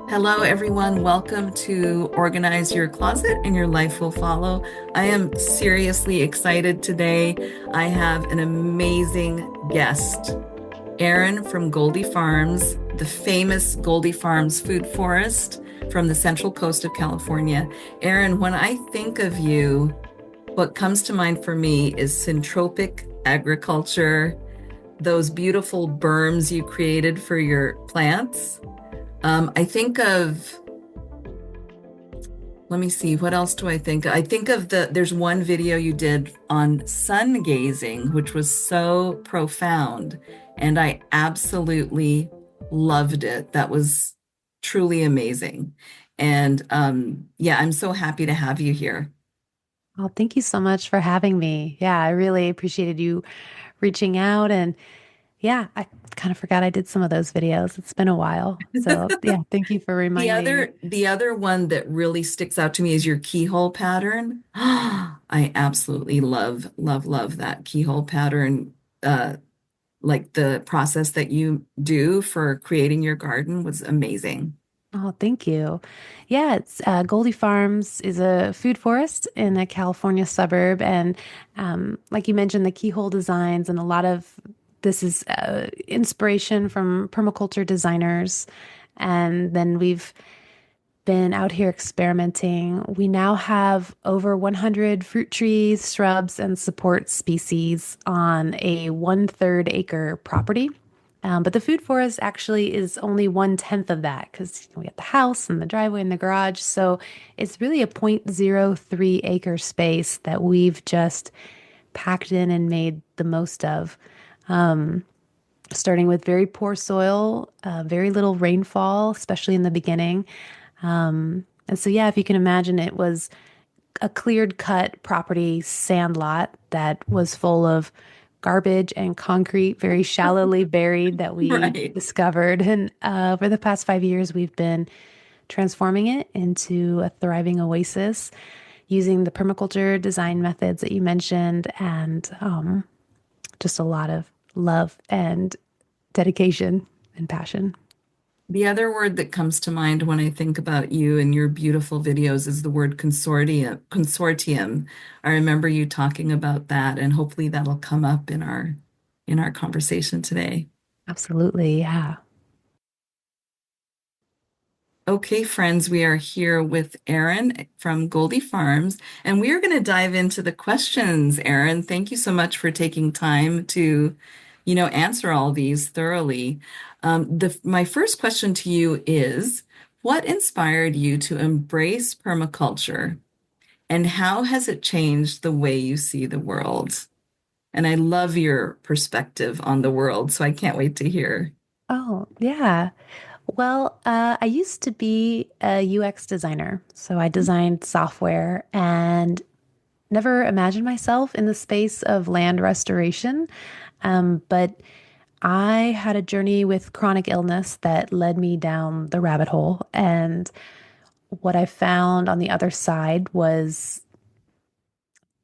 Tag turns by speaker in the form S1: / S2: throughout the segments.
S1: Hello, everyone. Welcome to Organize Your Closet and Your Life Will Follow. I am seriously excited today. I have an amazing guest, Erin from Goldifarms, the famous Goldifarms food forest from the central coast of California. Erin, when I think of you, what comes to mind for me is syntropic agriculture, those beautiful berms you created for your plants. I think of, let me see, what else do I think? I think of there's one video you did on sun gazing, which was so profound, and I absolutely loved it. That was truly amazing. And yeah, I'm so happy to have you here.
S2: Well, thank you so much for having me. Yeah, I really appreciated you reaching out. And yeah, I kind of forgot I did some of those videos. It's been a while. So yeah, thank you for
S1: The
S2: reminding.
S1: other one that really sticks out to me is your keyhole pattern. I absolutely love that keyhole pattern. Like the process that you do for creating your garden was amazing.
S2: Oh, thank you. Yeah, it's Goldie Farms is a food forest in a California suburb. And like you mentioned, the keyhole designs and a lot of this is inspiration from permaculture designers. And then we've been out here experimenting. We now have over 100 fruit trees, shrubs, and support species on a 1/3 acre property. But the food forest actually is only 1/10 of that because we have the house and the driveway and the garage. So it's really a 0.03 acre space that we've just packed in and made the most of. Starting with very poor soil, very little rainfall, especially in the beginning. And so, yeah, if you can imagine, it was a cleared cut property sand lot that was full of garbage and concrete, very shallowly buried that we
S1: Right.
S2: discovered. And over the past 5 years, we've been transforming it into a thriving oasis using the permaculture design methods that you mentioned and just a lot of love and dedication and passion.
S1: The other word that comes to mind when I think about you and your beautiful videos is the word consortium. Consortium. I remember you talking about that, and hopefully that'll come up in our conversation today.
S2: Absolutely. Yeah.
S1: Okay, friends, we are here with Erin from Goldie Farms, and we are going to dive into the questions. Erin, thank you so much for taking time to, answer all these thoroughly. My first question to you is, what inspired you to embrace permaculture, and how has it changed the way you see the world? And I love your perspective on the world, so I can't wait to hear.
S2: Oh, yeah. Well, I used to be a UX designer. So I designed software and never imagined myself in the space of land restoration. But I had a journey with chronic illness that led me down the rabbit hole. And what I found on the other side was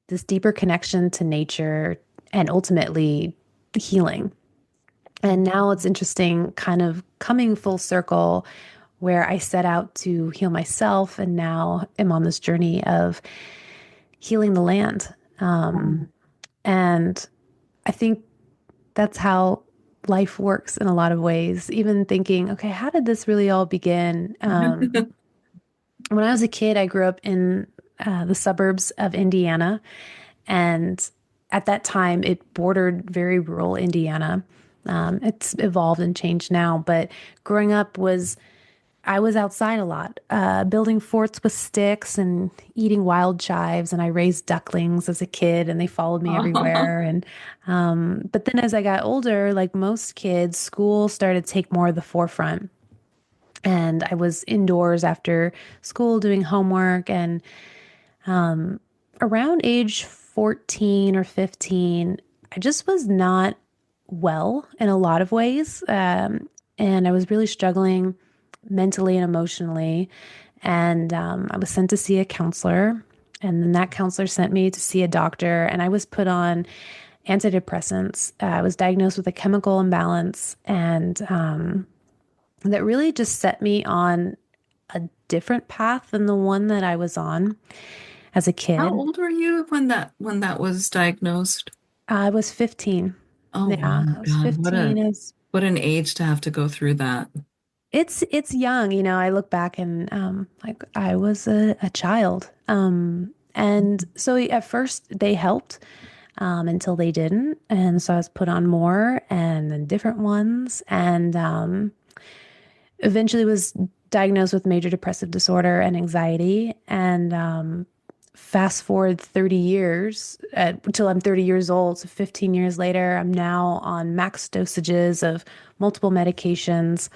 S2: this deeper connection to nature and ultimately healing. And now it's interesting, kind of coming full circle, where I set out to heal myself and now am on this journey of healing the land. And I think that's how life works in a lot of ways. Even thinking, okay, how did this really all begin? When I was a kid, I grew up in the suburbs of Indiana. And at that time, it bordered very rural Indiana. It's evolved and changed now, but growing up I was outside a lot, building forts with sticks and eating wild chives. And I raised ducklings as a kid, and they followed me
S1: Oh,
S2: everywhere. And but then as I got older, like most kids, school started to take more of the forefront. And I was indoors after school doing homework. And around age 14 or 15, I just was not well in a lot of ways. And I was really struggling mentally and emotionally. And I was sent to see a counselor. And then that counselor sent me to see a doctor. And I was put on antidepressants. I was diagnosed with a chemical imbalance. And that really just set me on a different path than the one that I was on as a
S1: How
S2: kid.
S1: old were you when that was diagnosed?
S2: I was 15.
S1: Oh
S2: Yeah,
S1: wow,
S2: I was
S1: God,
S2: 15.
S1: what an age to have to go through that.
S2: It's young, I look back and like I was a child. And so at first they helped until they didn't. And so I was put on more and then different ones and eventually was diagnosed with major depressive disorder and anxiety. And fast forward 30 years until I'm 30 years old. So 15 years later, I'm now on max dosages of multiple medications.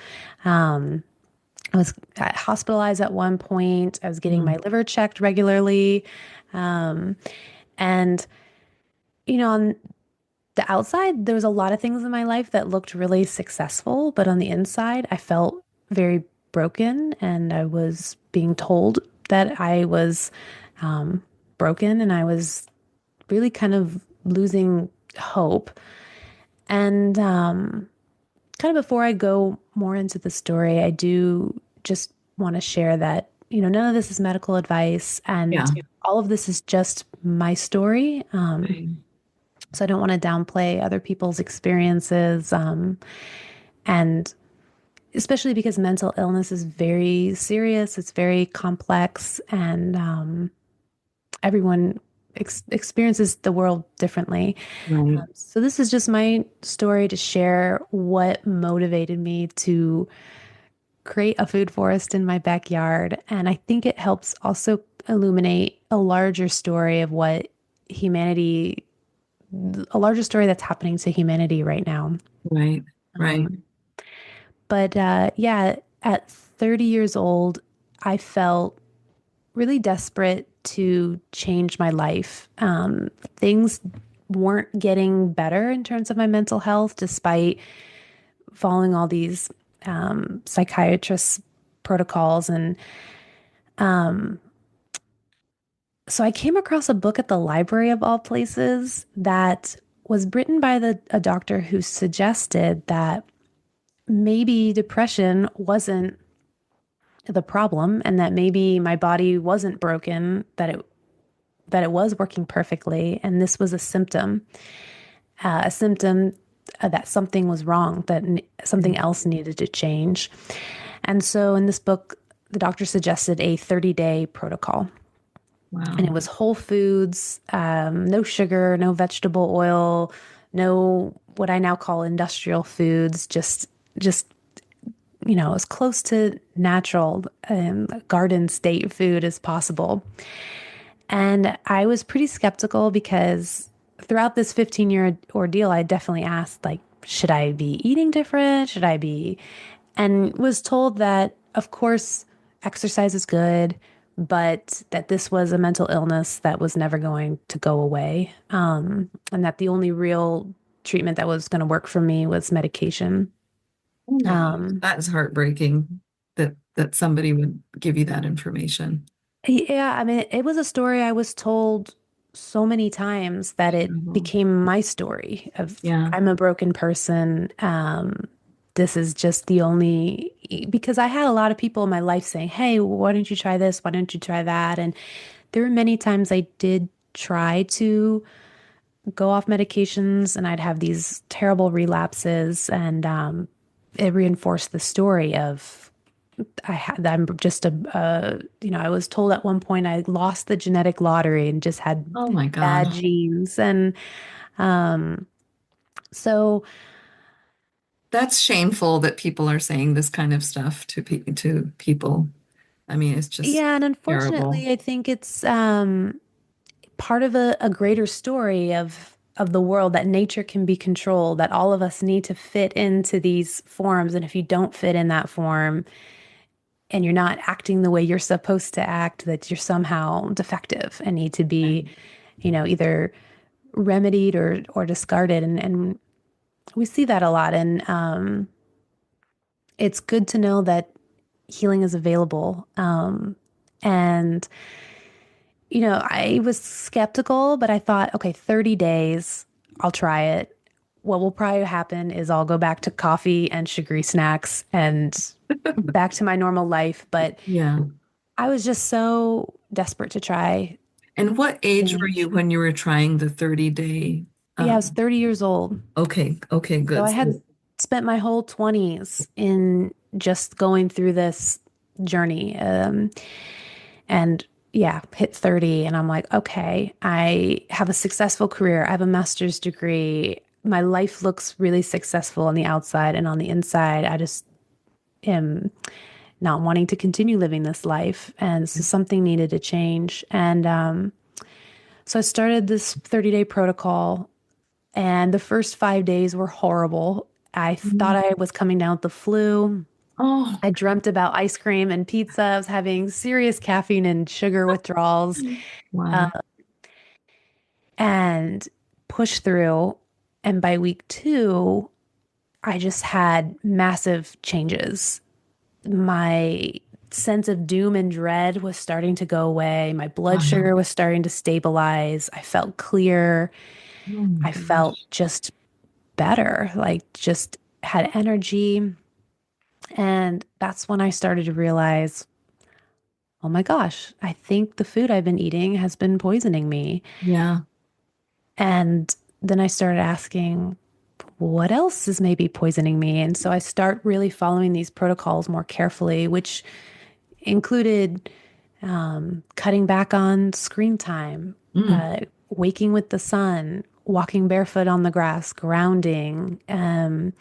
S2: I was hospitalized at one point. I was getting my
S1: Mm,
S2: liver checked regularly. Um, and, on the outside, there was a lot of things in my life that looked really successful, but on the inside, I felt very broken and I was being told that I was broken and I was really kind of losing hope. And kind of before I go more into the story, I do just want to share that, none of this is medical advice and
S1: yeah,
S2: all of this is just my story.
S1: right,
S2: So I don't want to downplay other people's experiences. And especially because mental illness is very serious, it's very complex, and everyone experiences the world differently.
S1: right,
S2: So this is just my story to share what motivated me to create a food forest in my backyard. And I think it helps also illuminate a larger story of what humanity, a larger story that's happening to humanity right now.
S1: right, right,
S2: Um, but yeah, at 30 years old, I felt really desperate to change my life. Things weren't getting better in terms of my mental health, despite following all these psychiatrist protocols. And so I came across a book at the library of all places that was written by a doctor who suggested that maybe depression wasn't the problem and that maybe my body wasn't broken, that it was working perfectly and this was a symptom that something was wrong, that something else needed to change. And so in this book, the doctor suggested a 30-day protocol. And
S1: wow.
S2: it was whole foods, no sugar, no vegetable oil, no what I now call industrial foods, just as close to natural garden state food as possible. And I was pretty skeptical because throughout this 15-year ordeal, I definitely asked, like, should I be eating different? Should I be? And was told that, of course, exercise is good, but that this was a mental illness that was never going to go away. And that the only real treatment that was going to work for me was medication.
S1: Oh my gosh,
S2: Um,
S1: that is heartbreaking that somebody would give you that information.
S2: Yeah, I mean, it was a story I was told so many times that it
S1: Mhm.
S2: became my story of
S1: Yeah.
S2: I'm a broken person. This is just the only because I had a lot of people in my life saying, "Hey, why don't you try this? Why don't you try that?" And there were many times I did try to go off medications, and I'd have these terrible relapses, and it reinforced the story of I'm just I was told at one point I lost the genetic lottery and just had
S1: Oh my
S2: bad
S1: gosh.
S2: genes. And so,
S1: That's shameful that people are saying this kind of stuff to people. I mean, it's just
S2: yeah, and
S1: terrible.
S2: unfortunately, I think it's part of a greater story of the world that nature can be controlled, that all of us need to fit into these forms. And if you don't fit in that form and you're not acting the way you're supposed to act, that you're somehow defective and need to be,
S1: Right.
S2: either remedied or discarded. And we see that a lot. And it's good to know that healing is available. And, I was skeptical, but I thought, okay, 30 days, I'll try it. what will probably happen is I'll go back to coffee and sugary snacks and back to my normal life. But
S1: Yeah.
S2: I was just so desperate to try
S1: And what age were you
S2: change.
S1: when you were trying the 30-day?
S2: Yeah, I was 30 years old.
S1: Okay, okay,
S2: So
S1: good.
S2: I had
S1: So,
S2: spent my whole 20s in just going through this journey. And yeah, hit 30 and I'm like, okay, I have a successful career. I have a master's degree. My life looks really successful on the outside, and on the inside, I just am not wanting to continue living this life. And so something needed to change. And so I started this 30-day protocol, and the first 5 days were horrible. I thought
S1: mm,
S2: I was coming down with the flu.
S1: oh,
S2: I dreamt about ice cream and pizza. I was having serious caffeine and sugar withdrawals,
S1: wow.
S2: and pushed through. And by week 2, I just had massive changes. My sense of doom and dread was starting to go away. My blood
S1: Wow.
S2: sugar was starting to stabilize. I felt clear.
S1: Oh my
S2: I felt
S1: gosh.
S2: just better, like just had energy. And that's when I started to realize, oh my gosh, I think the food I've been eating has been poisoning me.
S1: Yeah.
S2: And then I started asking, what else is maybe poisoning me? And so I start really following these protocols more carefully, which included cutting back on screen time,
S1: Mm,
S2: waking with the sun, walking barefoot on the grass, grounding, and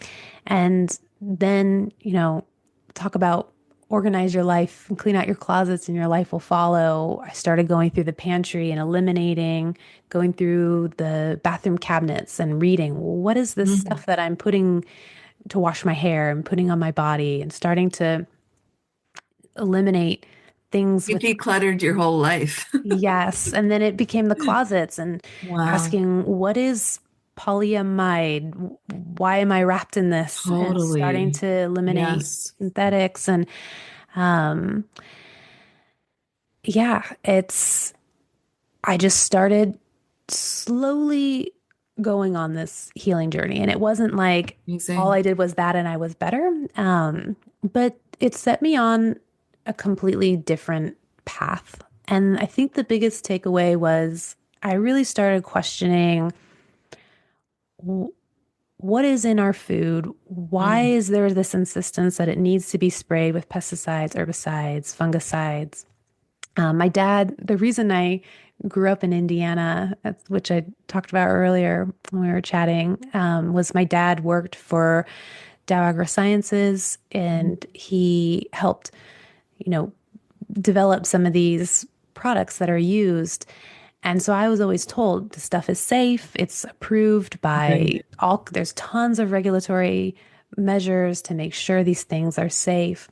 S2: then, talk about organize your life and clean out your closets and your life will follow. I started going through the pantry and eliminating, going through the bathroom cabinets and reading, what is this
S1: mm.
S2: stuff that I'm putting to wash my hair and putting on my body, and starting to eliminate things
S1: You
S2: with.
S1: decluttered your whole life.
S2: Yes. And then it became the closets and
S1: Wow.
S2: asking, what is polyamide? Why am I wrapped in this? And starting
S1: Totally.
S2: to eliminate
S1: Yes.
S2: synthetics. And um, yeah, I just started slowly going on this healing journey. And it wasn't like all
S1: Amazing.
S2: I did was that and I was better. But it set me on a completely different path. And I think the biggest takeaway was I really started questioning, w- what is in our food? Why
S1: Mm,
S2: is there this insistence that it needs to be sprayed with pesticides, herbicides, fungicides? My dad, the reason I grew up in Indiana, which I talked about earlier when we were chatting, was my dad worked for Dow AgroSciences,
S1: mm,
S2: and he helped, you know, develop some of these products that are used. And so I was always told the stuff is safe, it's approved by
S1: right.
S2: all, there's tons of regulatory measures to make sure these things are safe.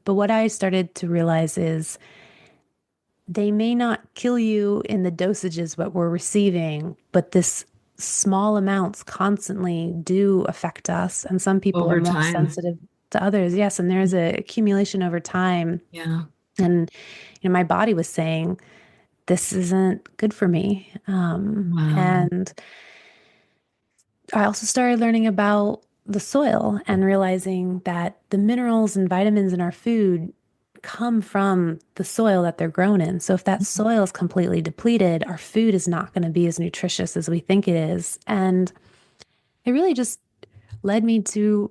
S2: But what I started to realize is they may not kill you in the dosages what we're receiving, but this small amounts constantly do affect us. And some people are
S1: Over
S2: more
S1: time.
S2: sensitive to others. Yes, and there's a accumulation over time.
S1: Yeah.
S2: And my body was saying, this isn't good for me.
S1: Wow.
S2: And I also started learning about the soil and realizing that the minerals and vitamins in our food come from the soil that they're grown in. So if that soil is completely depleted, our food is not going to be as nutritious as we think it is. And it really just led me to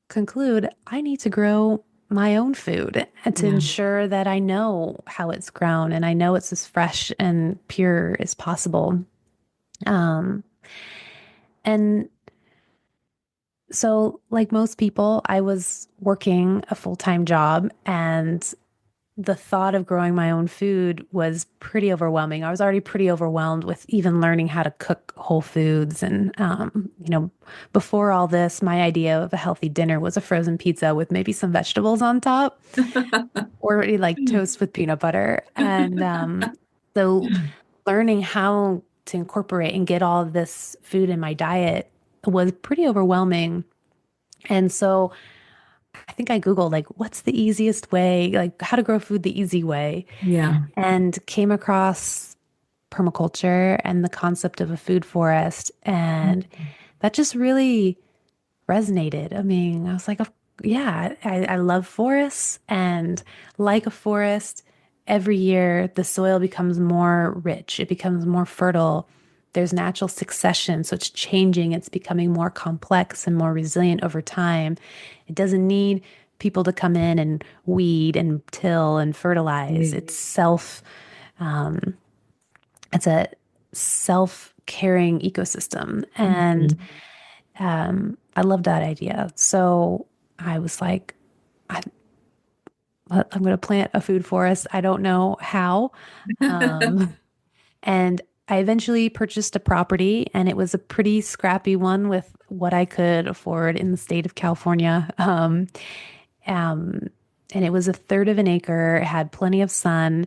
S2: conclude I need to grow my own food and to
S1: Yeah.
S2: ensure that I know how it's grown and I know it's as fresh and pure as possible. Um, and So, like most people, I was working a full-time job, and the thought of growing my own food was pretty overwhelming. I was already pretty overwhelmed with even learning how to cook whole foods. And, before all this, my idea of a healthy dinner was a frozen pizza with maybe some vegetables on top, or like toast with peanut butter. And so, learning how to incorporate and get all of this food in my diet was pretty overwhelming. And so I think I Googled, like, what's the easiest way, like how to grow food the easy way,
S1: Yeah.
S2: and came across permaculture and the concept of a food forest. And that just really resonated. I mean, I was like, yeah, I love forests, and like a forest, every year the soil becomes more rich, it becomes more fertile. There's natural succession, so it's changing, it's becoming more complex and more resilient over time. It doesn't need people to come in and weed and till and fertilize.
S1: Right.
S2: It's a self-caring ecosystem. And
S1: Mhm.
S2: I love that idea. So I was like, I, I'm going to plant a food forest. I don't know how. Um, and I eventually purchased a property, and it was a pretty scrappy one with what I could afford in the state of California. Um, and it was a third of an acre, it had plenty of sun,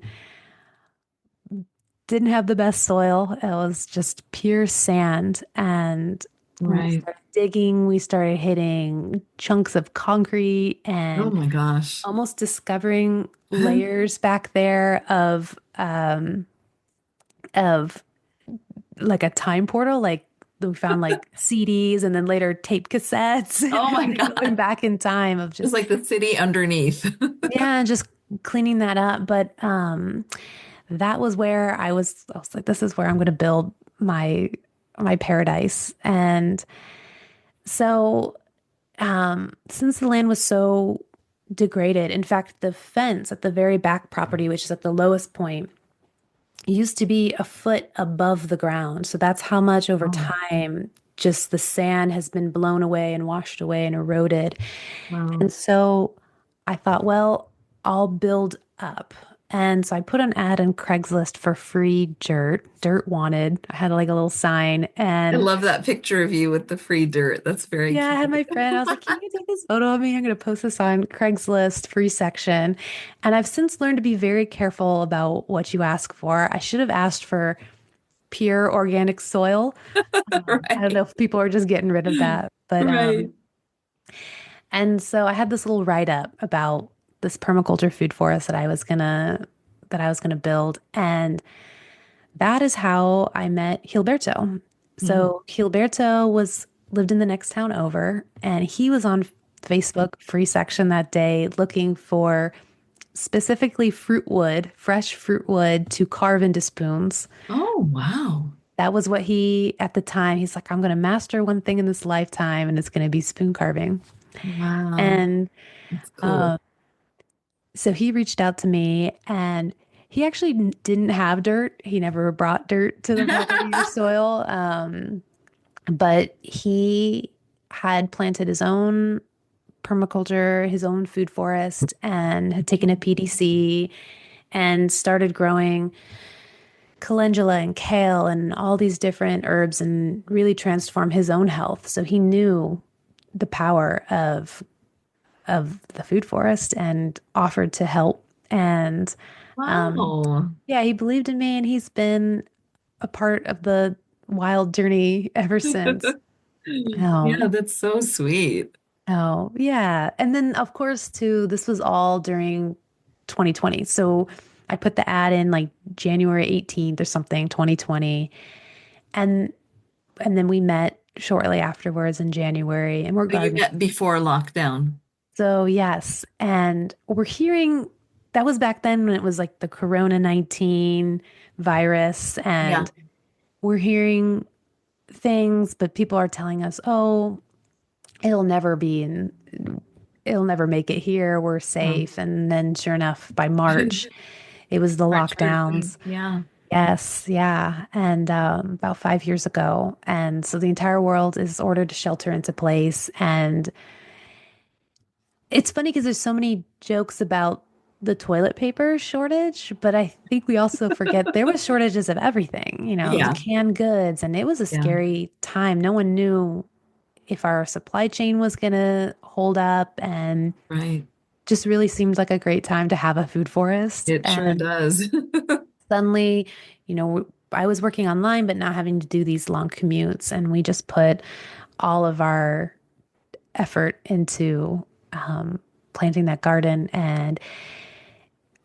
S2: didn't have the best soil. It was just pure sand. And when we
S1: Right.
S2: started digging, we started hitting chunks of concrete
S1: Oh
S2: and
S1: my gosh.
S2: almost discovering layers back there of like a time portal. Like we found like CDs and then later tape cassettes,
S1: Oh my
S2: going
S1: God.
S2: back in time of
S1: It's
S2: just
S1: like the city underneath.
S2: yeah, just cleaning that up. But that was where I was like, this is where I'm going to build my paradise. And so, since the land was so degraded, in fact, the fence at the very back property, which is at the lowest point, used to be a foot above the ground. So that's how much over
S1: Oh,
S2: time just the sand has been blown away and washed away and eroded.
S1: wow.
S2: And so I thought, well, I'll build up. And so I put an ad on Craigslist for free dirt wanted. I had like a little sign,
S1: I
S2: and
S1: love that picture of you with the free dirt. That's very
S2: yeah, I
S1: cute.
S2: had my friend. I was like, "Can you take this photo of me? I'm going to post this on Craigslist free section." And I've since learned to be very careful about what you ask for. I should have asked for pure organic soil. I don't know
S1: Right.
S2: if people are just getting rid of that, but
S1: Right.
S2: and so I had this little write up about this permaculture food forest that I was gonna build, and that is how I met Gilberto.
S1: Mm.
S2: So Gilberto was lived in the next town over, and he was on Facebook free section that day looking for specifically fruit wood, fresh fruit wood to carve into spoons.
S1: Oh, wow.
S2: That was what he, at the time, he's like, I'm going to master one thing in this lifetime, and it's going to be spoon carving.
S1: Wow.
S2: And
S1: That's cool.
S2: so he reached out to me, and he actually didn't have dirt. He never brought dirt to the property or soil. But he had planted his own permaculture, his own food forest, and had taken a PDC and started growing calendula and kale and all these different herbs and really transform his own health. So he knew the power of the food forest and offered to help. And
S1: Wow.
S2: yeah, he believed in me, and he's been a part of the wild journey ever since.
S1: Yeah,
S2: Um,
S1: that's so sweet.
S2: oh, yeah. And then of course too, this was all during 2020. So I put the ad in like January 18th or something, 2020. And and then we met shortly afterwards in January, and we're
S1: So you
S2: gardening.
S1: met before lockdown.
S2: So yes, and we're hearing that was back then when it was like the Corona 19 virus,
S1: Yeah.
S2: and we're hearing things, but people are telling us, "Oh, it'll never be in it'll never make it here. We're
S1: Yeah.
S2: safe." And then sure enough, by March, it was the
S1: March
S2: lockdowns.
S1: 13th. Yeah.
S2: Yes, yeah. And about 5 years ago. And so the entire world is ordered to shelter into place. And it's funny because there's so many jokes about the toilet paper shortage, but I think we also forget there was shortages of everything,
S1: Yeah.
S2: canned goods, and it was a
S1: Yeah.
S2: scary time. No one knew if our supply chain was going to hold up, and
S1: Right.
S2: just really seemed like a great time to have a food forest.
S1: It sure
S2: And
S1: does.
S2: suddenly, I was working online, but not having to do these long commutes. And we just put all of our effort into planting that garden. And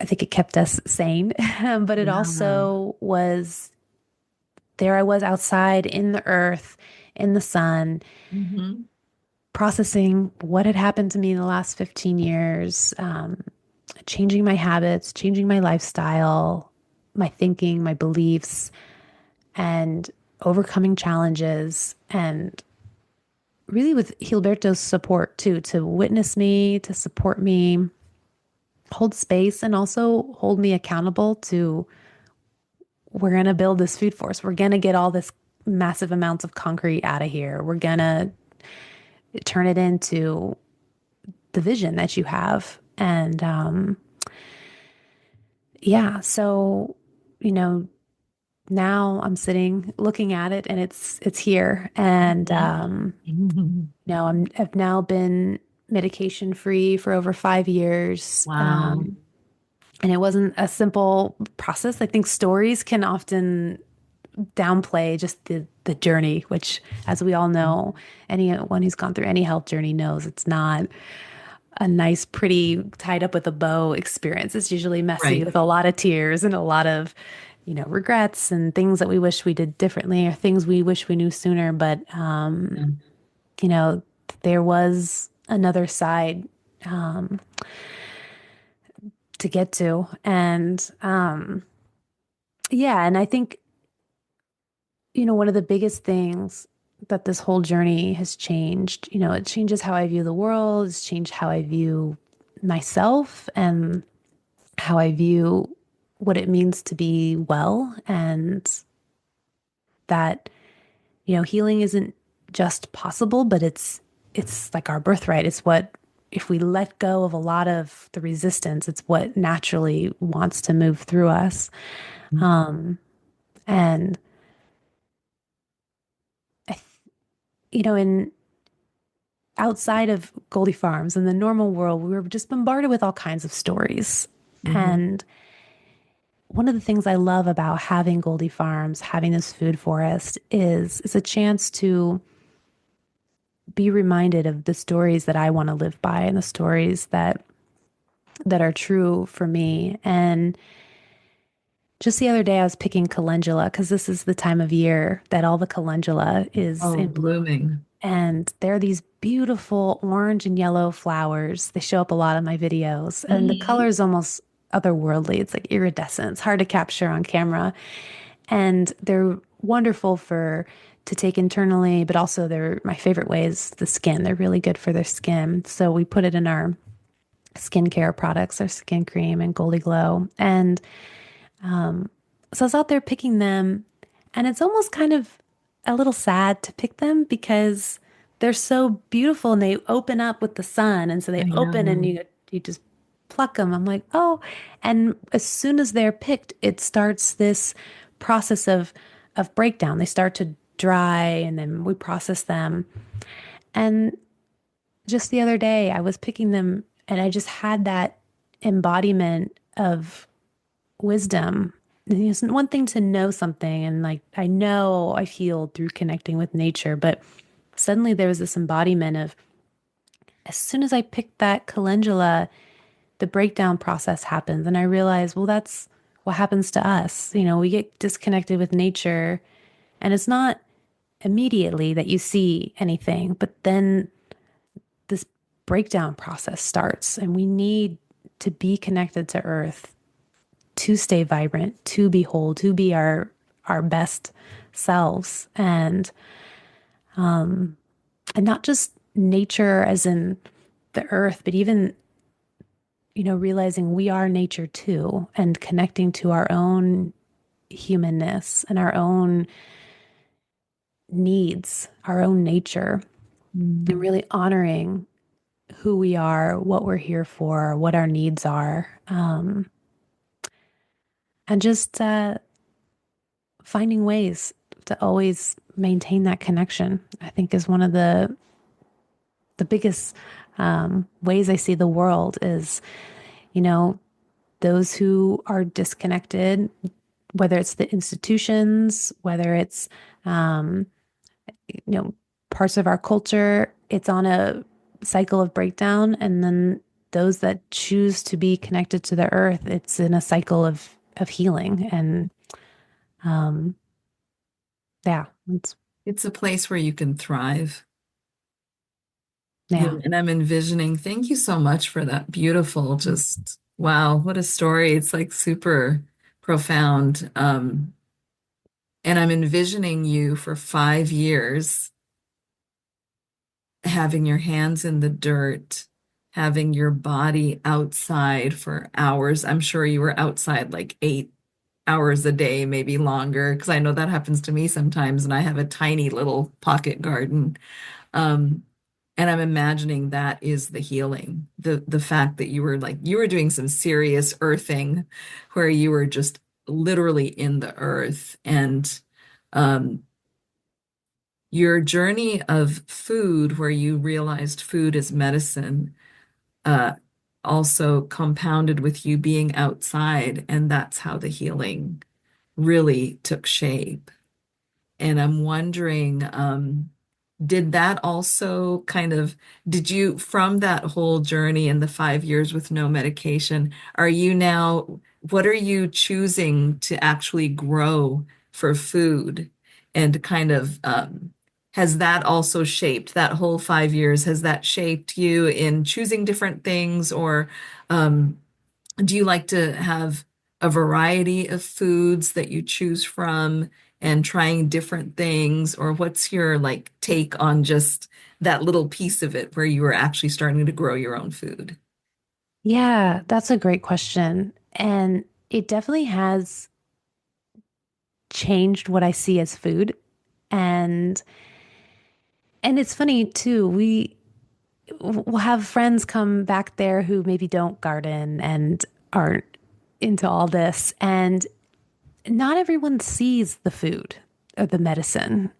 S2: I think it kept us sane. But it
S1: Yeah.
S2: also was there I was outside in the earth, in the sun,
S1: Hmm.
S2: processing what had happened to me in the last 15 years, changing my habits, changing my lifestyle, my thinking, my beliefs, and overcoming challenges. And really with Gilberto's support too, to witness me, to support me, hold space, and also hold me accountable to we're going to build this food forest. We're going to get all this massive amounts of concrete out of here. We're going to turn it into the vision that you have. And yeah, so, you know, now I'm sitting looking at it and it's here. And
S1: Hmm.
S2: I've now been medication free for over 5 years.
S1: Wow.
S2: And it wasn't a simple process. I think stories can often downplay just the journey, which, as we all know, anyone who's gone through any health journey knows it's not a nice, pretty, tied up with a bow experience. It's usually messy
S1: Right.
S2: with a lot of tears and a lot of, regrets and things that we wish we did differently or things we wish we knew sooner. But
S1: Yeah.
S2: you know, there was another side to get to, and yeah, and I think one of the biggest things that this whole journey has changed, it changes how I view the world, it's changed how I view myself and how I view what it means to be well. And that, healing isn't just possible, but it's like our birthright. It's what, if we let go of a lot of the resistance, it's what naturally wants to move through us. And in outside of Goldie Farms in the normal world, we were just bombarded with all kinds of stories.
S1: Hmm.
S2: And one of the things I love about having Goldie Farms, having this food forest, is it's a chance to be reminded of the stories that I want to live by and the stories that are true for me. And just the other day, I was picking calendula because this is the time of year that all the calendula is
S1: Oh,
S2: in bloom.
S1: blooming.
S2: And there are these beautiful orange and yellow flowers. They show up a lot in my videos, and the color
S1: Hmm.
S2: is almost otherworldly. It's like iridescent. It's hard to capture on camera. And they're wonderful to take internally, but also they're my favorite way is the skin. They're really good for their skin. So we put it in our skincare products, our skin cream and Goldie Glow. And so I was out there picking them, and it's almost kind of a little sad to pick them because they're so beautiful and they open up with the sun. And so they
S1: I
S2: open and
S1: know.
S2: you just pluck them. I'm like, oh. And as soon as they're picked, it starts this process of breakdown. They start to dry and then we process them. And just the other day, I was picking them and I just had that embodiment of wisdom. It's one thing to know something, and like I know I've healed through connecting with nature, but suddenly there was this embodiment of as soon as I picked that calendula, the breakdown process happens. And I realized, well, that's what happens to us. We get disconnected with nature, and it's not immediately that you see anything, but then this breakdown process starts, and we need to be connected to earth to stay vibrant, to be whole, to be our best selves, and not just nature as in the earth, but even realizing we are nature too, and connecting to our own humanness and our own needs, our own nature, and
S1: Mm.
S2: really honoring who we are, what we're here for, what our needs are, and just finding ways to always maintain that connection, I think is one of the biggest ways I see the world is, you know, those who are disconnected, whether it's the institutions, whether it's, um, you know, parts of our culture, it's on a cycle of breakdown. And then those that choose to be connected to the earth, it's in a cycle of healing. And Yeah. It's,
S1: It's a place where you can thrive. Yeah,
S2: yeah.
S1: and I'm envisioning, thank you so much for that beautiful, just wow, what a story. It's like super profound. And I'm envisioning you for 5 years having your hands in the dirt, having your body outside for hours. I'm sure you were outside like 8 hours a day, maybe longer, because I know that happens to me sometimes, and I have a tiny little pocket garden. Um, and I'm imagining that is the healing. The fact that you were doing some serious earthing where you were just literally in the earth. And um, your journey of food, where you realized food is medicine, uh, also compounded with you being outside, and that's how the healing really took shape. And I'm wondering, did that also kind of, did you, from that whole journey in the 5 years with no medication, are you now, what are you choosing to actually grow for food? And kind of, has that also shaped that whole 5 years? Has that shaped you in choosing different things? Or um, do you like to have a variety of foods that you choose from and trying different things? Or what's your like take on just that little piece of it where you were actually starting to grow your own food?
S2: Yeah, that's a great question. And it definitely has changed what I see as food. And and it's funny too. We'll have friends come back there who maybe don't garden and aren't into all this. And not everyone sees the food or the medicine.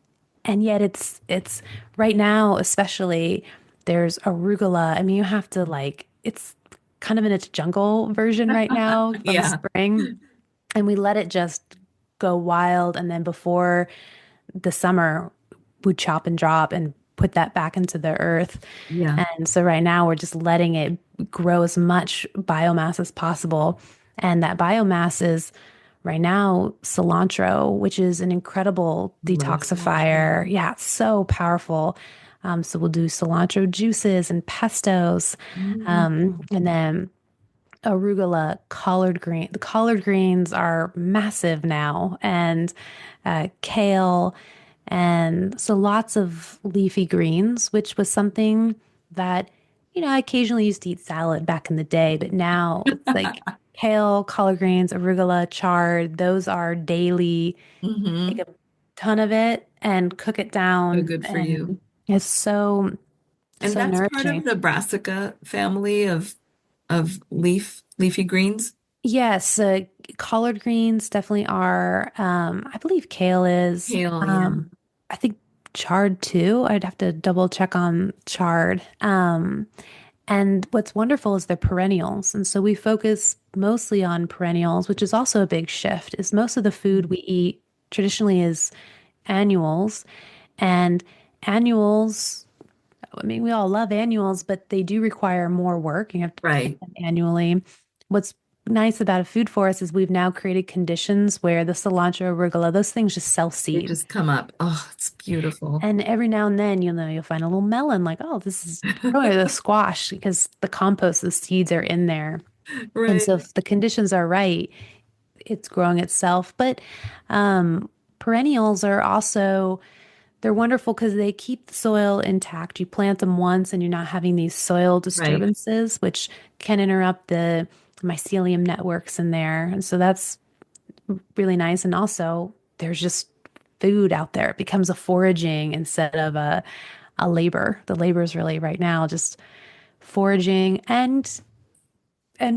S2: And yet it's right now, especially there's arugula. I mean, you have to like it's kind of in its jungle version right now from
S1: Yeah,
S2: spring. And we let it just go wild. And then before the summer, we chop and drop and put that back into the earth.
S1: yeah,
S2: And so right now we're just letting it grow as much biomass as possible. And that biomass is right now cilantro, which is an incredible
S1: love cilantro.
S2: detoxifier. Yeah, it's so powerful. So we'll do cilantro juices and pestos.
S1: Mm,
S2: And then arugula, collard green. The collard greens are massive now, and kale, and so lots of leafy greens, which was something that, I occasionally used to eat salad back in the day, but now it's like kale, collard greens, arugula, chard. Those are daily. Make
S1: hmm.
S2: a ton of it and cook it
S1: So
S2: down,
S1: good for you.
S2: and it's
S1: And
S2: so
S1: that's part of
S2: nourishing.
S1: the brassica family of leafy greens.
S2: Yes, collard greens definitely are. I believe kale is.
S1: Kale, yeah.
S2: I think chard too. I'd have to double check on chard. And what's wonderful is they're perennials. And so we focus mostly on perennials, which is also a big shift, is most of the food we eat traditionally is annuals. And annuals, I mean, we all love annuals, but they do require more work. You have to plant
S1: Right.
S2: them annually. What's nice about a food forest is we've now created conditions where the cilantro, arugula, those things just
S1: They
S2: self-seed.
S1: just come up. Oh, it's beautiful.
S2: And every now and then, you'll find a little melon, like, oh, this is growing, or the squash, because the compost, the seeds are in there. And so
S1: Right.
S2: if the conditions are right, it's growing itself. But perennials are also they're wonderful because they keep the soil intact. You plant them once and you're not having these soil
S1: Right.
S2: disturbances, which can interrupt the mycelium networks in there. And so that's really nice. And also, there's just food out there. It becomes a foraging instead of a labor. The labor is really right now just foraging and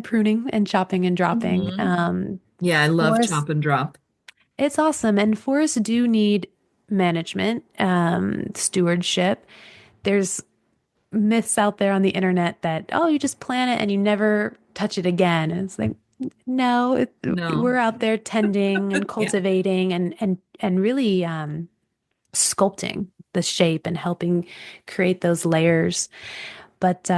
S2: pruning and chopping and dropping.
S1: Hmm. Yeah, I love
S2: Forests,
S1: chop and drop.
S2: it's awesome. And forests do need management, stewardship. There's myths out there on the internet that, oh, you just plant it and you never touch it again. And it's like, no, we're
S1: No.
S2: out there tending and
S1: Yeah.
S2: cultivating and really sculpting the shape and helping create those layers. But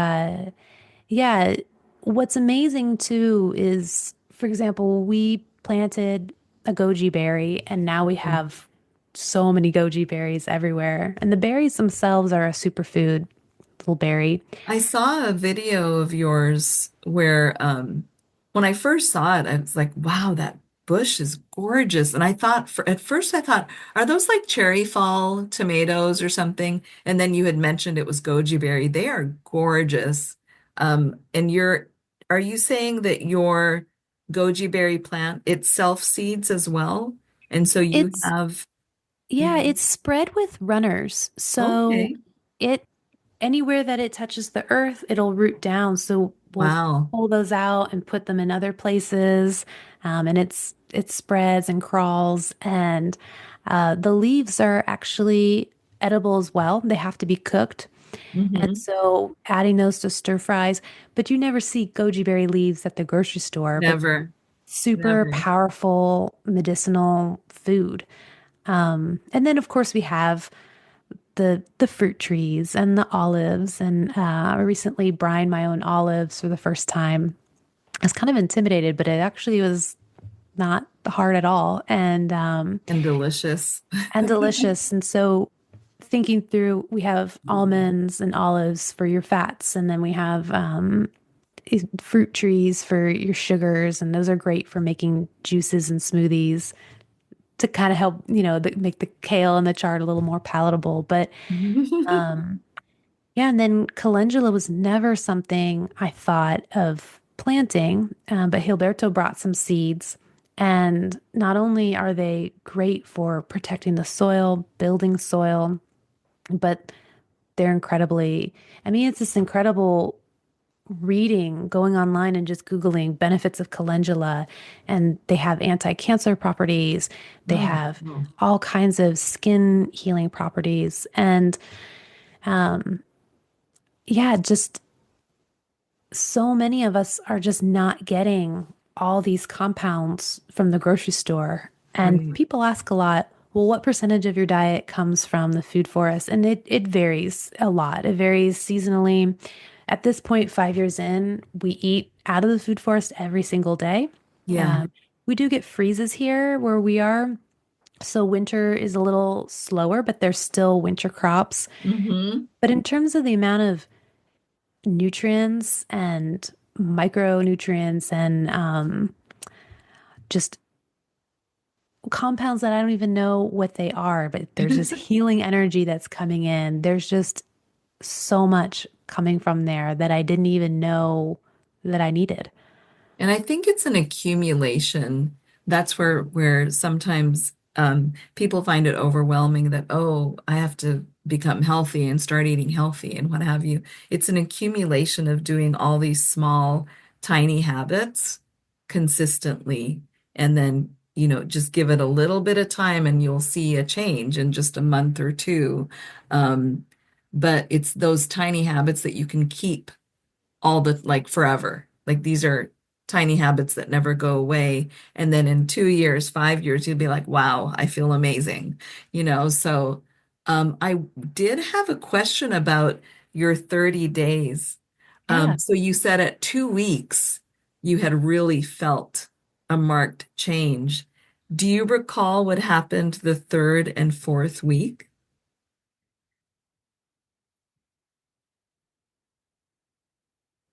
S2: yeah, what's amazing too is, for example, we planted a goji berry and now we have so many goji berries everywhere. And the berries themselves are a superfood, little berry.
S1: I saw a video of yours where when I first saw it, I was like, wow, that bush is gorgeous. And I thought at first I thought, are those like cherry fall tomatoes or something? And then you had mentioned it was goji berry. They are gorgeous. And are you saying that your goji berry plant itself seeds as well? And so you
S2: It's
S1: have,
S2: Yeah,
S1: you,
S2: it's spread with runners. So
S1: okay.
S2: it anywhere that it touches the earth, it'll root down. So we'll
S1: Wow.
S2: pull those out and put them in other places. And it spreads and crawls. And the leaves are actually edible as well. They have to be cooked. And
S1: Hmm.
S2: so adding those to stir fries, but you never see goji berry leaves at the grocery store, but
S1: Never,
S2: super
S1: never.
S2: powerful medicinal food. And then of course we have the fruit trees and the olives. And I recently brined my own olives for the first time. I was kind of intimidated, but it actually was not hard at all,
S1: And delicious.
S2: and delicious. And so thinking through, we have almonds and olives for your fats, and then we have fruit trees for your sugars, and those are great for making juices and smoothies to kind of help, make the kale and the chard a little more palatable. But yeah, and then calendula was never something I thought of planting, but Gilberto brought some seeds. And not only are they great for protecting the soil, building soil, but they're I mean, it's this incredible reading, going online and just Googling benefits of calendula. And they have anti-cancer properties, they
S1: Oh,
S2: have
S1: oh.
S2: all kinds of skin healing properties. And yeah, just so many of us are just not getting all these compounds from the grocery store. And
S1: Right.
S2: people ask a lot, well, what percentage of your diet comes from the food forest? And it varies a lot. It varies seasonally. At this point, 5 years in, we eat out of the food forest every single day.
S1: Yeah.
S2: Um, we do get freezes here where we are. So winter is a little slower, but there's still winter crops.
S1: Hmm.
S2: But in terms of the amount of nutrients and micronutrients and just compounds that I don't even know what they are, but there's this healing energy that's coming in. There's just so much coming from there that I didn't even know that I needed.
S1: And I think it's an accumulation. That's where sometimes people find it overwhelming that, oh, I have to become healthy and start eating healthy and what have you. It's an accumulation of doing all these small, tiny habits consistently, and then, just give it a little bit of time and you'll see a change in just a month or two. Um, but it's those tiny habits that you can keep all the like forever. Like these are tiny habits that never go away. And then in 2 years, 5 years, you'll be like, wow, I feel amazing. So I did have a question about your 30 days.
S2: Yeah.
S1: So you said at 2 weeks, you had really felt a marked change. Do you recall what happened the third and fourth week?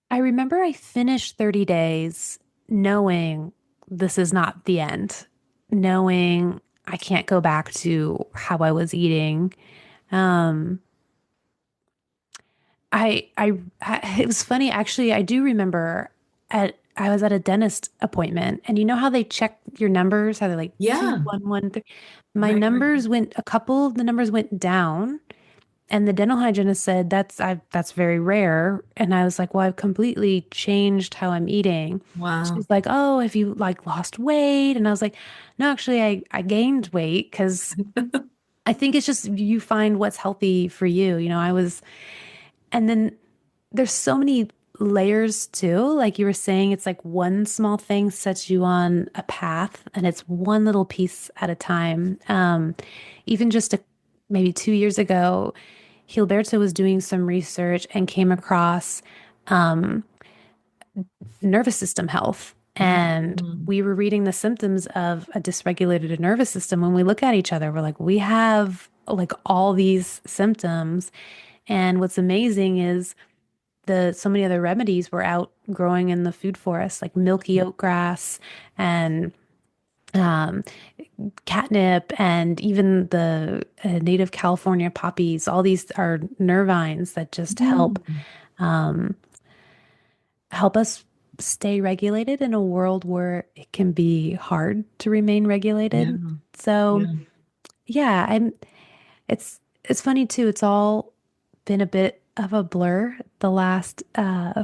S2: I remember I finished 30 days knowing this is not the end, knowing I can't go back to how I was eating. Um, it was funny actually. I do remember I was at a dentist appointment, and you know how they check your numbers, how they're like two,
S1: Yeah,
S2: one, one, three. My
S1: right, right.
S2: numbers went a couple of the numbers went down, and the dental hygienist said that's very rare. And I was like, well, I've completely changed how I'm eating.
S1: Wow.
S2: She's like, oh, have you like lost weight? And I was like, no, actually, I gained weight because I think it's just you find what's healthy for you. And then there's so many layers too. Like you were saying, it's like one small thing sets you on a path, and it's one little piece at a time. Even just maybe 2 years ago, Gilberto was doing some research and came across nervous system health. And
S1: Mhm.
S2: we were reading the symptoms of a dysregulated nervous system. When we look at each other, we're like, we have like all these symptoms. And what's amazing is the so many other remedies were out growing in the food forest, like milky oat grass and um, catnip, and even the native California poppies. All these are nervines that just
S1: Mhm.
S2: help us stay regulated in a world where it can be hard to remain
S1: Yeah.
S2: regulated. So,
S1: Yeah.
S2: yeah, it's funny too. It's all been a bit of a blur. The last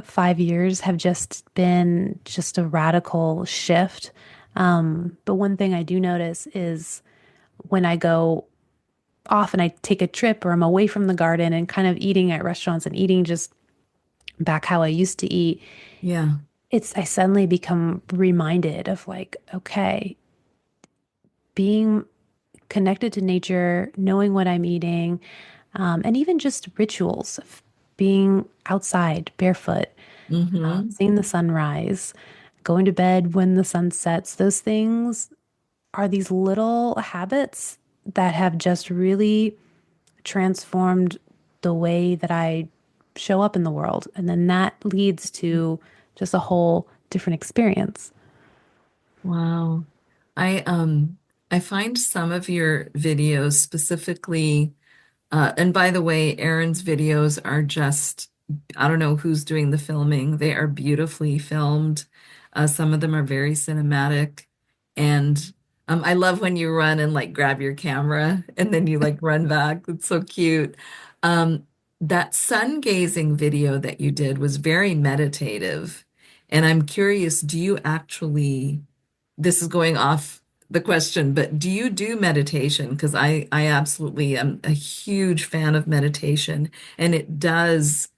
S2: 5 years have just been just a radical shift. But one thing I do notice is when I go off and I take a trip or I'm away from the garden and kind of eating at restaurants and eating just back how I used to eat,
S1: Yeah.
S2: I suddenly become reminded of like, okay, being connected to nature, knowing what I'm eating, and even just rituals of being outside barefoot,
S1: Hmm.
S2: seeing the sunrise, going to bed when the sun sets. Those things are these little habits that have just really transformed the way that I show up in the world. And then that leads to just a whole different experience.
S1: Wow. I um I find some of your videos specifically and by the way, Erin's videos are just, I don't know who's doing the filming. They are beautifully filmed. Some of them are very cinematic. And I love when you run and like grab your camera and then you like run back. It's so cute. Um, that sun gazing video that you did was very meditative. And I'm curious, do you actually this is going off the question, but do you do meditation? Because I absolutely am a huge fan of meditation, and it does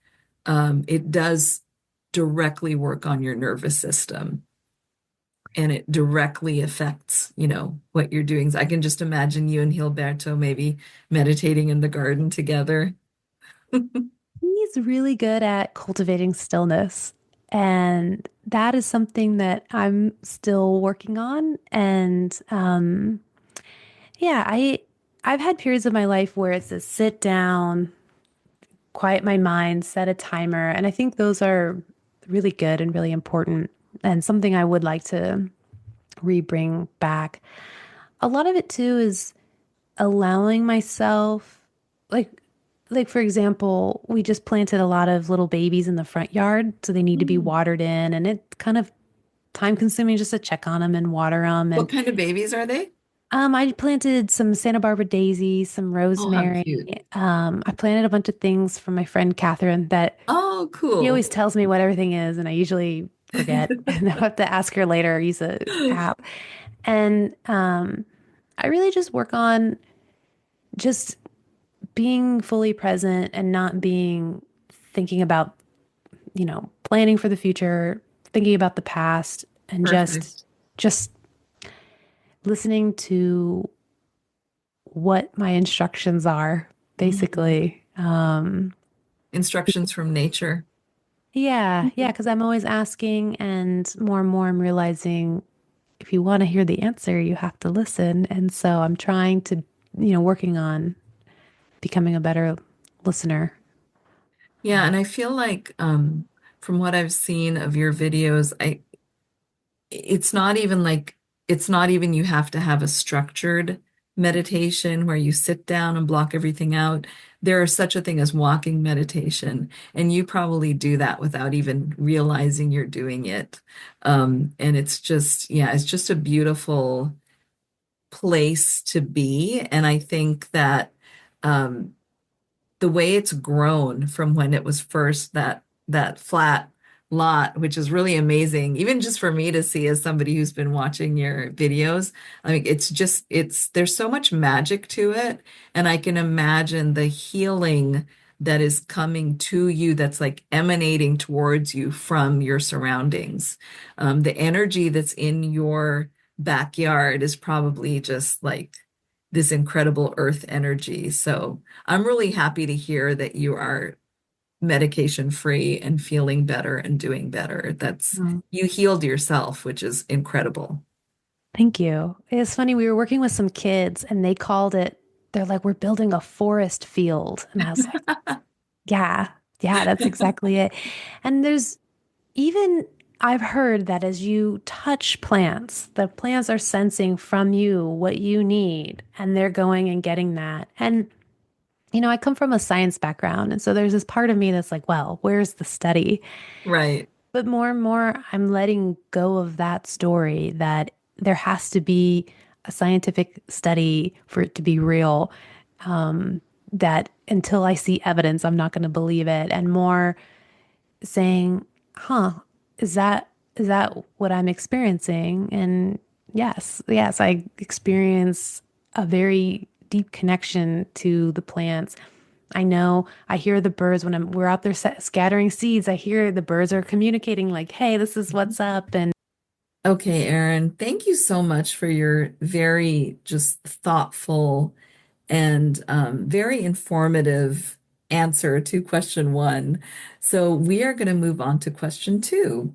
S1: directly work on your nervous system, and it directly affects, what you're doing. So I can just imagine you and Gilberto maybe meditating in the garden together.
S2: He's really good at cultivating stillness. And that is something that I'm still working on. And yeah, I've had periods of my life where it's a sit down, quiet my mind, set a timer, and I think those are really good and really important and something I would like to re-bring back. A lot of it too is allowing myself like for example, we just planted a lot of little babies in the front yard, so they need to be
S1: Mm.
S2: watered in, and it's kind of time consuming just to check on them and water them.
S1: What
S2: And
S1: kind of babies are they?
S2: I planted some Santa Barbara daisies, some
S1: Oh, how
S2: rosemary.
S1: cute.
S2: I planted a bunch of things from my friend Catherine that
S1: Oh,
S2: she
S1: cool.
S2: always tells me what everything is, and I usually forget, and I have to ask her later or use a app. And I really just work on just being fully present and not being thinking about, planning for the future, thinking about the past, and just
S1: Perfect.
S2: just listening to what my instructions are,
S1: Mhm.
S2: basically.
S1: Instructions from nature.
S2: Yeah, because I'm always asking, and more I'm realizing if you want to hear the answer, you have to listen. And so I'm trying to, working on becoming a better listener.
S1: Yeah, and I feel like from what I've seen of your videos, it's not even like it's not even you have to have a structured meditation where you sit down and block everything out. There is such a thing as walking meditation, and you probably do that without even realizing you're doing it. And it's just, yeah, it's just a beautiful place to be. And I think that um, the way it's grown from when it was first that flat lot, which is really amazing, even just for me to see as somebody who's been watching your videos. I mean, it's there's so much magic to it, and I can imagine the healing that is coming to you that's like emanating towards you from your surroundings. The energy that's in your backyard is probably just like this incredible earth energy. So I'm really happy to hear that you are medication free and feeling better and doing better. That's
S2: Mm.
S1: you healed yourself, which is incredible.
S2: Thank you. It's funny, we were working with some kids and they called it, they're like, we're building a forest field. And I was like, yeah, yeah, that's exactly it. And there's even, I've heard that as you touch plants, the plants are sensing from you what you need and they're going and getting that. And, I come from a science background. And so there's this part of me that's like, well, where's the study?
S1: Right,
S2: But more and more, I'm letting go of that story that there has to be a scientific study for it to be real. That until I see evidence, I'm not going to believe it. And more saying, huh, is that what I'm experiencing? And yes, yes, I experience a very deep connection to the plants. I know I hear the birds when we're out there scattering seeds. I hear the birds are communicating like, "Hey, this is what's up." And
S1: okay, Erin, thank you so much for your very just thoughtful and very informative answer to question one. So we are going to move on to question two,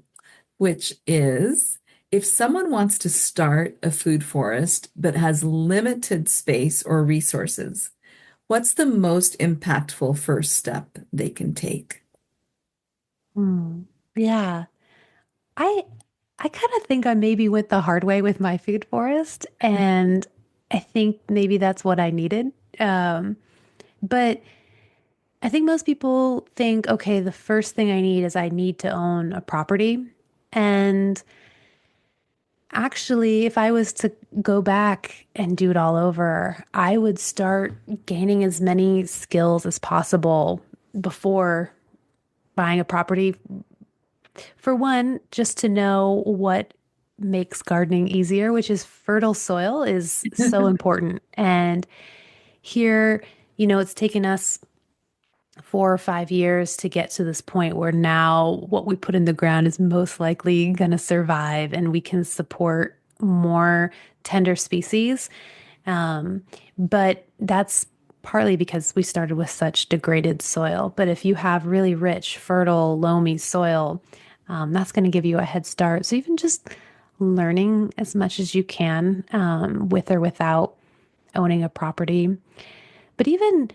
S1: which is if someone wants to start a food forest but has limited space or resources, what's the most impactful first step they can take?
S2: Hmm. Yeah, I I kind of think I maybe went the hard way with my food forest, and I think maybe that's what I needed. Um, but I think most people think, okay, the first thing I need is I need to own a property. And actually, if I was to go back and do it all over, I would start gaining as many skills as possible before buying a property. For one, just to know what makes gardening easier, which is fertile soil, is so important. And here, it's taken us 4 or 5 years to get to this point where now what we put in the ground is most likely going to survive and we can support more tender species. Um, but that's partly because we started with such degraded soil. But if you have really rich, fertile, loamy soil, that's going to give you a head start. So even just learning as much as you can, with or without owning a property. But even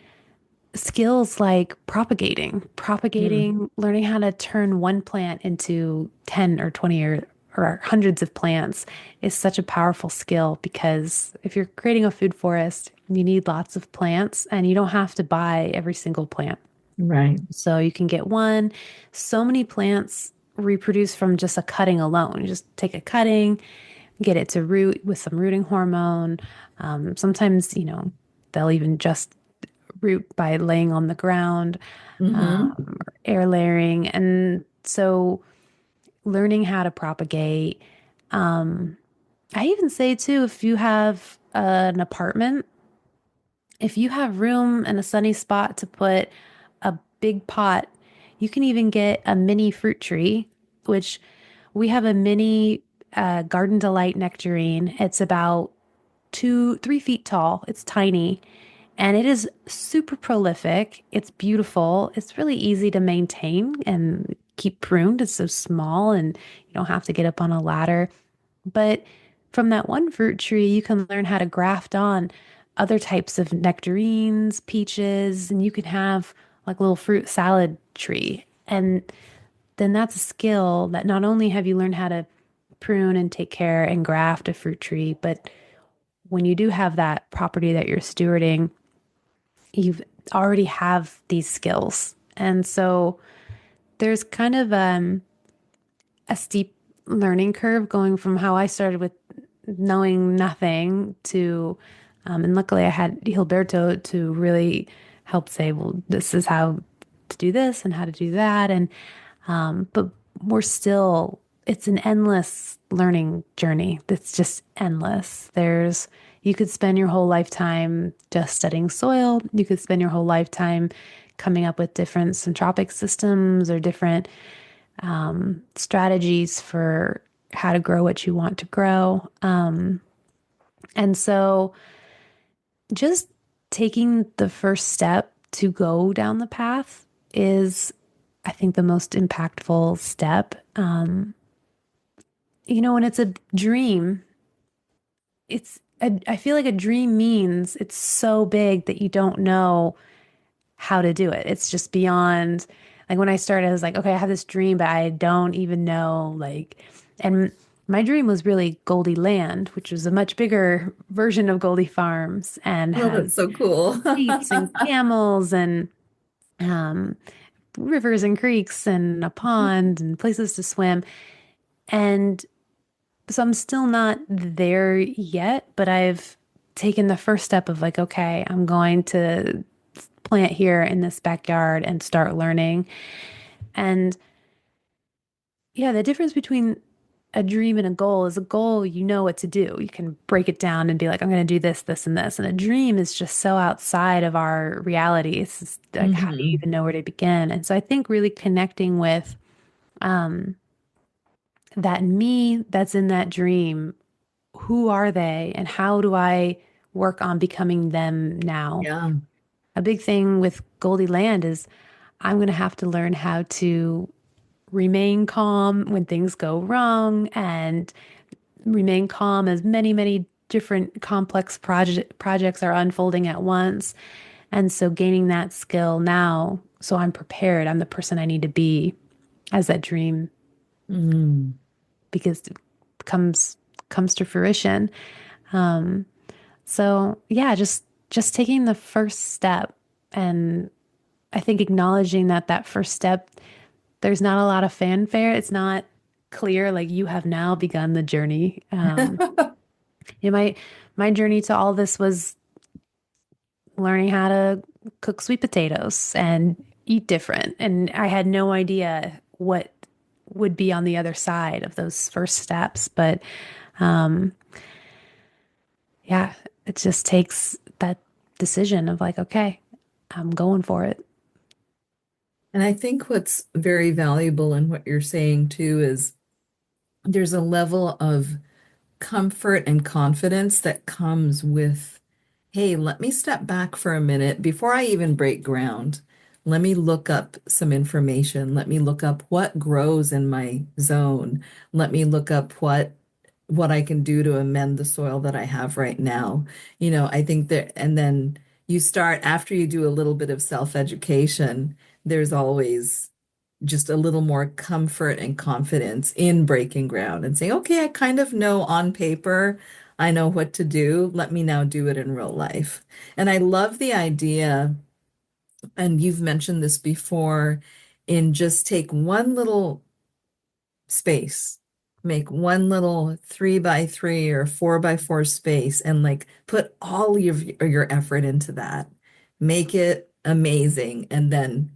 S2: skills like
S1: Mm,
S2: learning how to turn one plant into 10 or 20 or hundreds of plants is such a powerful skill because if you're creating a food forest, you need lots of plants and you don't have to buy every single plant.
S1: right.
S2: So you can get one. So many plants reproduce from just a cutting alone. You just take a cutting, get it to root with some rooting hormone. Sometimes, they'll even just root by laying on the ground,
S1: Hmm.
S2: or air layering. And so learning how to propagate. I even say too, if you have an apartment, if you have room and a sunny spot to put a big pot, you can even get a mini fruit tree, which we have a mini Garden Delight nectarine. It's about 3 feet tall. It's tiny and it is super prolific. It's beautiful. It's really easy to maintain and keep pruned. It's so small and you don't have to get up on a ladder. But from that one fruit tree, you can learn how to graft on other types of nectarines, peaches, and you can have like a little fruit salad tree. And then that's a skill that not only have you learned how to prune and take care and graft a fruit tree, but when you do have that property that you're stewarding, you've already have these skills. And so there's kind of a steep learning curve going from how I started with knowing nothing to, and luckily I had Gilberto to really help say, well, this is how to do this and how to do that. But we're still, it's an endless learning journey that's just endless. You could spend your whole lifetime just studying soil. You could spend your whole lifetime coming up with different centropic systems or different strategies for how to grow what you want to grow. And so just taking the first step to go down the path is, I think, the most impactful step. When it's a dream, I feel like a dream means it's so big that you don't know how to do it. It's just beyond, like when I started, I was like, okay, I have this dream, but I don't even know, and my dream was really Goldie Land, which was a much bigger version of Goldie Farms and
S1: Oh, that's
S2: has
S1: so cool.
S2: sheep and camels and um, rivers and creeks and a pond and places to swim. And so I'm still not there yet, but I've taken the first step of like, okay, I'm going to plant here in this backyard and start learning. And yeah, the difference between a dream and a goal is a goal, you know what to do. You can break it down and be like, I'm going to do this, this, and this. And a dream is just so outside of our reality. It's just like, how do you
S1: Hmm.
S2: even know where to begin? And so I think really connecting with um, that me that's in that dream, who are they and how do I work on becoming them now?
S1: Yeah.
S2: A big thing with Goldie Land is I'm going to have to learn how to remain calm when things go wrong and remain calm as many, many different complex projects are unfolding at once. And so gaining that skill now, so I'm prepared. I'm the person I need to be as that dream
S1: Mm.
S2: because it comes to fruition. So yeah, just taking the first step, and I think acknowledging that that first step, there's not a lot of fanfare. It's not clear like you have now begun the journey. My journey to all this was learning how to cook sweet potatoes and eat different, and I had no idea what would be on the other side of those first steps. But yeah, it just takes that decision of like, okay, I'm going for it.
S1: And I think what's very valuable in what you're saying too is there's a level of comfort and confidence that comes with, hey, let me step back for a minute before I even break ground. Let me look up some information. Let me look up what grows in my zone. Let me look up what I can do to amend the soil that I have right now. I think that, and then you start after you do a little bit of self-education, there's always just a little more comfort and confidence in breaking ground and saying, okay, I kind of know on paper, I know what to do. Let me now do it in real life. And I love the idea, and you've mentioned this before, in just take one little space, make one little 3 by 3 or 4 by 4 space and like put all your effort into that. Make it amazing and then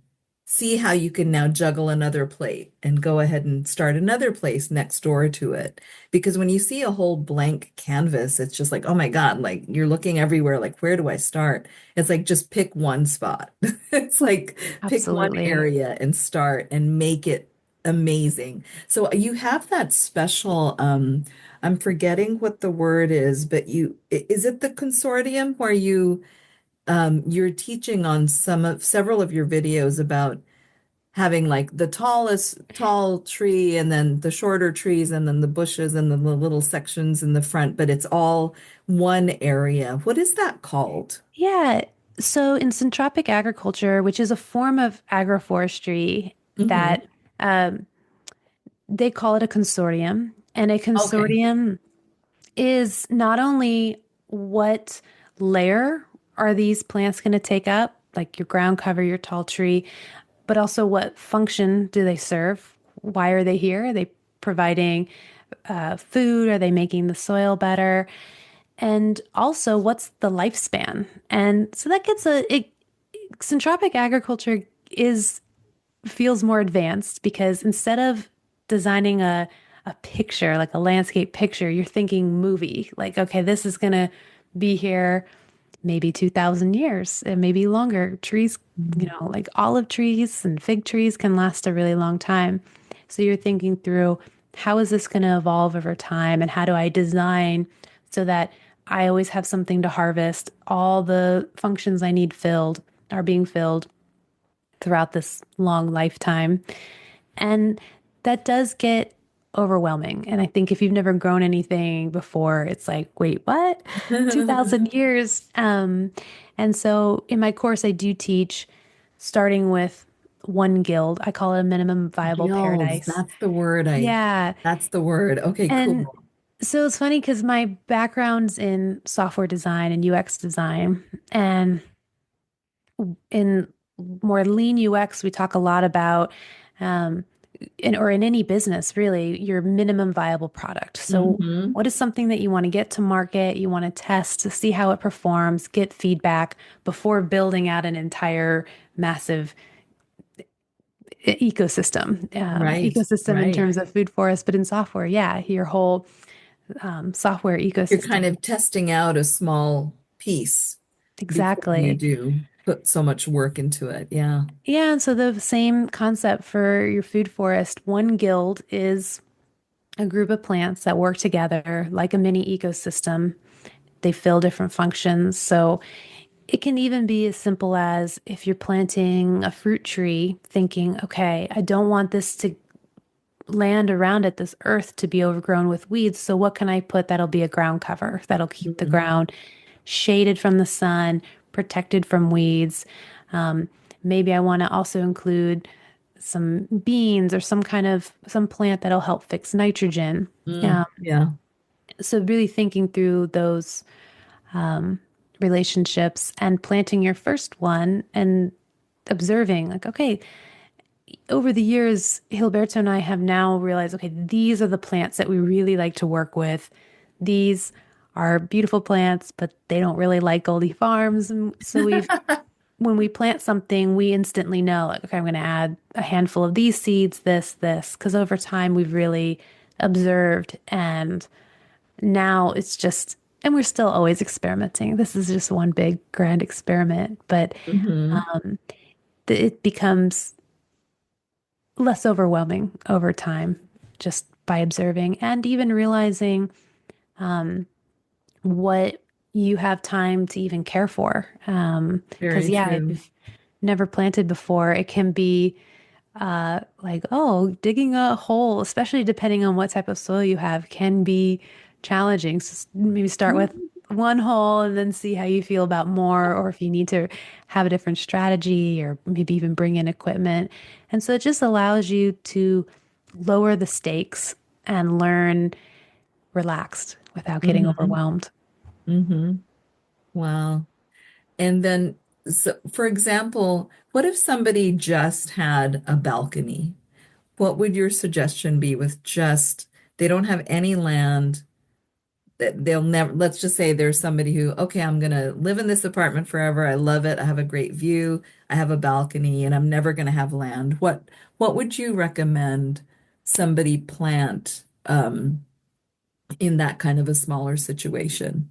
S1: see how you can now juggle another plate and go ahead and start another place next door to it. Because when you see a whole blank canvas, it's just like, oh my God, like you're looking everywhere, like where do I start? It's like just pick one spot. It's like pick one
S2: Absolutely.
S1: area and start and make it amazing. So you have that special, I'm forgetting what the word is, but is it the consortium where you're teaching on several of your videos about having like the tall tree and then the shorter trees and then the bushes and then the little sections in the front, but it's all one area. What is that called?
S2: Yeah. So in syntropic agriculture, which is a form of agroforestry
S1: Hmm.
S2: that they call it a consortium, and a
S1: Okay.
S2: consortium is not only what layer are these plants going to take up, like your ground cover, your tall tree, but also what function do they serve? Why are they here? Are they providing food? Are they making the soil better? And also, what's the lifespan? And so that gets syntropic agriculture is feels more advanced because instead of designing a picture, like a landscape picture, you're thinking movie. Like, okay, this is gonna be here maybe 2,000 years and maybe longer. Trees, like olive trees and fig trees can last a really long time. So you're thinking through how is this going to evolve over time and how do I design so that I always have something to harvest, all the functions I need filled are being filled, throughout this long lifetime. And that does get overwhelming. And I think if you've never grown anything before, it's like, wait, what? 2000 years. And so in my course, I do teach starting with one guild. I call it a minimum viable
S1: Guilds,
S2: paradise. Yeah.
S1: that's the word. Okay,
S2: And
S1: cool.
S2: so it's funny because my background's in software design and UX design. And in more lean UX, we talk a lot about, um, or in any business, really, your minimum viable product. So,
S1: Hmm.
S2: what is something that you want to get to market? You want to test to see how it performs, get feedback before building out an entire massive ecosystem.
S1: Right,
S2: Ecosystem in
S1: right.
S2: terms of food forest, but in software, yeah, your whole software
S1: You're kind
S2: ecosystem.
S1: of testing out a small piece before you
S2: Exactly.
S1: do put so much work into it. Yeah.
S2: Yeah, and so the same concept for your food forest. One guild is a group of plants that work together like a mini ecosystem. They fill different functions. So it can even be as simple as if you're planting a fruit tree, thinking, okay, I don't want this to land around it, this earth to be overgrown with weeds. So what can I put that'll be a ground cover that'll keep the
S1: Mhm.
S2: ground shaded from the sun, protected from weeds? Um, Maybe I want to also include some beans or some plant that'll help fix nitrogen.
S1: Mm, yeah.
S2: So really thinking through those relationships and planting your first one and observing like, okay, over the years, Gilberto and I have now realized, okay, these are the plants that we really like to work with. These are beautiful plants, but they don't really like Goldifarms. And so when we plant something, we instantly know, like, okay, I'm going to add a handful of these seeds, this, because over time we've really observed. And now it's just, and we're still always experimenting. This is just one big grand experiment, but
S1: Hmm.
S2: it becomes less overwhelming over time just by observing and even realizing what you have time to even care for. Because,
S1: Very
S2: yeah, if
S1: true.
S2: you've never planted before, it can be like, oh, digging a hole, especially depending on what type of soil you have, can be challenging. So maybe start with one hole and then see how you feel about more, or if you need to have a different strategy, or maybe even bring in equipment. And so it just allows you to lower the stakes and learn relaxed without getting
S1: Hmm.
S2: overwhelmed.
S1: Hmm. Wow. And then, so, for example, what if somebody just had a balcony? What would your suggestion be with just, they don't have any land, that they'll never, let's just say there's somebody who, okay, I'm gonna live in this apartment forever. I love it. I have a great view. I have a balcony and I'm never gonna have land. What would you recommend somebody plant in that kind of a smaller situation?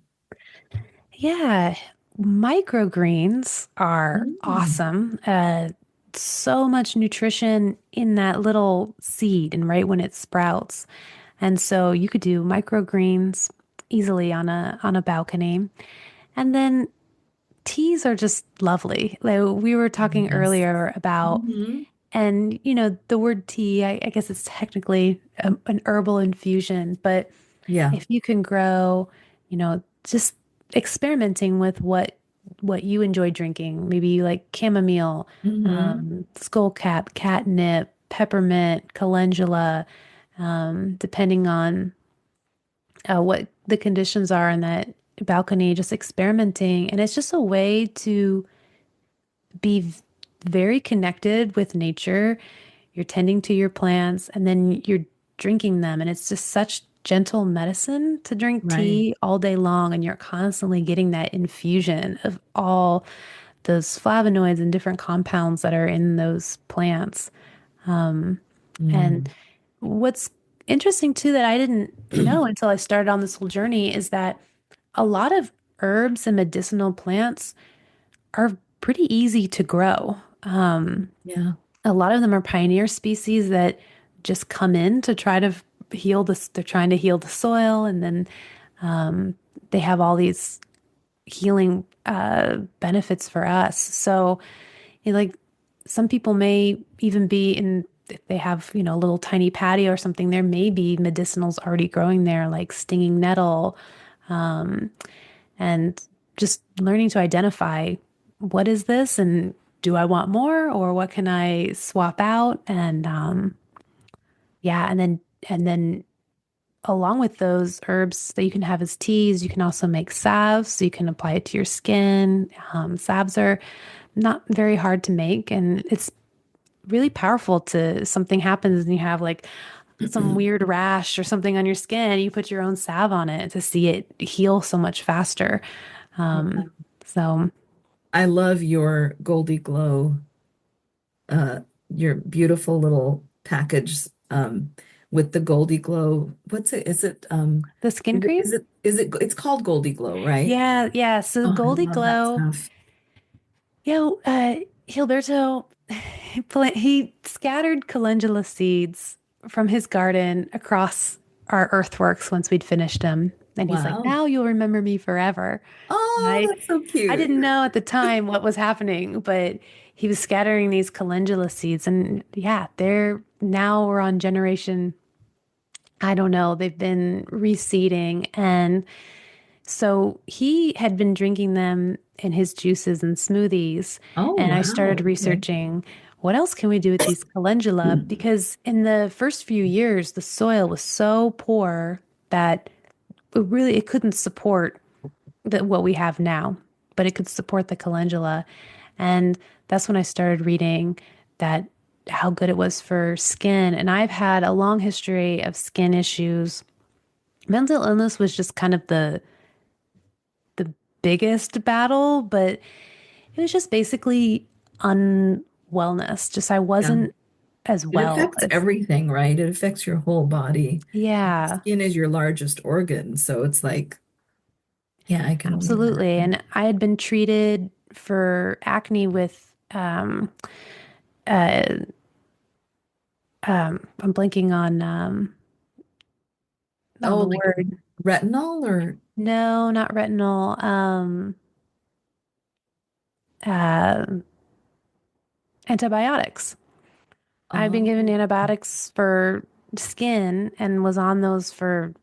S2: Yeah, microgreens are
S1: Mm.
S2: awesome. So much nutrition in that little seed and right when it sprouts. And so you could do microgreens easily on a balcony. And then teas are just lovely. Like we were talking
S1: Yes.
S2: earlier about,
S1: Hmm.
S2: and the word tea, I guess it's technically an herbal infusion, but
S1: Yeah.
S2: if you can grow, just experimenting with what you enjoy drinking, maybe you like chamomile,
S1: Hmm.
S2: skullcap, catnip, peppermint, calendula, depending on what the conditions are in that balcony, just experimenting. And it's just a way to be very connected with nature. You're tending to your plants and then you're drinking them. And it's just such gentle medicine to drink
S1: Right.
S2: tea all day long. And you're constantly getting that infusion of all those flavonoids and different compounds that are in those plants. And
S1: Mm.
S2: what's interesting too that I didn't know until I started on this whole journey is that a lot of herbs and medicinal plants are pretty easy to grow.
S1: Yeah.
S2: A lot of them are pioneer species that just come in to try to heal this. They're trying to heal the soil, and then they have all these healing benefits for us. So, like some people may even be in, if they have, a little tiny patio or something, there may be medicinals already growing there, like stinging nettle, um, and just learning to identify what is this and do I want more or what can I swap out? And yeah, and then along with those herbs that you can have as teas, you can also make salves, so you can apply it to your skin. Salves are not very hard to make, and it's really powerful to something happens and you have like some weird rash or something on your skin. You put your own salve on it to see it heal so much faster. Um, so
S1: I love your Goldie Glow, your beautiful little package with the Goldie Glow. What's it? Is it
S2: the skin cream,
S1: it's called Goldie Glow, right?
S2: yeah, yeah. So
S1: Oh, I
S2: Goldie
S1: love that
S2: Glow,
S1: stuff.
S2: Gilberto, he scattered calendula seeds from his garden across our earthworks once we'd finished them. And he's like,
S1: Wow.
S2: now you'll remember me forever. And
S1: Oh, that's so
S2: I
S1: cute.
S2: didn't know at the time what was happening, but he was scattering these calendula seeds. And yeah, we're on generation, I don't know, they've been reseeding. And so he had been drinking them in his juices and smoothies.
S1: Oh,
S2: And I started
S1: wow. Okay.
S2: researching what else can we do with these calendula? Because in the first few years, the soil was so poor that it couldn't support what we have now, but it could support the calendula. And that's when I started reading that how good it was for skin. And I've had a long history of skin issues. Mental illness was just kind of the biggest battle, but it was just basically unwellness. Just I
S1: Yeah.
S2: wasn't as
S1: It
S2: well
S1: affects
S2: as,
S1: everything, right? It affects your whole body.
S2: yeah,
S1: Skin is your largest organ, so it's like, yeah, I can only
S2: absolutely.
S1: imagine.
S2: And I had been treated for acne with uh I'm blanking on
S1: Oh,
S2: the
S1: like
S2: word.
S1: retinol or
S2: No, not retinol. Uh, Antibiotics. I've been given
S1: oh,
S2: antibiotics for skin and was on those for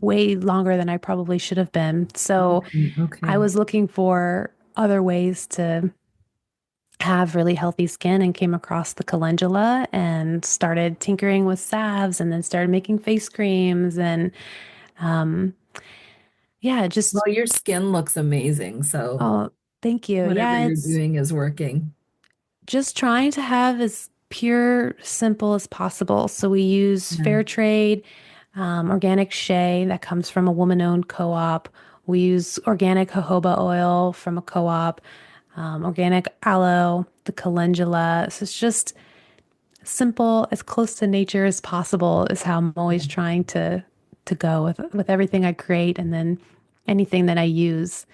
S2: way longer than I probably should have been. So
S1: okay,
S2: I
S1: okay.
S2: was looking for other ways to have really healthy skin and came across the calendula and started tinkering with salves and then started making face creams and um yeah, just
S1: Well, your skin looks amazing, so
S2: oh, thank you.
S1: whatever
S2: Yeah,
S1: you're
S2: it's
S1: doing is working.
S2: just trying to have as pure, simple as possible. So we use
S1: Yeah.
S2: fair trade, organic shea that comes from a woman-owned co-op. We use organic jojoba oil from a co-op, organic aloe, the calendula. So it's just simple, as close to nature as possible is how I'm always trying to go with everything I create, and then anything that I use.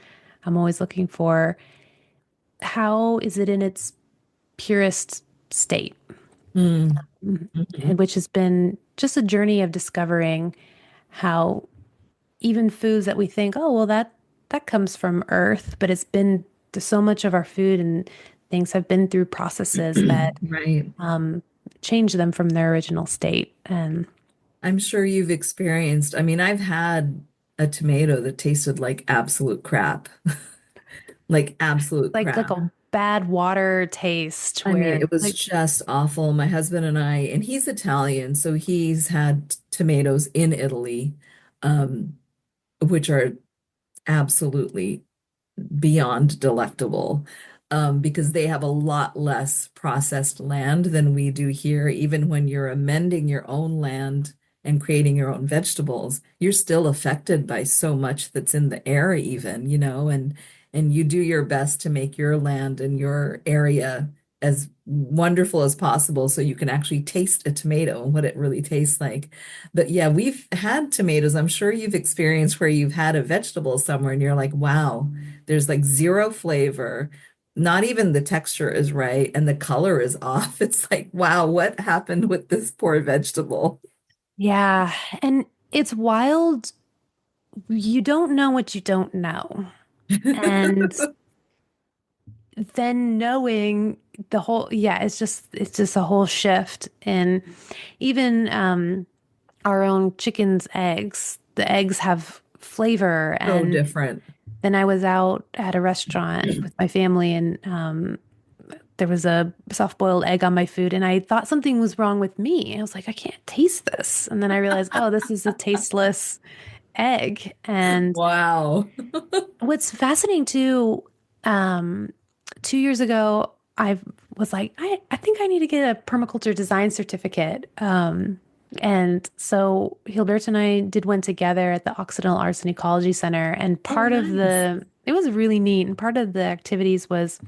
S2: I'm always looking for how is it in its purest state,
S1: Mm, mhm.
S2: and which has been just a journey of discovering how even foods that we think, oh, well, that comes from Earth, but it's been so much of our food and things have been through processes that
S1: Right.
S2: change them from their original state. And
S1: I'm sure you've experienced, I mean, I've had a tomato that tasted like absolute crap, like absolute
S2: like
S1: crap.
S2: a bad water taste
S1: I mean,
S2: where
S1: it was
S2: like,
S1: just awful. My husband and I, and he's Italian, so he's had tomatoes in Italy, um, which are absolutely beyond delectable, because they have a lot less processed land than we do here. Even when you're amending your own land and creating your own vegetables, you're still affected by so much that's in the air, even, and you do your best to make your land and your area as wonderful as possible so you can actually taste a tomato and what it really tastes like. But yeah, we've had tomatoes. I'm sure you've experienced where you've had a vegetable somewhere and you're like, wow, there's like zero flavor. Not even the texture is right and the color is off. It's like, wow, what happened with this poor vegetable?
S2: yeah, and it's wild. You don't know what you don't know. And then knowing the whole, yeah, it's just a whole shift. And even our own chicken's eggs, the eggs have flavor.
S1: So
S2: And
S1: different.
S2: then I was out at a restaurant with my family, and there was a soft-boiled egg on my food, and I thought something was wrong with me. I was like, I can't taste this. And then I realized, oh, this is a tasteless egg. And
S1: Wow.
S2: what's fascinating too, um, 2 years ago, I was like, I think I need to get a permaculture design certificate. And so Gilberto and I did one together at the Occidental Arts and Ecology Center. And
S1: Oh,
S2: part of
S1: nice.
S2: it was really neat. And part of the activities was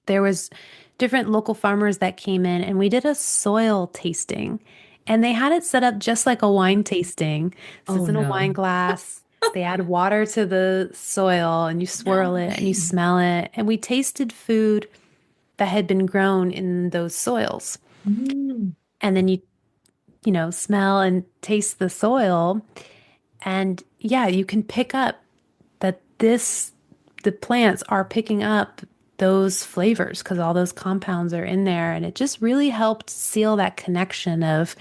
S2: there was different local farmers that came in and we did a soil tasting. And they had it set up just like a wine tasting.
S1: Oh
S2: Sits in a wine
S1: no.
S2: glass. They add water to the soil and you swirl
S1: No
S2: it and you
S1: way.
S2: smell it. And we tasted food that had been grown in those soils.
S1: Mm,
S2: And then you smell and taste the soil. And yeah, you can pick up that the plants are picking up those flavors because all those compounds are in there. And it just really helped seal that connection of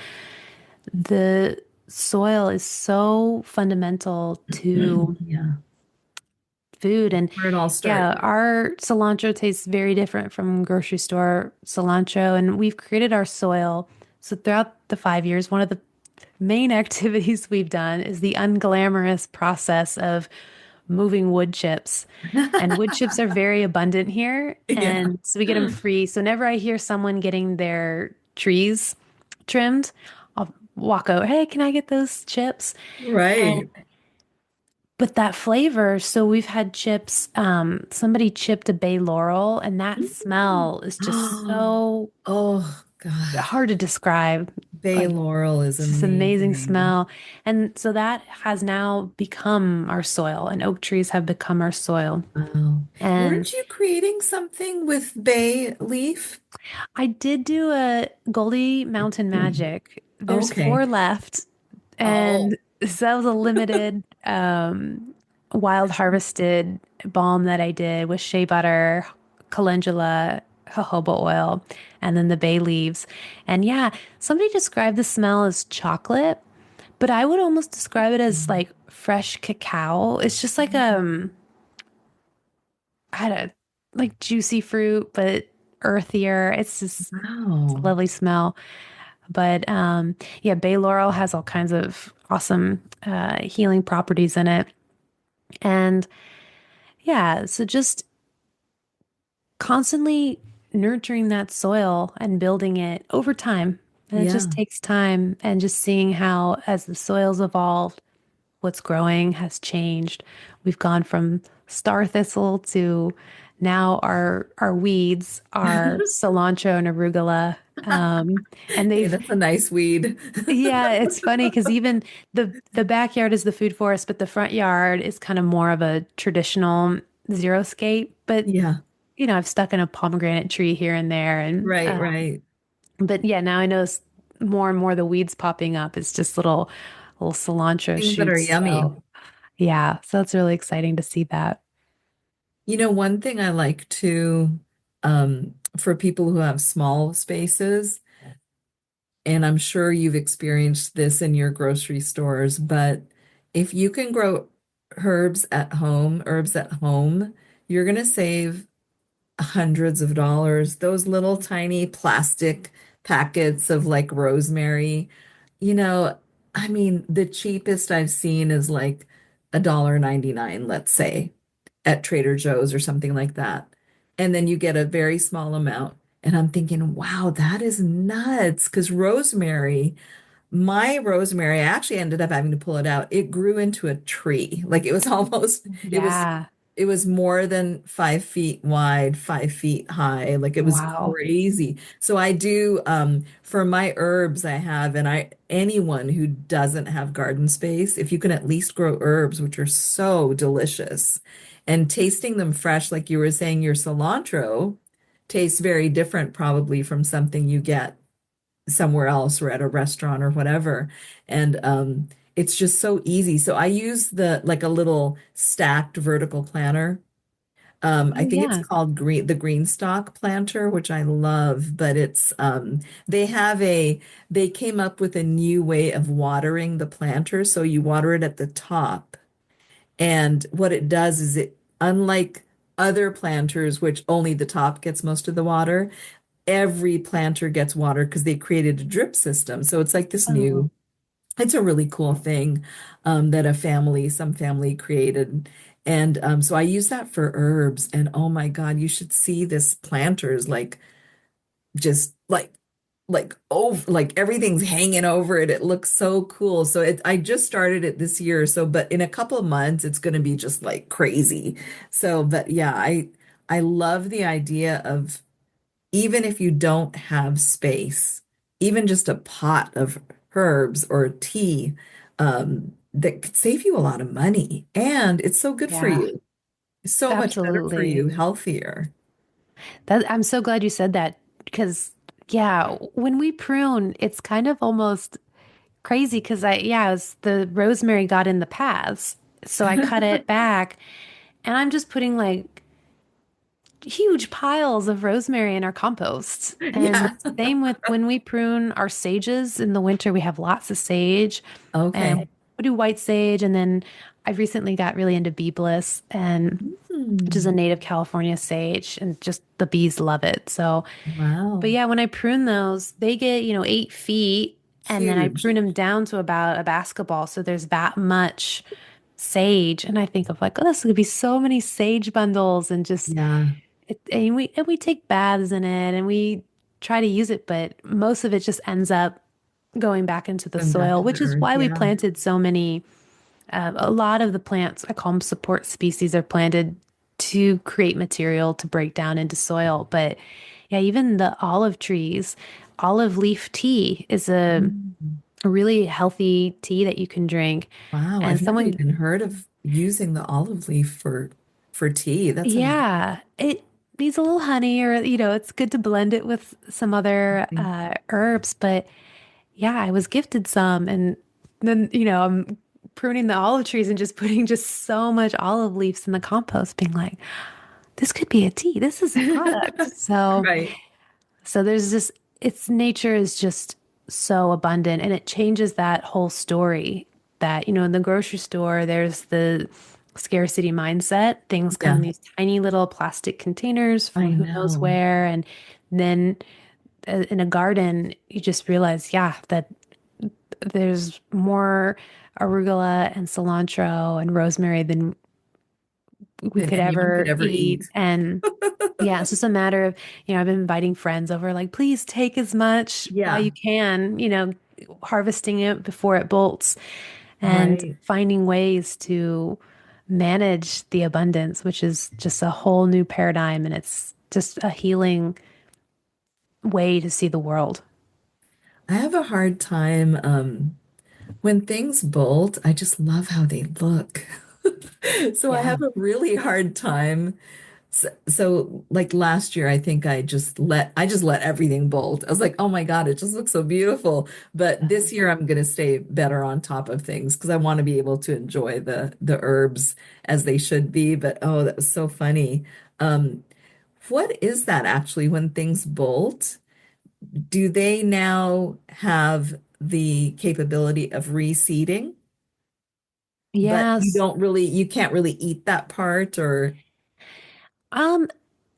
S2: the soil is so fundamental to
S1: yeah.
S2: food. And
S1: Where it all
S2: yeah,
S1: starts.
S2: our cilantro tastes very different from grocery store cilantro. And we've created our soil. So throughout the 5 years, one of the main activities we've done is the unglamorous process of moving wood chips. And wood chips are very abundant here.
S1: Yeah.
S2: And so we get them free. So whenever I hear someone getting their trees trimmed, I'll walk over, hey, can I get those chips? And
S1: Right.
S2: but that flavor, so we've had chips, somebody chipped a bay laurel, and that
S1: Mm.
S2: smell is just so
S1: Oh God.
S2: hard to describe.
S1: Bay
S2: Like
S1: laurel is
S2: it's this amazing
S1: amazing.
S2: smell. And so that has now become our soil, and oak trees have become our soil.
S1: Wow.
S2: And
S1: Weren't you creating something with bay leaf?
S2: I did do a Goldie Mountain Magic. There's
S1: Okay.
S2: four left,
S1: Oh.
S2: and so that was a limited wild harvested balm that I did with shea butter, calendula, jojoba oil, and then the bay leaves. And yeah, somebody described the smell as chocolate, but I would almost describe it as like fresh cacao. It's just like I had a like juicy fruit, but earthier. It's a
S1: Wow.
S2: lovely smell. But yeah, bay laurel has all kinds of awesome healing properties in it. And yeah, so just constantly nurturing that soil and building it over time. And it just
S1: Yeah.
S2: takes time and just seeing how, as the soil's evolved, what's growing has changed. We've gone from star thistle to now our weeds are cilantro and arugula. And
S1: Hey,
S2: they've
S1: that's a nice weed.
S2: yeah, it's funny because even the backyard is the food forest, but the front yard is kind of more of a traditional xeriscape. But
S1: Yeah.
S2: I've stuck in a pomegranate tree here and there, and
S1: Right, right.
S2: but yeah, now I notice more and more the weeds popping up. It's just little cilantro
S1: Things that are
S2: shoots.
S1: yummy.
S2: So yeah, so it's really exciting to see that.
S1: One thing I like to, for people who have small spaces, and I'm sure you've experienced this in your grocery stores, but if you can grow herbs at home, you're going to save hundreds of dollars. Those little tiny plastic packets of like rosemary, you know, I mean, the cheapest I've seen is like $1.99, let's say, at Trader Joe's or something like that. And then you get a very small amount. And I'm thinking, wow, that is nuts. Because my rosemary, I actually ended up having to pull it out. It grew into a tree. Like it was almost,
S2: Yeah.
S1: it was more than 5 feet wide, 5 feet high. Like it was
S2: Wow.
S1: crazy. So I do, for my herbs I have, and anyone who doesn't have garden space, if you can at least grow herbs, which are so delicious, and tasting them fresh, like you were saying, your cilantro tastes very different probably from something you get somewhere else or at a restaurant or whatever. And it's just so easy. So I use the like a little stacked vertical planter. I
S2: Oh,
S1: think it's
S2: yeah.
S1: called the green stalk planter, which I love, but it's they have a they came up with a new way of watering the planter. So you water it at the top. And what it does is it, unlike other planters, which only the top gets most of the water, every planter gets water because they created a drip system. So it's like this
S2: Oh,
S1: new, it's a really cool thing that some family created. And so I use that for herbs. And oh my God, you should see this planters like just like everything's hanging over it. It looks so cool. So I just started it this year. So, but in a couple of months, it's going to be just like crazy. So, but yeah, I love the idea of even if you don't have space, even just a pot of herbs or tea, that could save you a lot of money. And it's so good for
S2: yeah,
S1: you. It's so much better for
S2: absolutely.
S1: you, healthier.
S2: I'm so glad you said that because, yeah, when we prune, it's kind of almost crazy because the rosemary got in the paths. So I cut it back and I'm just putting like huge piles of rosemary in our compost. And the
S1: Yeah.
S2: same with when we prune our sages in the winter, we have lots of sage and
S1: Okay.
S2: we do white sage. And then I recently got really into bee bliss and which is a
S1: Hmm.
S2: native California sage, and just the bees love it. So, but
S1: Wow.
S2: yeah, when I prune those, they get, 8 feet, and then I
S1: Huge.
S2: prune them down to about a basketball. So there's that much sage. And I think of like, oh, this could be so many sage bundles and just
S1: Yeah.
S2: and we take baths in it and we try to use it, but most of it just ends up going back into the
S1: Going back
S2: soil,
S1: to the
S2: which is
S1: earth.
S2: why we
S1: Yeah.
S2: planted so many. A lot of the plants, I call them support species, are planted to create material to break down into soil. But yeah, even the olive trees, olive leaf tea is
S1: Mm.
S2: a really healthy tea that you can drink.
S1: Wow.
S2: And
S1: I've never
S2: someone,
S1: even heard of using the olive leaf for tea. That's amazing.
S2: yeah, it needs a little honey or, it's good to blend it with some other herbs. But yeah, I was gifted some. And then, I'm pruning the olive trees and just putting just so much olive leaves in the compost, being like, this could be a tea. This is a product.
S1: Right.
S2: So there's this, its nature is just so abundant and it changes that whole story that, in the grocery store, there's the scarcity mindset. Things come in
S1: Yeah.
S2: these tiny little plastic containers from
S1: I
S2: who knows
S1: know.
S2: where. And then in a garden, you just realize, yeah, that there's more arugula and cilantro and rosemary than we
S1: Than
S2: could
S1: anyone could
S2: ever
S1: ever
S2: eat.
S1: eat.
S2: And yeah, it's just a matter of, I've been inviting friends over, like, please take as much while
S1: Yeah.
S2: you can, harvesting it before it bolts and
S1: Right.
S2: finding ways to manage the abundance, which is just a whole new paradigm. And it's just a healing way to see the world.
S1: I have a hard time when things bolt, I just love how they look. So I
S2: Yeah.
S1: have a really hard time. So like last year, I think I just let everything bolt. I was like, oh my God, it just looks so beautiful. But this year I'm gonna stay better on top of things because I want to be able to enjoy the herbs as they should be. But oh, that was so funny. Um, what is that actually when things bolt? Do they now have the capability of reseeding? But
S2: Yes.
S1: you can't really eat that part or,
S2: Um,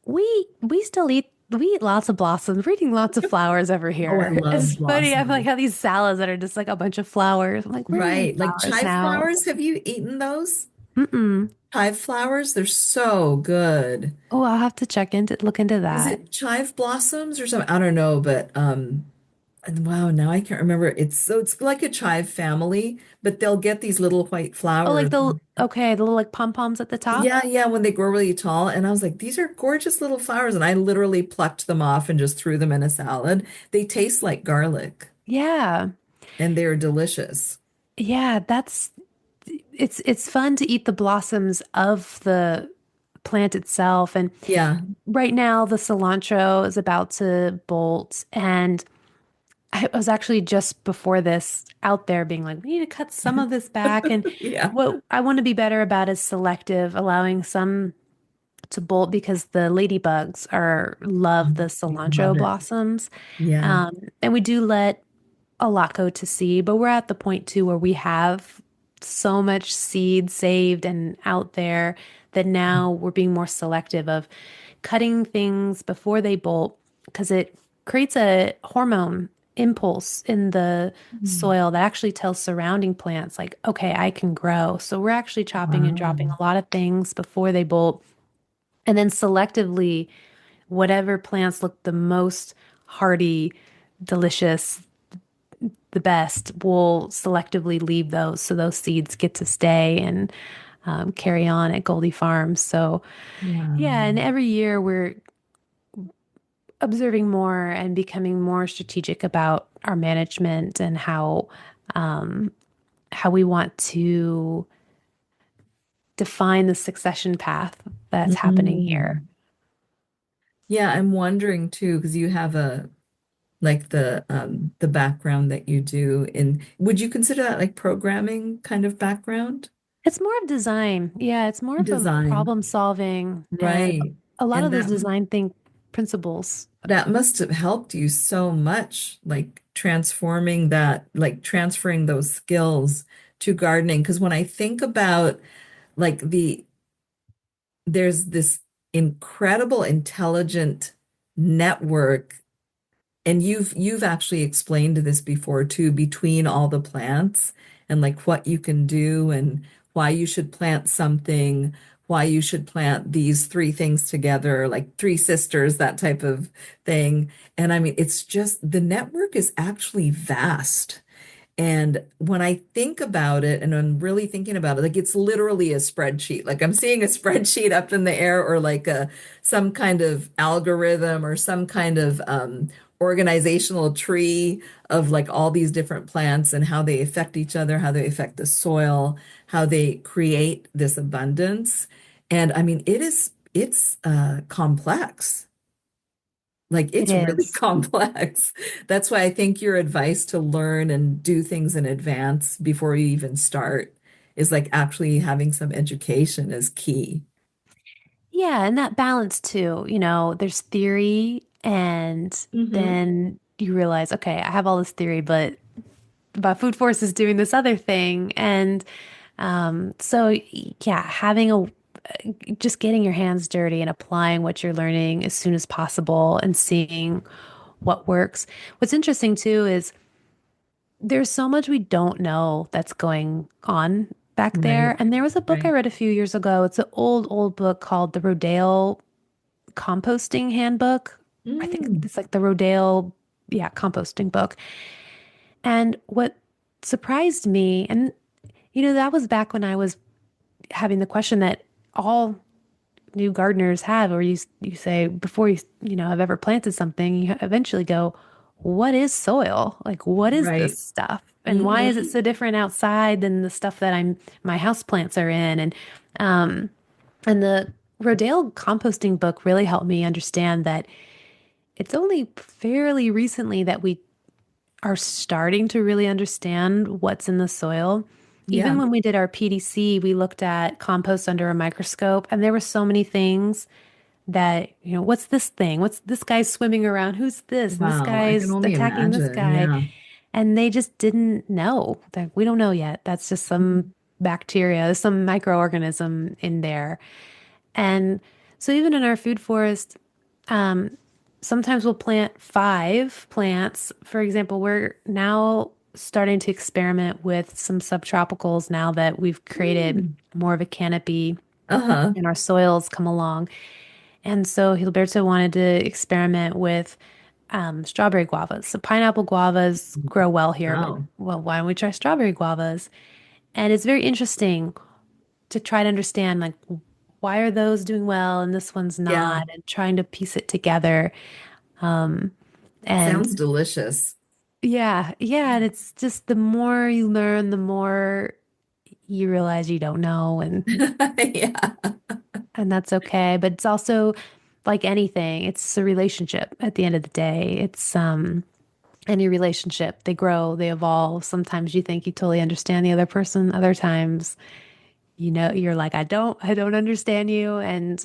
S2: we still we eat lots of blossoms. We're eating lots of flowers over
S1: oh, I
S2: here. It's
S1: love
S2: funny. I feel like
S1: blossoms.
S2: how these salads that are just like a bunch of flowers. I'm like, we're eating
S1: Right. Like
S2: flowers
S1: chive
S2: now.
S1: flowers. Have you eaten those?
S2: Mm-mm.
S1: Chive flowers, they're so good.
S2: Oh, I'll have to look into
S1: Is
S2: that.
S1: it chive blossoms or something? I don't know, but wow, now I can't remember. It's like a chive family, but they'll get these little white
S2: Oh, like
S1: flowers.
S2: the little like pom-poms at the top.
S1: Yeah, yeah, when they grow really tall. And I was like, these are gorgeous little flowers. And I literally plucked them off and just threw them in a salad. They taste like garlic
S2: Yeah.
S1: and they're delicious.
S2: Yeah, it's fun to eat the blossoms of the plant itself. And
S1: Yeah.
S2: right now the cilantro is about to bolt and I was actually just before this out there being like, we need to cut some of this back. And
S1: Yeah.
S2: what I want to be better about is selective, allowing some to bolt because the ladybugs are love the
S1: Love
S2: cilantro
S1: it.
S2: blossoms.
S1: Yeah.
S2: And we do let a lot go to seed, but we're at the point too where we have so much seed saved and out there that now we're being more selective of cutting things before they bolt because it creates a hormone impulse in the
S1: Mm.
S2: soil that actually tells surrounding plants like, okay, I can grow. So we're actually chopping and dropping
S1: Wow.
S2: a lot of things before they bolt and then selectively whatever plants look the most hardy, delicious, the best, we'll selectively leave those so those seeds get to stay and carry on at Goldie Farms. So, yeah, and
S1: Wow.
S2: every year we're observing more and becoming more strategic about our management and how we want to define the succession path that's happening here.
S1: Mm. Yeah, I'm wondering too, because you have a like the background that you do in, would you consider that like programming kind of background?
S2: It's more of design. Yeah, it's more of a
S1: Design.
S2: problem solving and
S1: Right.
S2: a lot of
S1: And
S2: those design think principles.
S1: that must have helped you so much, like transforming that, like transferring those skills to gardening. Because when I think about like there's this incredible intelligent network, and you've actually explained this before too, between all the plants and like what you can do and why you should plant something, why you should plant these three things together, like three sisters, that type of thing. And I mean, it's just the network is actually vast. And when I think about it, and I'm really thinking about it, like it's literally a spreadsheet. Like I'm seeing a spreadsheet up in the air, or like a some kind of algorithm, or some kind of organizational tree of like all these different plants and how they affect each other, how they affect the soil, how they create this abundance. And I mean, it's complex. Like
S2: It
S1: it's really
S2: is.
S1: complex. That's why I think your advice to learn and do things in advance before you even start is like actually having some education is key.
S2: Yeah, and that balance too, there's theory and
S1: Hmm.
S2: then you realize, okay, I have all this theory, but food force is doing this other thing. And so yeah, just getting your hands dirty and applying what you're learning as soon as possible and seeing what works. What's interesting too is there's so much we don't know that's going on back there.
S1: Right.
S2: And there was a book I
S1: Right.
S2: read a few years ago. It's an old book called The Rodale Composting Handbook. I think
S1: Mm.
S2: it's like the Rodale, yeah, composting book. And what surprised me, and that was back when I was having the question that all new gardeners have, or you say before have ever planted something, you eventually go, what is soil? Like, what is this
S1: Right.
S2: stuff? And why is it
S1: Hmm.
S2: so different outside than the stuff that my house plants are in? Um, and the Rodale composting book really helped me understand that it's only fairly recently that we are starting to really understand what's in the soil. Even
S1: Yeah.
S2: when we did our PDC, we looked at compost under a microscope, and there were so many things that, what's this thing? What's this guy swimming around? Who's this? And this
S1: Wow. I can
S2: guy's
S1: only
S2: attacking this
S1: imagine.
S2: guy.
S1: Yeah.
S2: And they just didn't know. That we don't know yet. That's just some bacteria, some microorganism in there. And so even in our food forest, sometimes we'll plant 5 plants. For example, we're now starting to experiment with some subtropicals now that we've created
S1: Mm.
S2: more of a canopy
S1: Uh-huh.
S2: and our soils come along. And so Gilberto wanted to experiment with strawberry guavas. So pineapple guavas grow well here, but
S1: Wow.
S2: well, why don't we try strawberry guavas? And it's very interesting to try to understand like why are those doing well and this one's
S1: Yeah.
S2: not, and trying to piece it together. And
S1: Sounds delicious.
S2: yeah, yeah, and it's just the more you learn, the more you realize you don't know,
S1: Yeah.
S2: and that's okay. But it's also like anything, it's a relationship at the end of the day. It's any relationship, they grow, they evolve. Sometimes you think you totally understand the other person, other times you're like, I don't understand you. And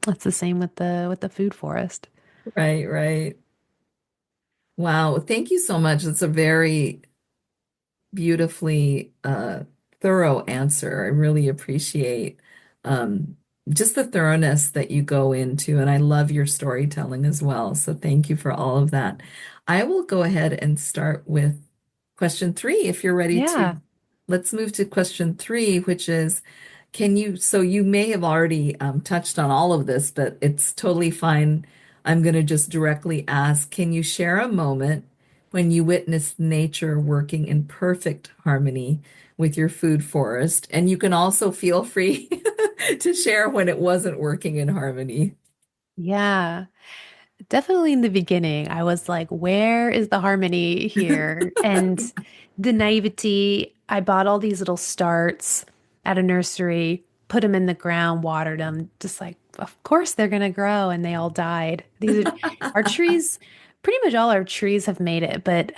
S2: that's the same with the food forest.
S1: Right, right. Wow. Thank you so much. It's a very beautifully thorough answer. I really appreciate um, just the thoroughness that you go into, and I love your storytelling as well. So thank you for all of that. I will go ahead and start with question three if you're ready to.
S2: Yeah.
S1: Let's move to question three, which is, so you may have already touched on all of this, but it's totally fine. I'm going to just directly ask, can you share a moment when you witnessed nature working in perfect harmony with your food forest? And you can also feel free to share when it wasn't working in harmony.
S2: Yeah. Definitely in the beginning, I was like, where is the harmony here? And the naivety, I bought all these little starts at a nursery, put them in the ground, watered them, just like, of course they're going to grow. And they all died. These are our trees, pretty much all our trees have made it, but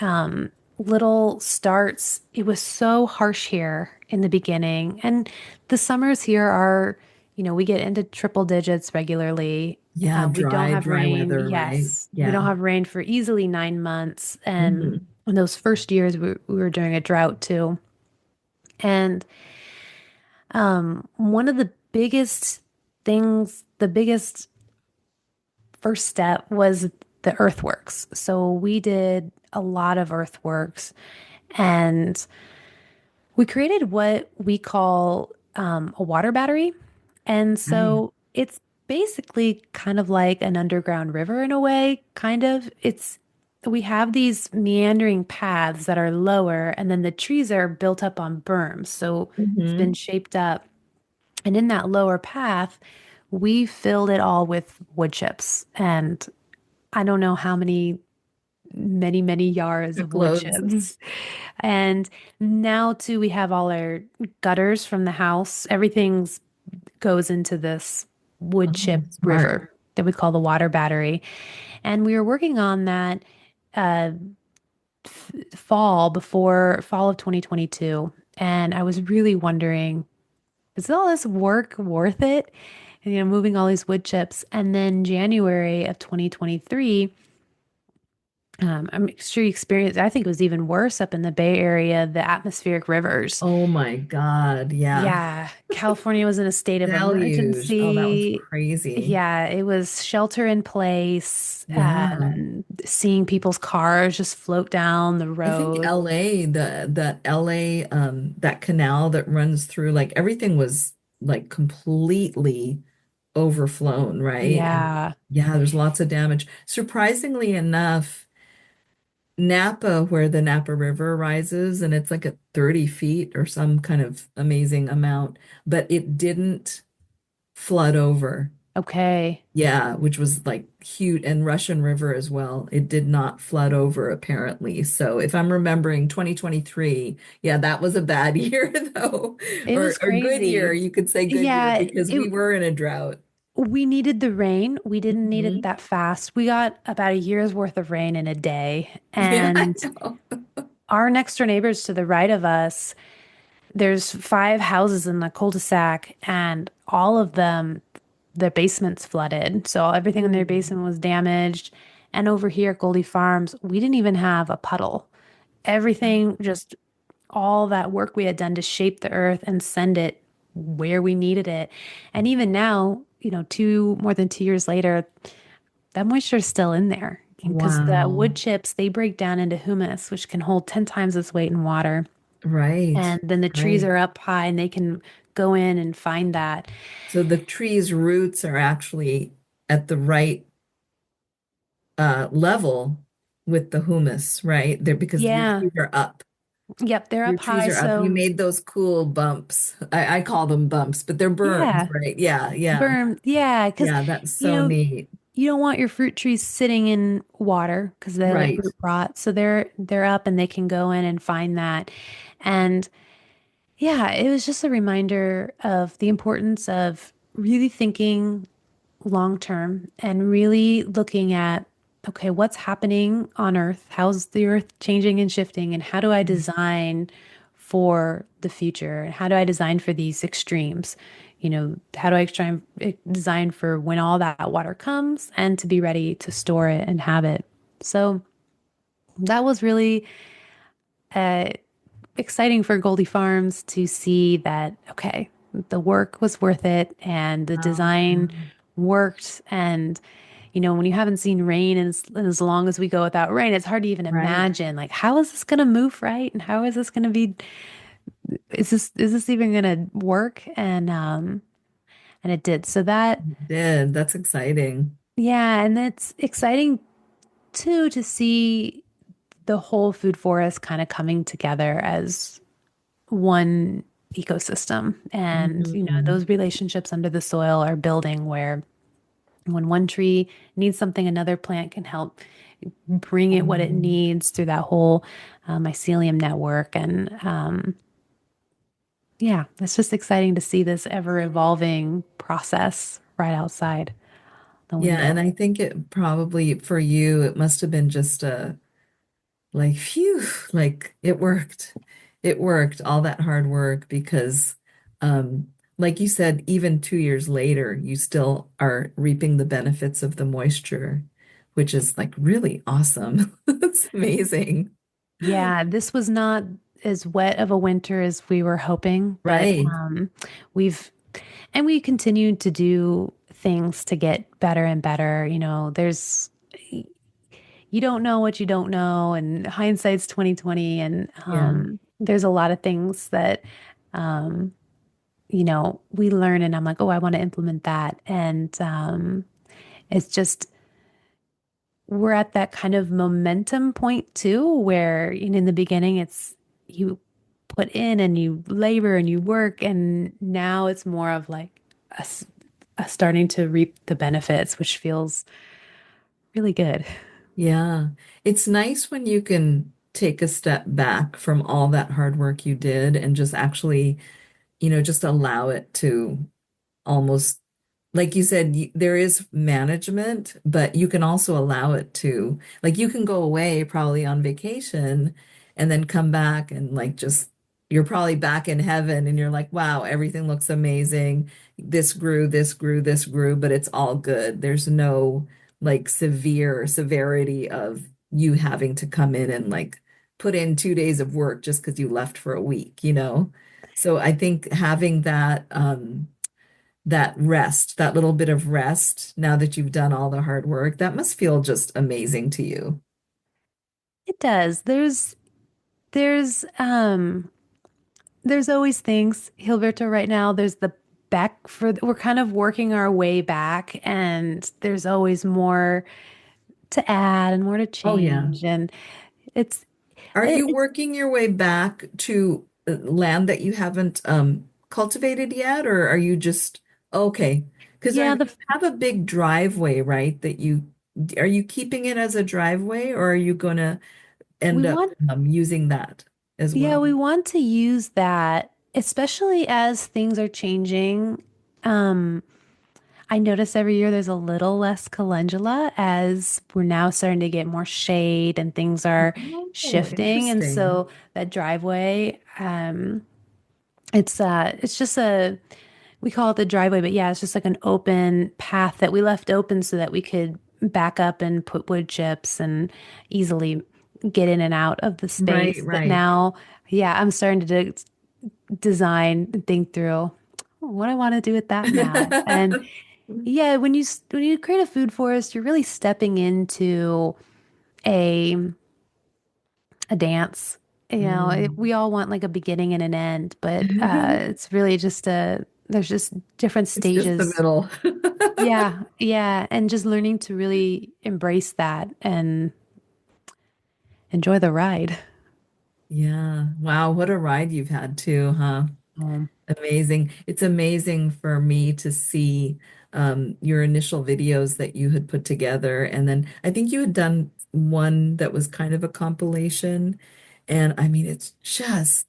S2: little starts, it was so harsh here in the beginning. And the summers here are, we get into triple digits regularly.
S1: Yeah,
S2: We don't have
S1: dry
S2: rain.
S1: weather, right?
S2: Yes, we don't
S1: Yeah.
S2: have rain for easily 9 months. And
S1: Mhm.
S2: in those first years, we were doing a drought too. And one of the biggest things, the biggest first step was the earthworks. So we did a lot of earthworks and we created what we call a water battery. And
S1: Right.
S2: so it's basically kind of like an underground river in a way, kind of. We have these meandering paths that are lower, and then the trees are built up on berms. So it's been
S1: Hmm.
S2: shaped up. And in that lower path, we filled it all with wood chips. And I don't know how many yards of wood
S1: Loads.
S2: chips. And now too, we have all our gutters from the house. Everything's goes into this wood
S1: Oh,
S2: chip
S1: smart.
S2: river that we call the water battery. And we were working on that uh, fall of 2022. And I was really wondering, is all this work worth it? And, moving all these wood chips. And then January of 2023, I'm sure you experienced, I think it was even worse up in the Bay Area, the atmospheric rivers.
S1: Oh my God. Yeah.
S2: Yeah, California was in a state of
S1: Deluge. Oh, that was
S2: emergency.
S1: crazy.
S2: Yeah, it was shelter in place,
S1: Yeah.
S2: seeing people's cars just float down the
S1: I think
S2: road.
S1: LA, that LA, that canal that runs through, like everything was like completely overflown, right? And
S2: Yeah.
S1: yeah, there's lots of damage. Surprisingly enough, Napa, where the Napa River rises, and it's like at 30 feet or some kind of amazing amount, but it didn't flood over.
S2: Okay.
S1: Yeah, which was like huge, and Russian River as well. It did not flood over apparently. So if I'm remembering 2023, yeah, that was a bad year though,
S2: It was
S1: or good year.
S2: crazy.
S1: You could say good year
S2: Yeah,
S1: because
S2: it
S1: we were in a drought.
S2: we needed the rain. We didn't need it
S1: Mhm.
S2: that fast. We got about a year's worth of rain in a day.
S1: Yeah, I
S2: And
S1: know.
S2: our next door neighbors to the right of us, there's 5 houses in the cul-de-sac, and all of them, their basements flooded. So everything in their
S1: Ooh.
S2: basement was damaged. And over here at Goldie Farms, we didn't even have a puddle. Everything, just all that work we had done to shape the earth and send it where we needed it. And even now, more than 2 years later, that moisture is still in there because the
S1: Wow.
S2: wood chips, they break down into humus, which can hold 10 times its weight in water.
S1: Right.
S2: And then the trees
S1: Right.
S2: are up high and they can go in and find that.
S1: So the tree's roots are actually at the right level with the humus, right? There because your
S2: Yeah.
S1: trees are up.
S2: Yep. They're
S1: Your
S2: up
S1: trees
S2: high.
S1: are up. You
S2: So,
S1: made those cool bumps. I call them bumps, but they're berms,
S2: yeah.
S1: right? Yeah, yeah.
S2: Berm. Yeah. Because,
S1: Yeah, that's
S2: you
S1: so
S2: know,
S1: neat.
S2: you don't want your fruit trees sitting in water because they'll get
S1: Right.
S2: root rot. So they're up and they can go in and find that. And yeah, it was just a reminder of the importance of really thinking long term and really looking at, okay, what's happening on Earth? How's the Earth changing and shifting? And how do I design for the future? And how do I design for these extremes? How do I try and design for when all that water comes and to be ready to store it and have it? So that was really exciting for Goldie Farms to see that, okay, the work was worth it and the
S1: Wow.
S2: design worked. And, when you haven't seen rain and as long as we go without rain, it's hard to even
S1: Right.
S2: imagine like, how is this going to move right? And how is this going to be, is this even going to work? And it did. So that,
S1: Did. That's exciting.
S2: yeah. And it's exciting too to see the whole food forest kind of coming together as one ecosystem. And,
S1: Mhm.
S2: those relationships under the soil are building where when one tree needs something, another plant can help bring it what it
S1: Um,
S2: needs through that whole mycelium network. And yeah, it's just exciting to see this ever evolving process right outside the
S1: yeah,
S2: window.
S1: and I think it probably for you, it must have been just a like, phew, like it worked. It worked, all that hard work because, like you said, even 2 years later, you still are reaping the benefits of the moisture, which is like really awesome. It's amazing.
S2: Yeah, this was not as wet of a winter as we were hoping, but
S1: Right.
S2: we've and we continue to do things to get better and better. You don't know what you don't know, and hindsight's 2020, and
S1: Yeah.
S2: there's a lot of things that we learn, and I'm like, oh, I want to implement that, and it's just we're at that kind of momentum point too, where in the beginning it's you put in and you labor and you work, and now it's more of like us, us starting to reap the benefits, which feels really good.
S1: Yeah. It's nice when you can take a step back from all that hard work you did and just actually, just allow it to almost like you said, there is management, but you can also allow it to, like, you can go away probably on vacation and then come back and, like, just, you're probably back in heaven and you're like, wow, everything looks amazing. This grew, this grew, this grew, but it's all good. There's no, like, severity of you having to come in and, like, put in 2 days of work just because you left for a week, you know? So I think having that rest, that little bit of rest, now that you've done all the hard work, that must feel just amazing to you.
S2: It does. There's there's always things, Gilberto, right now. There's the back we're kind of working our way back, and there's always more to add and more to
S1: Oh, yeah.
S2: change. And it's
S1: Are you
S2: it's
S1: working your way back to land that you haven't cultivated yet, or are you just okay? Because
S2: yeah,
S1: you have a big driveway, right? Are you keeping it as a driveway, or are you going to
S2: we
S1: end up
S2: want
S1: using that as
S2: yeah,
S1: well?
S2: we want to use that, especially as things are changing. Um, I notice every year there's a little less calendula as we're now starting to get more shade and things are
S1: Oh,
S2: shifting. And
S1: interesting.
S2: so that driveway, it's just we call it the driveway, but yeah, it's just like an open path that we left open so that we could back up and put wood chips and easily get in and out of the
S1: Right,
S2: space. But
S1: right.
S2: now, yeah, I'm starting to design and think through, what I want to do with that now. And yeah, when you create a food forest, you're really stepping into a a dance.
S1: Mm.
S2: We all want like a beginning and an end, but it's really just there's just different
S1: It's just the
S2: stages.
S1: middle.
S2: Yeah, yeah, and just learning to really embrace that and enjoy the ride.
S1: Yeah. Wow, what a ride you've had too, huh?
S2: Um,
S1: Amazing. It's amazing for me to see your initial videos that you had put together. And then I think you had done one that was kind of a compilation. And I mean, it's just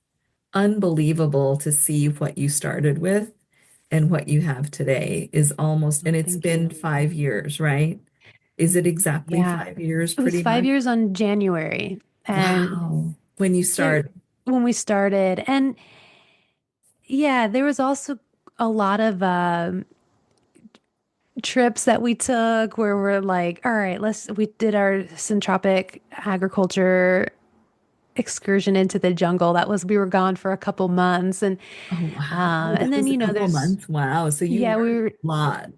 S1: unbelievable to see what you started with and what you have today is almost, and it's
S2: thank
S1: been
S2: you.
S1: 5 years, right? Is it exactly
S2: Yeah,
S1: 5 years
S2: it was
S1: pretty
S2: five
S1: much?
S2: years on January, and
S1: Wow. When you
S2: there
S1: start.
S2: when we started. And yeah, there was also a lot of trips that we took where we're like, all right, we did our syntropic agriculture excursion into the jungle. We were gone for a couple months.
S1: Oh, wow. Oh,
S2: And
S1: that
S2: then,
S1: was a couple of
S2: there's,
S1: months. Wow. So you
S2: yeah,
S1: learned a lot.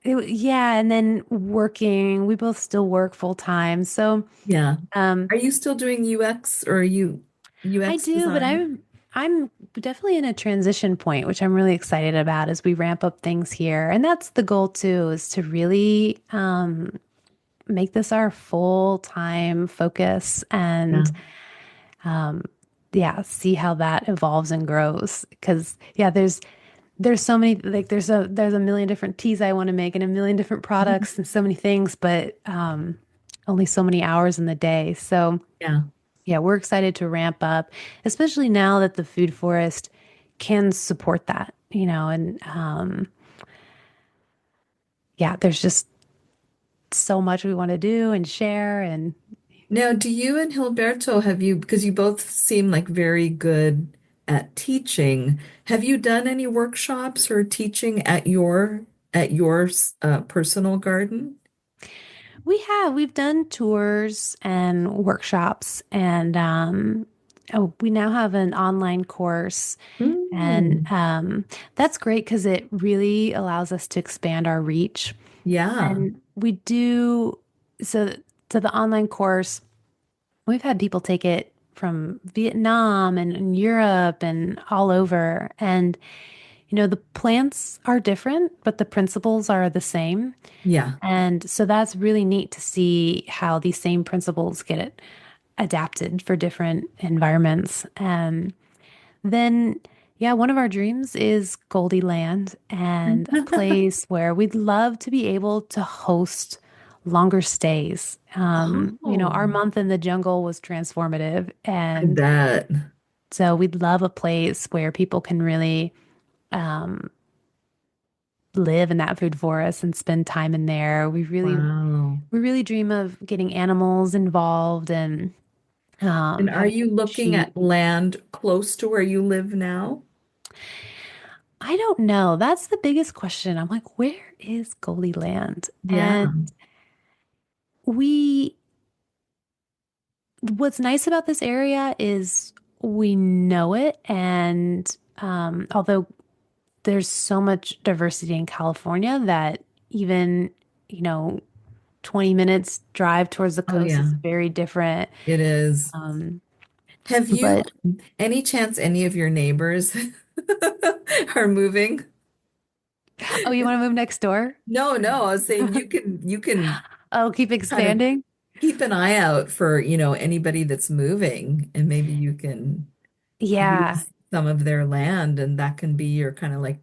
S2: yeah. And then working, we both still work full time. So,
S1: Yeah.
S2: um,
S1: Are you still doing UX or are you
S2: I
S1: UX
S2: do, but
S1: design?
S2: I'm definitely in a transition point, which I'm really excited about as we ramp up things here. And that's the goal too, is to really make this our full-time focus
S1: Yeah.
S2: and yeah, see how that evolves and grows. Because yeah, there's so many like there's a million different teas I want to make and a million different products and so many things, but only so many hours in the day. So
S1: Yeah.
S2: yeah, we're excited to ramp up, especially now that the food forest can support that, and yeah, there's just so much we want to do and share. And
S1: Now, do you and Gilberto have you, because you both seem like very good at teaching, have you done any workshops or teaching at your personal garden?
S2: we've done tours and workshops, and oh, we now have an online course. And
S1: Mm,
S2: that's great because it really allows us to expand our reach.
S1: yeah.
S2: And we do so so the online course, we've had people take it from Vietnam and Europe and all over. And the plants are different, but the principles are the same.
S1: Yeah.
S2: And so that's really neat to see how these same principles get adapted for different environments. And then, yeah, one of our dreams is Goldie Land and a place where we'd love to be able to host longer stays. Our
S1: Oh,
S2: month in the jungle was transformative.
S1: I
S2: And
S1: bet.
S2: so we'd love a place where people can really live in that food forest and spend time in there.
S1: Wow.
S2: We really dream of getting animals involved and
S1: And are
S2: having
S1: you looking
S2: sheep.
S1: at land close to where you live now?
S2: I don't know. That's the biggest question. I'm like, where is Goldie Land?
S1: Yeah.
S2: And we, what's nice about this area is we know it. And although there's so much diversity in California that even, you know, 20 minutes drive towards the
S1: Oh,
S2: coast
S1: yeah,
S2: is very different.
S1: it is.
S2: Um,
S1: Have you,
S2: but
S1: any chance any of your neighbors are moving?
S2: oh, you want to move next door?
S1: No, no, I was saying you can
S2: Oh, keep
S1: kind of
S2: expanding?
S1: keep an eye out for, anybody that's moving and maybe you can
S2: Yeah.
S1: use some of their land and that can be your kind of like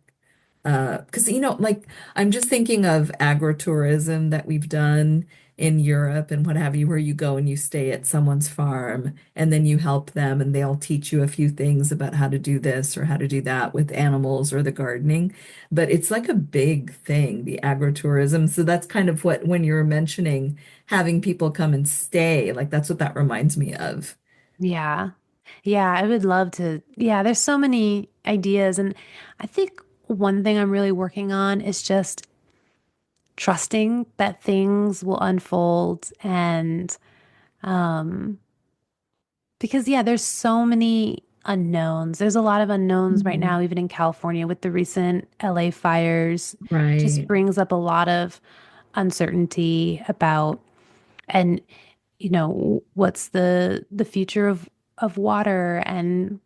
S1: because like I'm just thinking of agritourism that we've done in Europe and what have you, where you go and you stay at someone's farm and then you help them and they'll teach you a few things about how to do this or how to do that with animals or the gardening. But it's like a big thing, the agritourism. So that's kind of what when you were mentioning having people come and stay, like that's what that reminds me of.
S2: Yeah. Yeah, I would love to. Yeah, there's so many ideas. And I think one thing I'm really working on is just trusting that things will unfold. And because, yeah, there's so many unknowns. There's a lot of unknowns right
S1: Mhm.
S2: now, even in California with the recent LA fires. Just
S1: Right.
S2: brings up a lot of uncertainty about, and, what's the future of water. And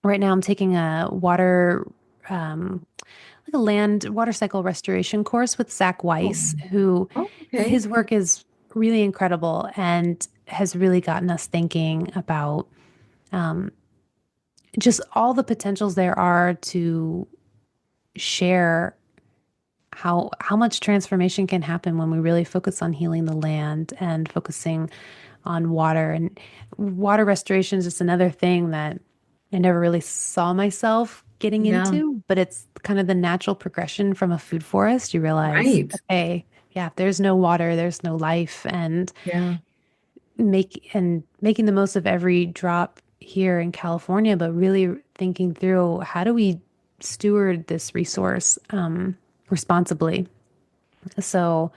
S2: right now, I'm taking a like a land water cycle restoration course with Zach
S1: Oh,
S2: Weiss, who
S1: oh, okay.
S2: his work is really incredible and has really gotten us thinking about just all the potentials there are to share how much transformation can happen when we really focus on healing the land and focusing on water. And water restoration is just another thing that I never really saw myself getting
S1: Yeah.
S2: into, but it's kind of the natural progression from a food forest. You realize,
S1: Right.
S2: okay, yeah, if there's no water, there's no life, and
S1: Yeah.
S2: making the most of every drop here in California, but really thinking through how do we steward this resource responsibly. So,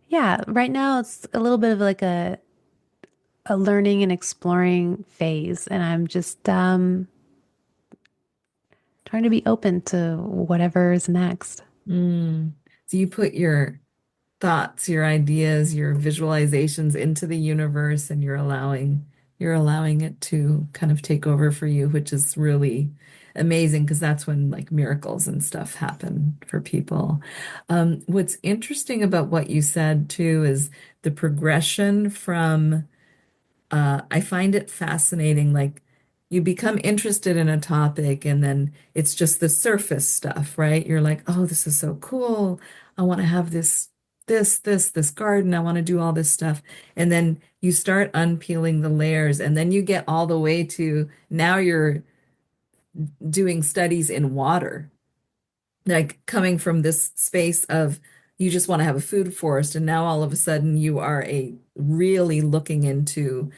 S2: yeah, right now it's a little bit of like a learning and exploring phase, and I'm just trying to be open to whatever is next.
S1: Mm. So you put your thoughts, your ideas, your visualizations into the universe and you're allowing it to kind of take over for you, which is really amazing because that's when like miracles and stuff happen for people. What's interesting about what you said too is the progression from I find it fascinating. Like you become interested in a topic and then it's just the surface stuff, right? You're like, oh, this is so cool. I want to have this garden. I want to do all this stuff. And then you start unpeeling the layers and then you get all the way to now you're doing studies in water, like coming from this space of you just want to have a food forest and now all of a sudden you are a really looking into,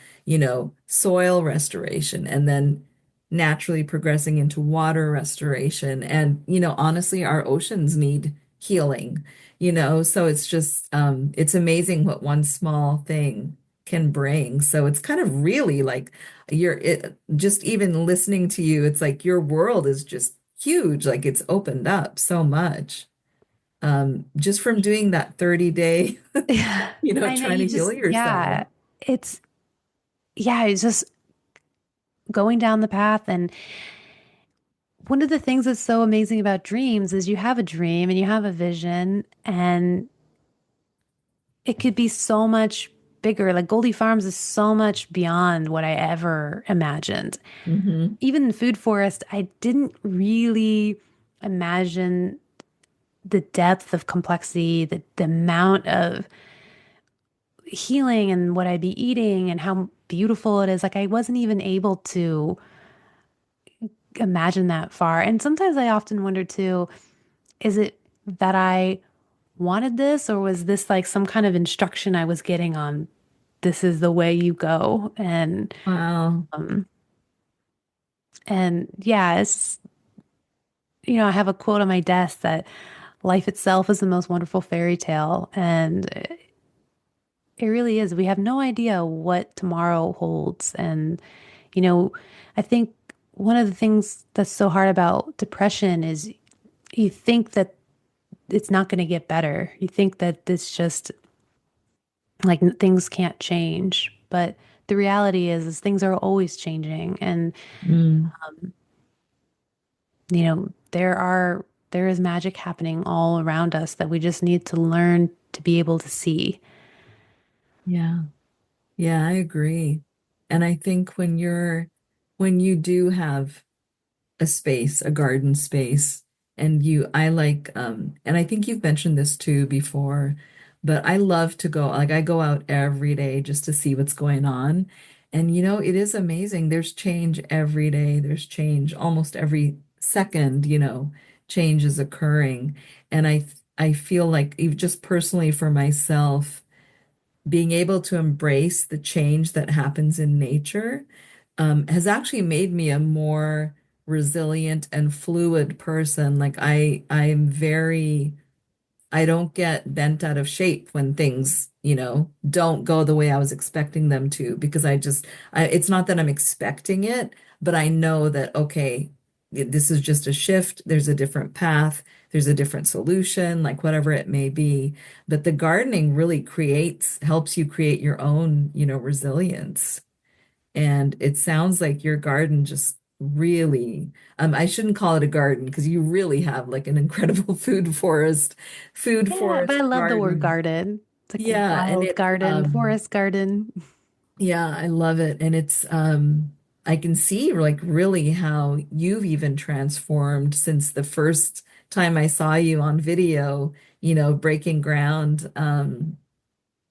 S1: soil restoration and then naturally progressing into water restoration and honestly our oceans need healing, so it's just it's amazing what one small thing can bring. So it's kind of really like just even listening to you, it's like your world is just huge. Like it's opened up so much. Just from doing that 30-day,
S2: I know
S1: trying
S2: you
S1: to heal
S2: just,
S1: yourself.
S2: it's, it's just going down the path. And one of the things that's so amazing about dreams is you have a dream and you have a vision, and it could be so much bigger. Like Goldie Farms is so much beyond what I ever imagined.
S1: Hmm.
S2: Even in Food Forest, I didn't really imagine the depth of complexity, the amount of healing and what I'd be eating and how beautiful it is. Like I wasn't even able to imagine that far. And sometimes I often wonder too, is it that I wanted this, or was this like some kind of instruction I was getting on this is the way you go?
S1: Wow.
S2: And yeah, it's I have a quote on my desk that life itself is the most wonderful fairy tale, and it really is. We have no idea what tomorrow holds. And you know, I think one of the things that's so hard about depression is you think that it's not going to get better. You think that it's just like things can't change. But the reality is things are always changing. And,
S1: Mm,
S2: there is magic happening all around us that we just need to learn to be able to see.
S1: yeah. Yeah, I agree. And I think when you do have a space, a garden space. And I like, and I think you've mentioned this too before, but I love to go, like I go out every day just to see what's going on. And it is amazing. There's change every day. There's change almost every second, change is occurring. And I feel like even just personally for myself, being able to embrace the change that happens in nature has actually made me a more resilient and fluid person. Like I don't get bent out of shape when things, don't go the way I was expecting them to, because it's not that I'm expecting it, but I know that, okay, this is just a shift. There's a different path. There's a different solution, like whatever it may be. But the gardening really helps you create your own, resilience. And it sounds like your garden just really, I shouldn't call it a garden because you really have like an incredible food
S2: Yeah, but I
S1: forest
S2: love the word
S1: garden.
S2: garden. It's like a
S1: Yeah, and
S2: wild garden, forest garden.
S1: yeah, I love it. And I can see like really how you've even transformed since the first time I saw you on video, breaking ground.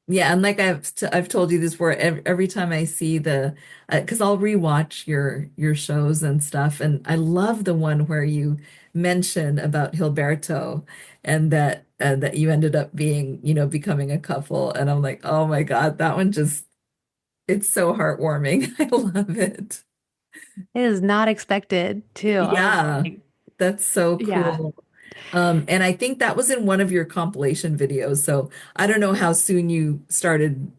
S1: Yeah, and like I've told you this before, every time I see because I'll rewatch your shows and stuff, and I love the one where you mention about Gilberto and that you ended up being, becoming a couple, and I'm like, oh my God, that one just it's so heartwarming. I love it.
S2: It is not expected too. I was
S1: Yeah,
S2: like,
S1: that's so
S2: yeah.
S1: cool. And I think that was in one of your compilation videos. So I don't know how soon you started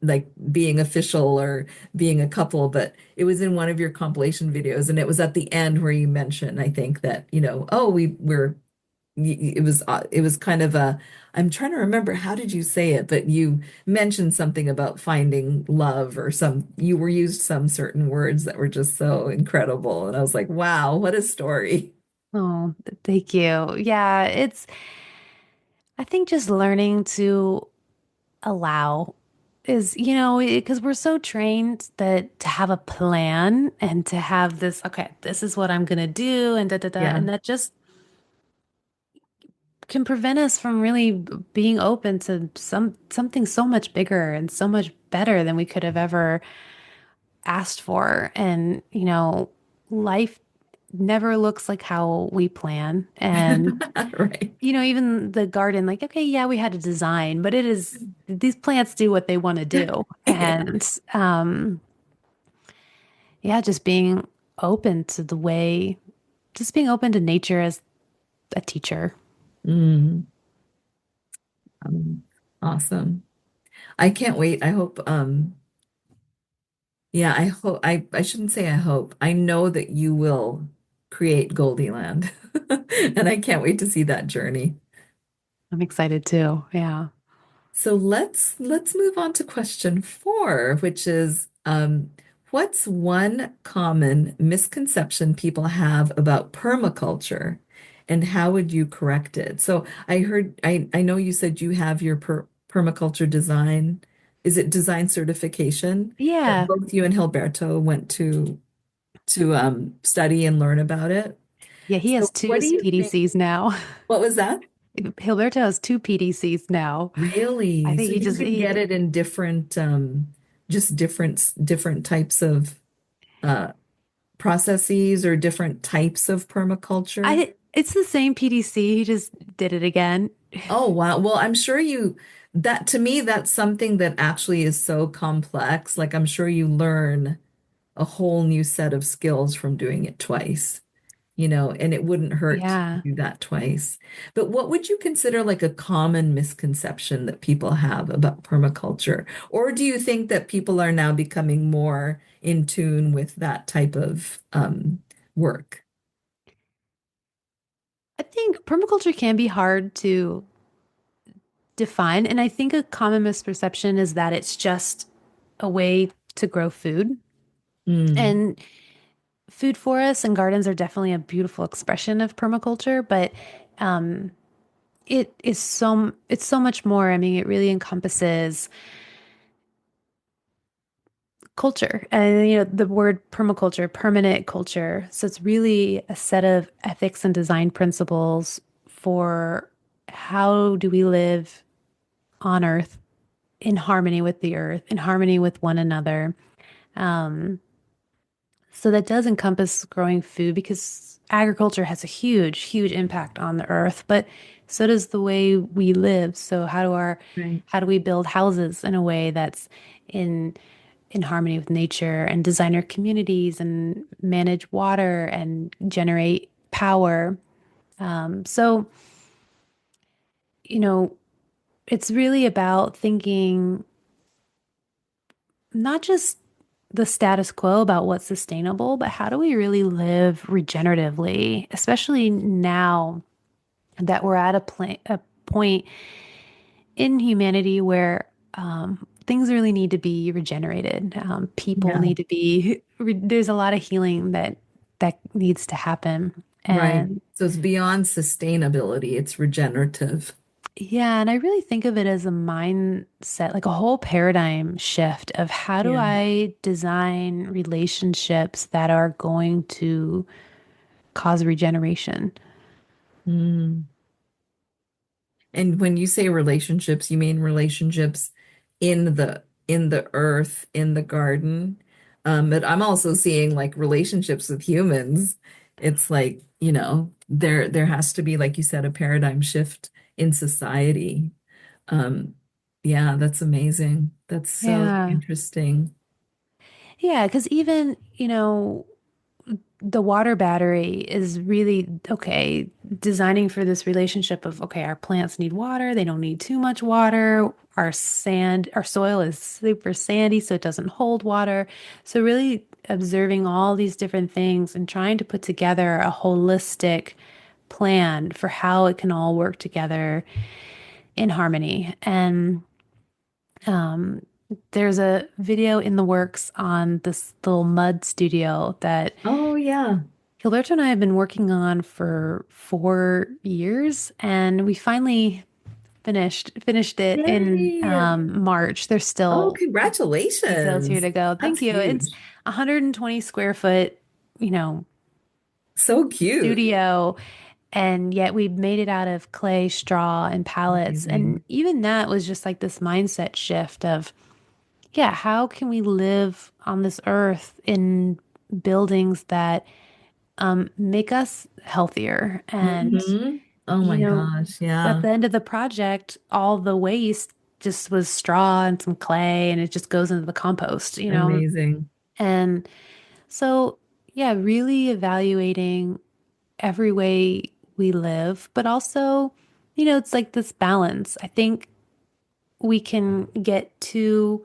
S1: like being official or being a couple, but it was in one of your compilation videos, and it was at the end where you mentioned, I think that, oh, it was kind of a, I'm trying to remember, how did you say it, but you mentioned something about finding love, or you were used some certain words that were just so incredible. And I was like, wow, what a story.
S2: Oh, thank you. Yeah, I think just learning to allow is, because we're so trained that to have a plan and to have this, okay, this is what I'm gonna do, and da da da,
S1: Yeah.
S2: and that just can prevent us from really being open to something so much bigger and so much better than we could have ever asked for. And, life never looks like how we plan. And,
S1: Right.
S2: even the garden, like, okay, yeah, we had a design, but these plants do what they want to do.
S1: Yeah.
S2: And, yeah, open to the way, just being open to nature as a teacher.
S1: Mm, um, awesome. I can't wait. I hope, yeah, I shouldn't say I hope. I know that you will create Goldieland. And I can't wait to see that journey.
S2: I'm excited too. Yeah.
S1: So let's move on to question 4, which is what's one common misconception people have about permaculture, and how would you correct it? So I know you said you have your permaculture design. Is it design certification that
S2: Yeah.
S1: both you and Gilberto went to study and learn about it?
S2: Yeah, he
S1: So
S2: has
S1: what
S2: two
S1: do you think?
S2: PDCs now.
S1: What was that?
S2: Gilberto has two PDCs now. I
S1: Really?
S2: think
S1: So
S2: he
S1: you
S2: just
S1: can get
S2: he
S1: it in different, just different types of uh, processes, or different types of permaculture?
S2: I it's the same PDC. He just did it again.
S1: Oh, wow. Well, I'm sure that to me, that's something that actually is so complex. Like, I'm sure you learn a whole new set of skills from doing it twice. And it wouldn't hurt to
S2: Yeah.
S1: do that twice. But what would you consider like a common misconception that people have about permaculture? Or do you think that people are now becoming more in tune with that type of work?
S2: I think permaculture can be hard to define, and I think a common misperception is that it's just a way to grow food.
S1: Mm,
S2: And food forests and gardens are definitely a beautiful expression of permaculture, but um, it's so much more. I mean, it really encompasses culture and the word permaculture, permanent culture. So it's really a set of ethics and design principles for how do we live on earth in harmony with the earth, in harmony with one another. Um, so that does encompass growing food because agriculture has a huge, huge impact on the earth, but so does the way we live. So
S1: right.
S2: how do we build houses in a way that's in in harmony with nature and design our communities and manage water and generate power? So, you know, it's really about thinking not just the status quo about what's sustainable, but how do we really live regeneratively, especially now that we're at a point in humanity where things really need to be regenerated. People
S1: Yeah,
S2: need to be, there's a lot of healing that needs to happen.
S1: right.
S2: And
S1: So it's beyond sustainability, it's regenerative.
S2: yeah, and I really think of it as a mindset, like a whole paradigm shift of how do
S1: Yeah.
S2: I design relationships that are going to cause regeneration?
S1: Mm. And when you say relationships, you mean relationships in the earth, in the garden. But I'm also seeing like relationships with humans. It's like, there has to be, like you said, a paradigm shift in society. Um, yeah, that's amazing. That's so
S2: Yeah.
S1: interesting.
S2: Yeah, because even, you know, the water battery is really okay, designing for this relationship of okay, our plants need water, they don't need too much water. Our soil is super sandy, so it doesn't hold water. So really observing all these different things and trying to put together a holistic plan for how it can all work together in harmony. And there's a video in the works on this little mud studio that
S1: Oh, yeah.
S2: Gilberto and I have been working on for 4 years, and we finally finished it in
S1: Yay.
S2: March. There's
S1: Oh,
S2: still details here
S1: congratulations.
S2: to go.
S1: That's
S2: Thank you. It's
S1: huge.
S2: 120 square foot, you know,
S1: So cute.
S2: studio, and yet we made it out of clay, straw, and pallets. And
S1: Amazing.
S2: even that was just like this mindset shift of, yeah, how can we live on this earth in buildings that make us healthier? And,
S1: Oh
S2: you
S1: my
S2: know,
S1: gosh.
S2: at
S1: Yeah.
S2: the end of the project, all the waste just was straw and some clay, and it just goes into the compost, you know?
S1: Amazing.
S2: And so, yeah, really evaluating every way we live, but also, it's like this balance. I think we can get too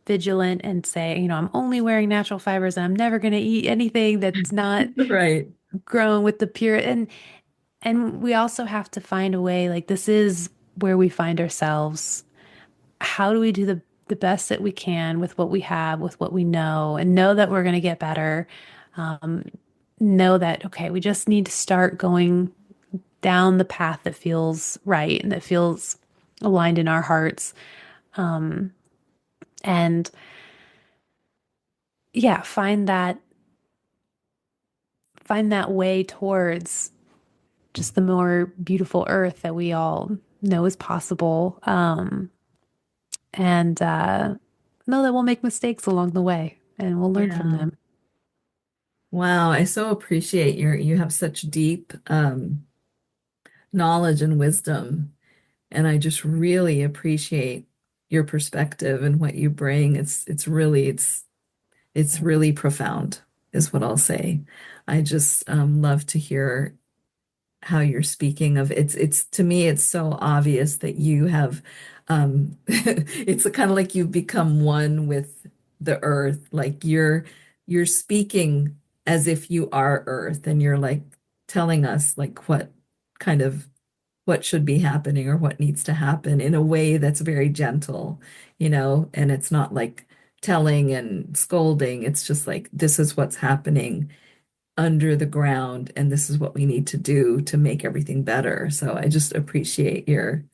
S2: vigilant and say, I'm only wearing natural fibers and I'm never going to eat anything that's not
S1: Right.
S2: grown with the pure. And we also have to find a way, like this is where we find ourselves. How do we do the best that we can with what we have, with what we know, and know that we're going to get better? Know that, okay, we just need to start going down the path that feels right and that feels aligned in our hearts. And yeah, find that way towards just the more beautiful earth that we all know is possible. And know that we'll make mistakes along the way and we'll learn from
S1: Yeah.
S2: them.
S1: Wow. I so appreciate you have such deep knowledge and wisdom. And I just really appreciate your perspective and what you bring. It's really profound, is what I'll say. I just love to hear how you're speaking of it's to me it's so obvious that you have it's kind of like you've become one with the earth, like you're speaking as if you are earth, and you're like telling us like kind of what should be happening or what needs to happen in a way that's very gentle, and it's not like telling and scolding. It's just like this is what's happening under the ground, and this is what we need to do to make everything better. So I just appreciate your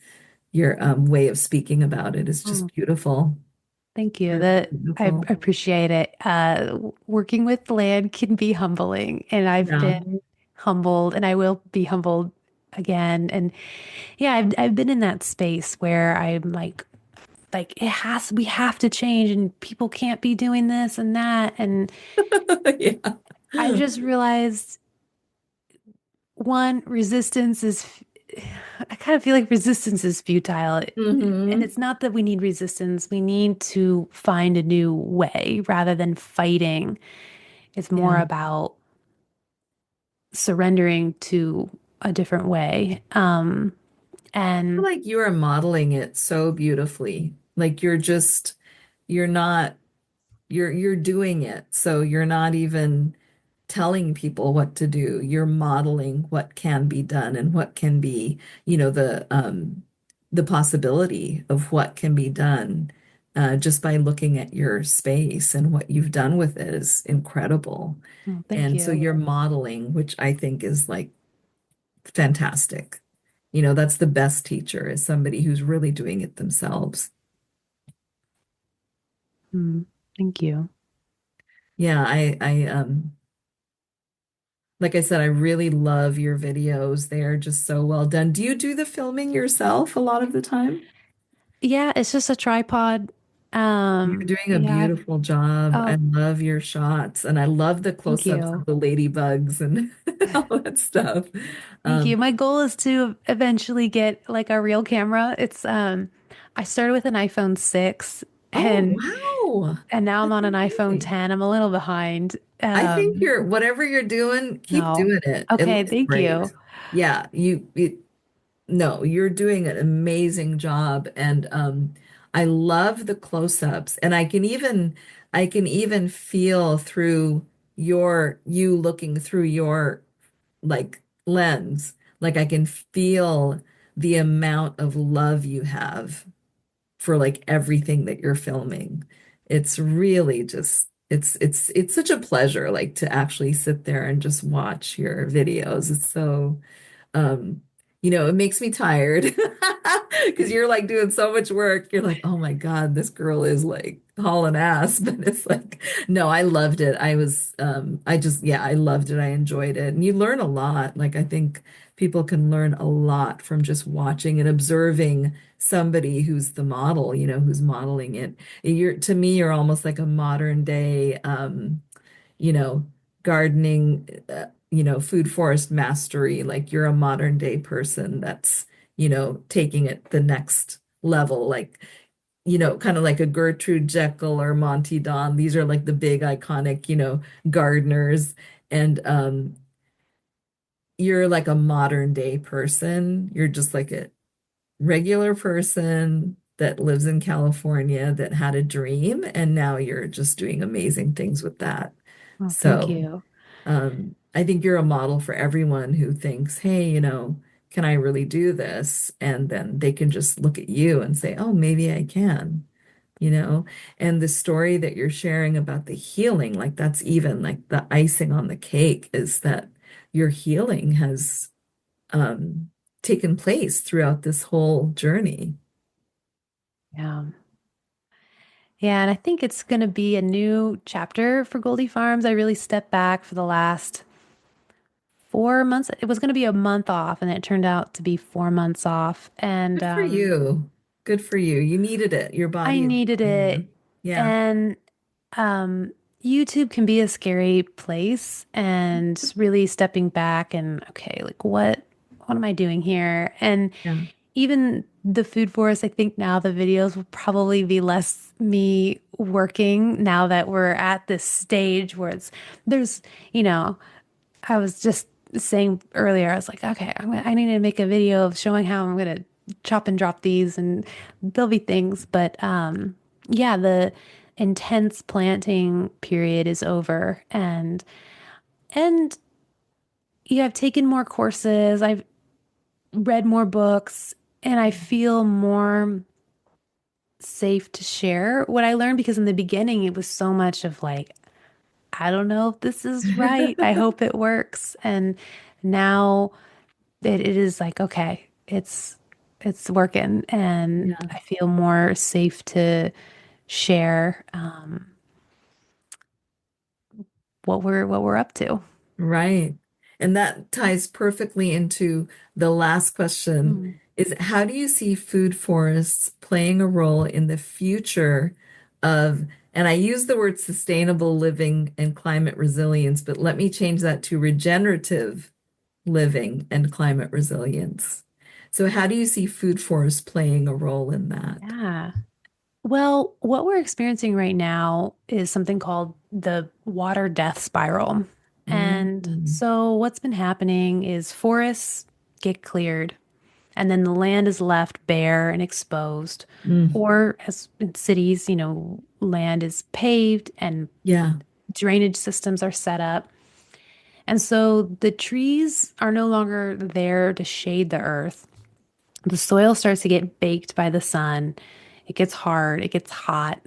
S1: way of speaking about it. It's just
S2: Oh,
S1: beautiful.
S2: thank you.
S1: Really
S2: That I
S1: beautiful.
S2: appreciate it. Working with land can be humbling, and I've
S1: Yeah.
S2: been humbled, and I will be humbled again. And yeah, I've been in that space where I'm like we have to change, and people can't be doing this and that. And
S1: Yeah.
S2: I've just realized one, I kind of feel like resistance is futile. And
S1: Hmm.
S2: it's not that we need resistance, we need to find a new way rather than fighting. It's more
S1: Yeah.
S2: about surrendering to a different way.
S1: I feel
S2: And
S1: like you are modeling it so beautifully. Like you're not, you're doing it. So you're not even telling people what to do. You're modeling what can be done and what can be, the possibility of what can be done just by looking at your space, and what you've done with it is incredible.
S2: oh, thank
S1: And so
S2: you.
S1: you're modeling, which I think is like fantastic. That's the best teacher, is somebody who's really doing it themselves.
S2: Mm, thank you.
S1: Yeah, like I said, I really love your videos. They are just so well done. Do you do the filming yourself a lot of the time?
S2: Yeah, it's just a tripod.
S1: You're doing a
S2: Yeah.
S1: beautiful job. I
S2: Oh,
S1: love your shots, and I love the
S2: thank
S1: close-ups of
S2: you.
S1: the ladybugs and all that stuff.
S2: Thank
S1: Um,
S2: you. My goal is to eventually get like a real camera. I started with an iPhone 6
S1: oh,
S2: and
S1: go.
S2: and now I'm
S1: That's
S2: on an iPhone
S1: amazing.
S2: 10. I'm a little behind.
S1: I think whatever you're doing, keep
S2: No.
S1: doing it. It
S2: Okay,
S1: looks
S2: thank
S1: great.
S2: you.
S1: Yeah, no, you're doing an amazing job. And I love the close-ups. And I can even feel through you looking through your like lens. Like I can feel the amount of love you have for like everything that you're filming. It's really just it's such a pleasure like to actually sit there and just watch your videos. It's so um, it makes me tired because you're like doing so much work. You're like, oh my God, this girl is like hauling ass. But it's like, no, I loved it. Yeah, I loved it. I enjoyed it. And you learn a lot. Like, I think people can learn a lot from just watching and observing somebody who's the model, who's modeling it. To me, you're almost like a modern day, you know, gardening, food forest mastery. Like you're a modern day person that's, taking it the next level. Like, kind of like a Gertrude Jekyll or Monty Don. These are like the big iconic, gardeners. And you're like a modern day person. You're just like a regular person that lives in California that had a dream, and now you're just doing amazing things with that.
S2: Oh, thank
S1: So,
S2: you.
S1: I think you're a model for everyone who thinks, hey, can I really do this? And then they can just look at you and say, oh, maybe I can, you know? And the story that you're sharing about the healing, like that's even like the icing on the cake is that your healing has um, taken place throughout this whole journey.
S2: Yeah. Yeah, and I think it's going to be a new chapter for Goldie Farms. I really stepped back for the last 4 months. It was going to be a month off, and it turned out to be 4 months off. And
S1: Good for you. Good for you. You needed it. Your
S2: I
S1: body.
S2: needed
S1: Yeah.
S2: it.
S1: Yeah.
S2: And um, YouTube can be a scary place, and really stepping back and okay, like what am I doing here? And
S1: Yeah.
S2: even the food forest, I think now the videos will probably be less me working now that we're at this stage where there's, you know, I was just saying earlier, I was like, okay, I need to make a video of showing how I'm going to chop and drop these and there'll be things. But yeah, the intense planting period is over and yeah, I've taken more courses, I've read more books, and I feel more safe to share what I learned because in the beginning it was so much of like, I don't know if this is right. I hope it works. And now it is like, okay, it's working and
S1: Yeah.
S2: I feel more safe to share what we're up to.
S1: Right. And that ties perfectly into the last question
S2: Mm.
S1: is how do you see food forests playing a role in the future of, and I use the word sustainable living and climate resilience, but let me change that to regenerative living and climate resilience. So how do you see food forests playing a role in that?
S2: Yeah. Well, what we're experiencing right now is something called the water death spiral. And
S1: Mm,
S2: so what's been happening is forests get cleared and then the land is left bare and exposed.
S1: mm,
S2: Or as in cities, land is paved and
S1: yeah,
S2: drainage systems are set up. And so the trees are no longer there to shade the earth. The soil starts to get baked by the sun. It gets hard, it gets hot,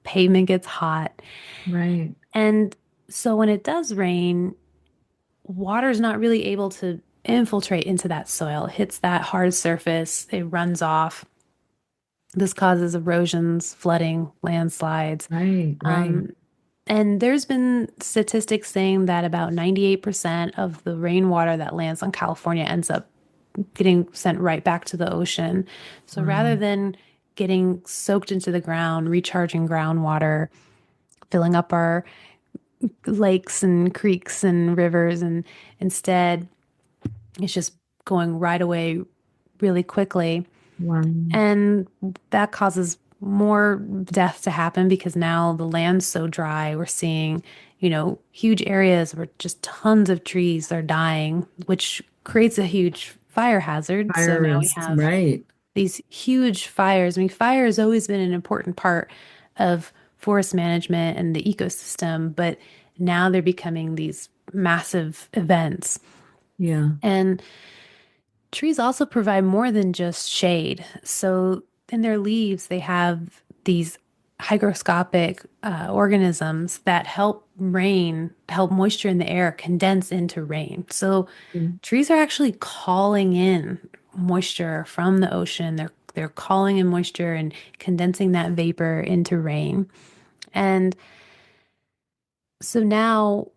S2: pavement gets hot.
S1: right,
S2: And so when it does rain, water is not really able to infiltrate into that soil. It hits that hard surface, it runs off. This causes erosions, flooding, landslides.
S1: right, right,
S2: And there's been statistics saying that about 98% of the rainwater that lands on California ends up getting sent right back to the ocean. So rather
S1: wow,
S2: than getting soaked into the ground, recharging groundwater, filling up our lakes and creeks and rivers, and instead it's just going right away really quickly.
S1: wow,
S2: And that causes more death to happen because now the land's so dry. We're seeing, huge areas where just tons of trees are dying, which creates a huge fire hazard. So
S1: Fire
S2: now we
S1: risks,
S2: have
S1: right.
S2: these huge fires. I mean, fire has always been an important part of forest management and the ecosystem, but now they're becoming these massive events.
S1: Yeah.
S2: And trees also provide more than just shade. So in their leaves, they have these hygroscopic organisms that help moisture in the air condense into rain. So
S1: Mm.
S2: trees are actually calling in moisture from the ocean. They're calling in moisture and condensing that vapor into rain. And so now,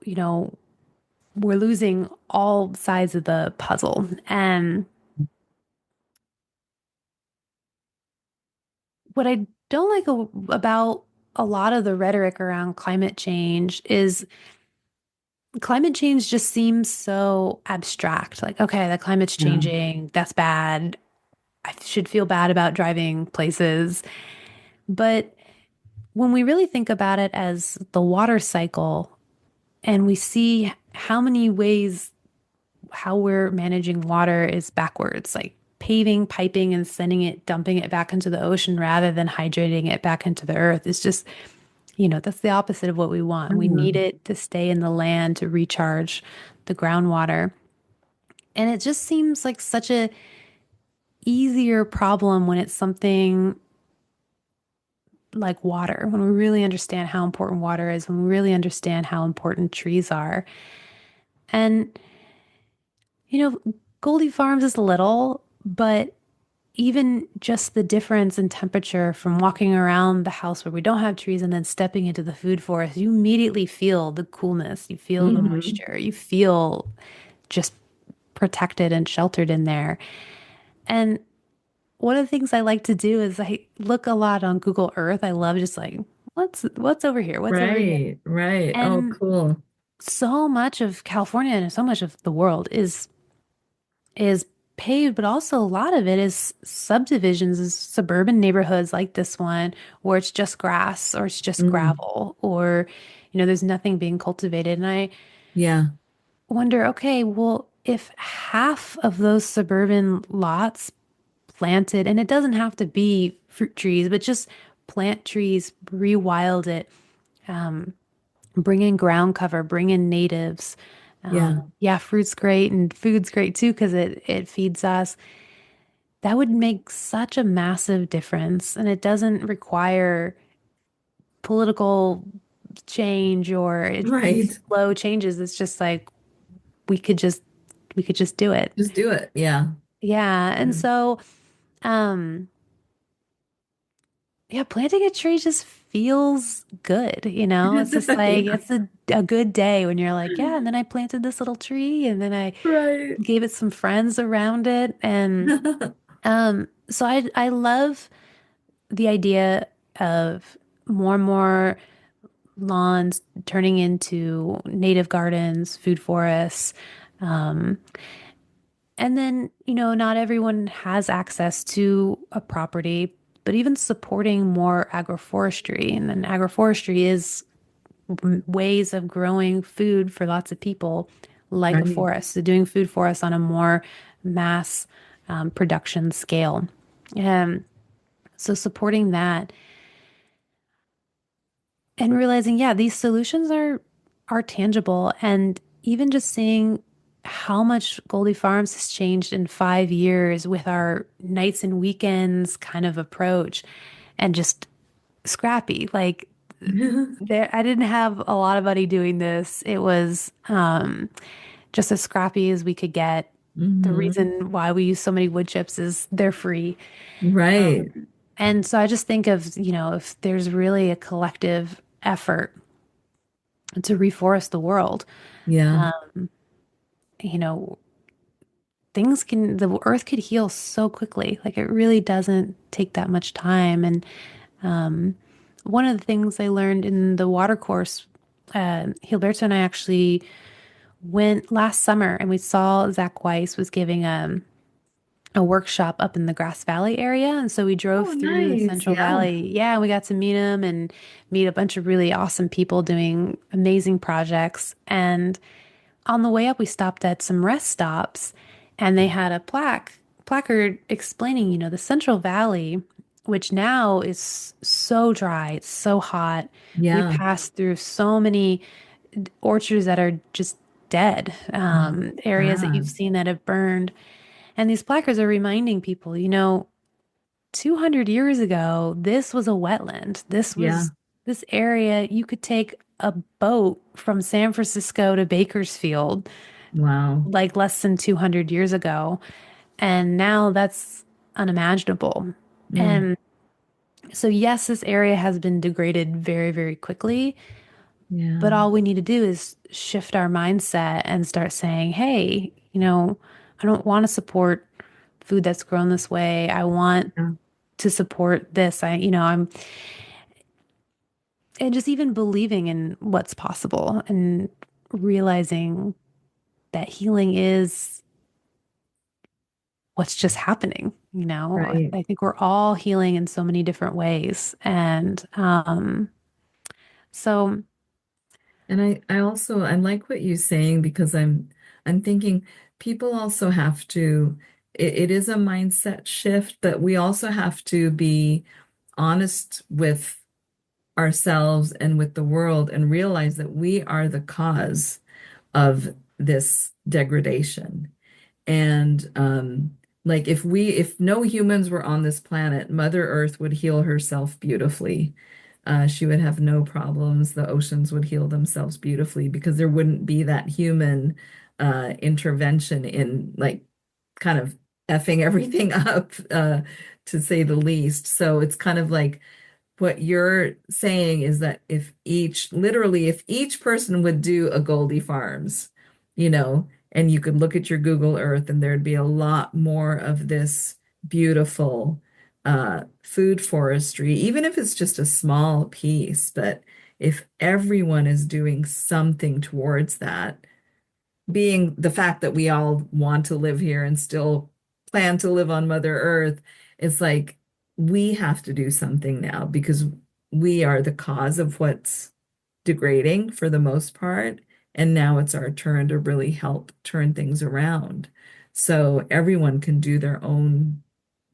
S2: we're losing all sides of the puzzle. And what I don't like about a lot of the rhetoric around climate change is climate change just seems so abstract. Like, okay, the climate's
S1: Yeah.
S2: changing. That's bad. I should feel bad about driving places. But when we really think about it as the water cycle and we see how many ways how we're managing water is backwards, like paving, piping, and sending it, dumping it back into the ocean rather than hydrating it back into the earth, is just, that's the opposite of what we want. We need
S1: Mhm.
S2: it to stay in the land to recharge the groundwater. And it just seems like such a easier problem when it's something like water, when we really understand how important water is, when we really understand how important trees are. And, Goldie Farms is little, but even just the difference in temperature from walking around the house where we don't have trees and then stepping into the food forest, you immediately feel the coolness, you feel the
S1: Mhm.
S2: moisture, you feel just protected and sheltered in there. And one of the things I like to do is I look a lot on Google Earth. I love just like, what's over here? What's over here?
S1: Right, right. Oh,
S2: And
S1: cool.
S2: so much of California and so much of the world is paved, but also a lot of it is subdivisions, is suburban neighborhoods like this one, where it's just grass or it's just
S1: Mm.
S2: gravel or, there's nothing being cultivated. And I
S1: Yeah,
S2: wonder, okay, well, if half of those suburban lots planted, and it doesn't have to be fruit trees, but just plant trees, rewild it, bring in ground cover, bring in natives.
S1: yeah.
S2: Yeah, fruit's great and food's great too because it feeds us. That would make such a massive difference. And it doesn't require political change or these
S1: Right.
S2: slow changes. It's just like we could just we could just do it.
S1: Just do it. Yeah.
S2: Yeah. And
S1: Yeah.
S2: so yeah, planting a tree just feels good, It's just like
S1: Yeah.
S2: it's a good day when you're like, yeah, and then I planted this little tree and then I
S1: Right.
S2: gave it some friends around it. And so I love the idea of more and more lawns turning into native gardens, food forests. Um, and then, not everyone has access to a property, but even supporting more agroforestry. And then agroforestry is ways of growing food for lots of people, like a
S1: Right.
S2: forest. So doing food forests on a more mass production scale. Um, so supporting that and realizing, yeah, these solutions are tangible, and even just seeing how much Goldie Farms has changed in 5 years with our nights and weekends kind of approach, and just scrappy. Like there, I didn't have a lot of money doing this. It was just as scrappy as we could get. The
S1: Hmm.
S2: reason why we use so many wood chips is they're free.
S1: Right.
S2: And so I just think of, if there's really a collective effort to reforest the world,
S1: Yeah.
S2: you know, the earth could heal so quickly. Like it really doesn't take that much time. And one of the things I learned in the water course, Gilberto and I actually went last summer and we saw Zach Weiss was giving a workshop up in the Grass Valley area. And so we drove
S1: Oh,
S2: through the
S1: nice.
S2: Central
S1: Yeah.
S2: Valley. Yeah, we got to meet them and meet a bunch of really awesome people doing amazing projects. And on the way up, we stopped at some rest stops and they had a placard explaining, the Central Valley, which now is so dry, it's so hot. We
S1: Yeah.
S2: passed through so many orchards that are just dead,
S1: Oh,
S2: areas that you've
S1: sad.
S2: seen that have burned. And these placards are reminding people, 200 years ago, this was a wetland.
S1: Yeah.
S2: This area, you could take a boat from San Francisco to Bakersfield
S1: Wow.
S2: like less than 200 years ago. And now that's unimaginable.
S1: Mm,
S2: And so, yes, this area has been degraded very, very quickly, but
S1: yeah.
S2: all we need to do is shift our mindset and start saying, hey, I don't want to support food that's grown this way. I want
S1: Yeah.
S2: to support this. And just even believing in what's possible and realizing that healing is what's just happening.
S1: Right.
S2: I think we're all healing in so many different ways. And so
S1: And I like what you're saying because I'm thinking people also have to it is a mindset shift, but we also have to be honest with ourselves and with the world and realize that we are the cause of this degradation. And like if no humans were on this planet, Mother Earth would heal herself beautifully. She would have no problems. The oceans would heal themselves beautifully because there wouldn't be that human intervention in like kind of effing everything up, to say the least. So it's kind of like what you're saying is that literally, if each person would do a Goldie Farms, and you could look at your Google Earth and there'd be a lot more of this beautiful food forestry, even if it's just a small piece. But if everyone is doing something towards that, being the fact that we all want to live here and still plan to live on Mother Earth, it's like we have to do something now because we are the cause of what's degrading for the most part. And now it's our turn to really help turn things around. So everyone can do their own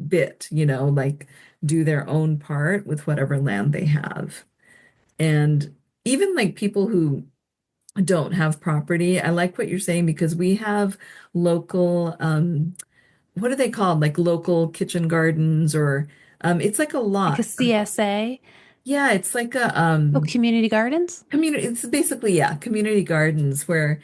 S1: bit, like do their own part with whatever land they have. And even like people who don't have property. I like what you're saying because we have local, what are they called? Like local kitchen gardens or it's like a
S2: like a
S1: lot.
S2: CSA,
S1: Yeah, it's like a
S2: oh, community gardens.
S1: community, it's basically, yeah, community gardens where,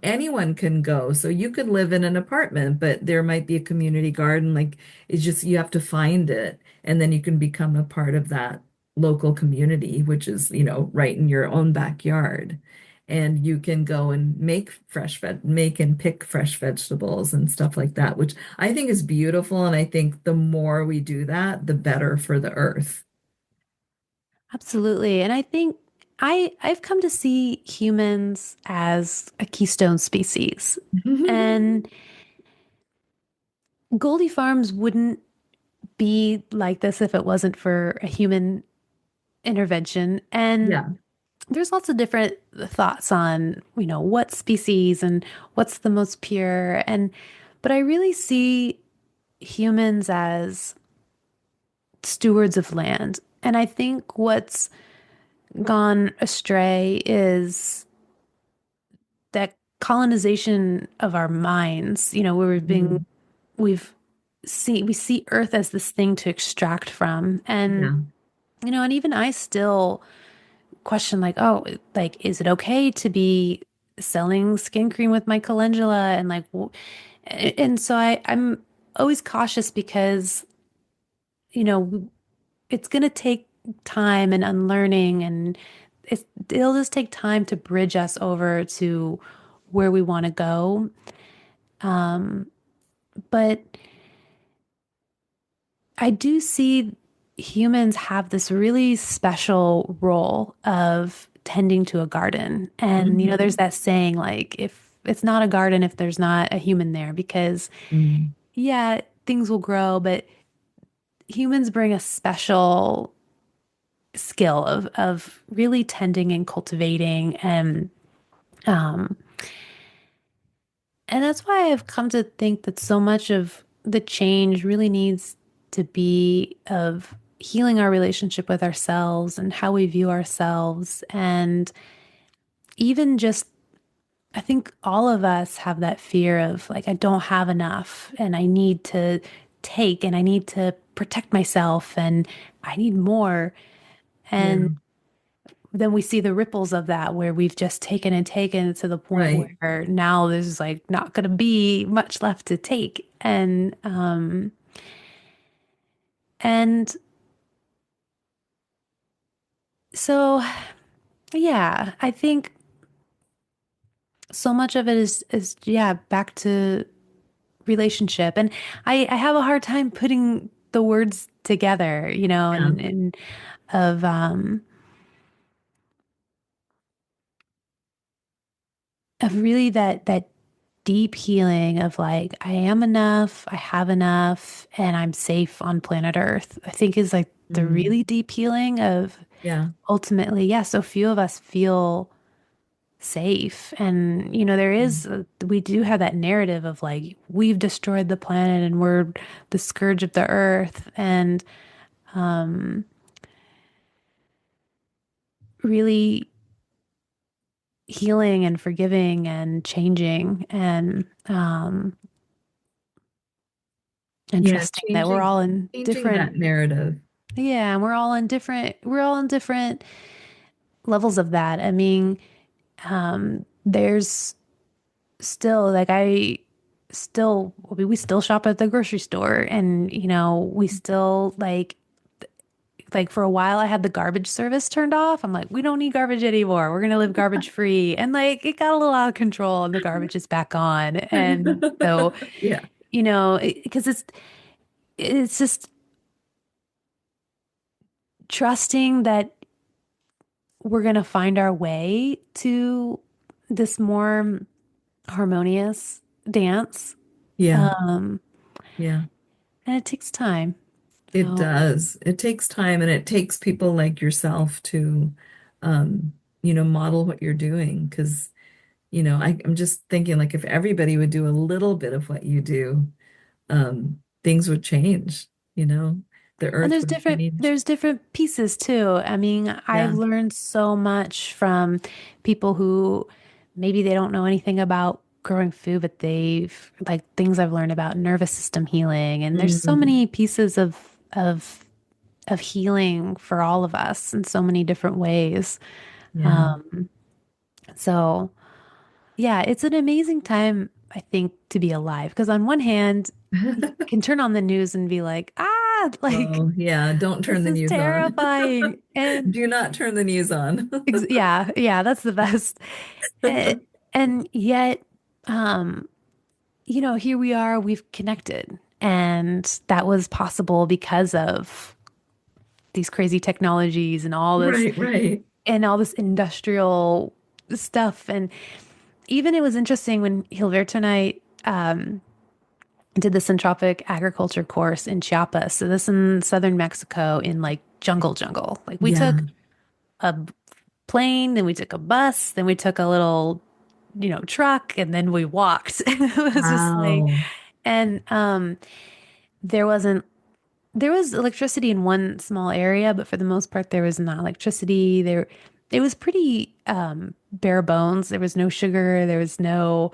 S1: anyone can go. So you could live in an apartment, but there might be a community garden. Like it's just you have to find it and then you can become a part of that local community, which is, right in your own backyard. And you can go and make and pick fresh vegetables and stuff like that, which I think is beautiful. And I think the more we do that, the better for the earth.
S2: Absolutely. And I think I've come to see humans as a keystone species. And Goldie Farms wouldn't be like this if it wasn't for a human intervention. And
S1: Yeah.
S2: there's lots of different thoughts on, what species and what's the most pure. But I really see humans as stewards of land. And I think what's gone astray is that colonization of our minds, where
S1: Mhm.
S2: we've we see Earth as this thing to extract from.
S1: Yeah.
S2: And even I still question like, oh, like, is it okay to be selling skin cream with my calendula? And like, and so I'm always cautious because, you know, it's going to take time and unlearning and it'll just take time to bridge us over to where we want to go. But I do see humans have this really special role of tending to a garden. And, there's
S1: Mhm.
S2: that saying, like, if it's not a garden, if there's not a human there, because,
S1: Mm.
S2: yeah, things will grow, but humans bring a special skill of really tending and cultivating um and that's why I've come to think that so much of the change really needs to be of healing our relationship with ourselves and how we view ourselves. And even just, I think all of us have that fear of like, I don't have enough and I need to take and I need to protect myself and I need more.
S1: Yeah.
S2: And then we see the ripples of that where we've just taken and taken to the point
S1: Right.
S2: where now there's like not going to be much left to take. And so yeah, I think so much of it is yeah, back to relationship. And I have a hard time putting the words together, you know,
S1: Yeah.
S2: and of really that deep healing of like, I am enough, I have enough, and I'm safe on planet Earth, I think is like the
S1: Mm.
S2: really deep healing of
S1: Yeah.
S2: ultimately, yeah, so few of us feel safe. And, you know, we do have that narrative of like, we've destroyed the planet and we're the scourge of the earth. And really healing and forgiving and changing and
S1: Yeah.
S2: trusting that we're all in
S1: Changing
S2: different.
S1: that narrative.
S2: Yeah, and we're all in different levels of that. I mean, there's still like we still shop at the grocery store and you know, we still like for a while I had the garbage service turned off. I'm like, we don't need garbage anymore. We're gonna live garbage free. And like it got a little out of control and the garbage is back on. And so,
S1: Yeah.
S2: you know, because it's just trusting that we're going to find our way to this more harmonious dance.
S1: Yeah.
S2: Um,
S1: Yeah.
S2: and it takes time.
S1: It
S2: So,
S1: does. It takes time and it takes people like yourself to, um, model what you're doing. Because, I'm just thinking like if everybody would do a little bit of what you do, things would change, you know, the
S2: and
S1: earth would change.
S2: there's different pieces too. I mean, I've
S1: Yeah.
S2: learned so much from people who maybe they don't know anything about growing food, but they've like things I've learned about nervous system healing. And there's so
S1: Mm,
S2: many pieces of healing for all of us in so many different ways.
S1: yeah.
S2: Um, so yeah, it's an amazing time, I think, to be alive. Because on one hand, you can turn on the news and be like, ah, like
S1: Oh, yeah. Don't turn
S2: this
S1: the
S2: is
S1: news on.
S2: terrifying. And
S1: Do not turn the news on.
S2: yeah, yeah, that's the best. And, and yet, um, you know, here we are, we've connected. And that was possible because of these crazy technologies
S1: Right, right.
S2: and all this industrial stuff. And even it was interesting when Gilberto and I did the centropic agriculture course in Chiapas. So this in southern Mexico in like jungle. Like we
S1: Yeah.
S2: took a plane, then we took a bus, then we took a little, you know, truck, and then we walked. And it was just like,
S1: Wow.
S2: and there wasn't there was electricity in one small area, but for the most part, there was not electricity. It was pretty bare bones. There was no sugar. There was no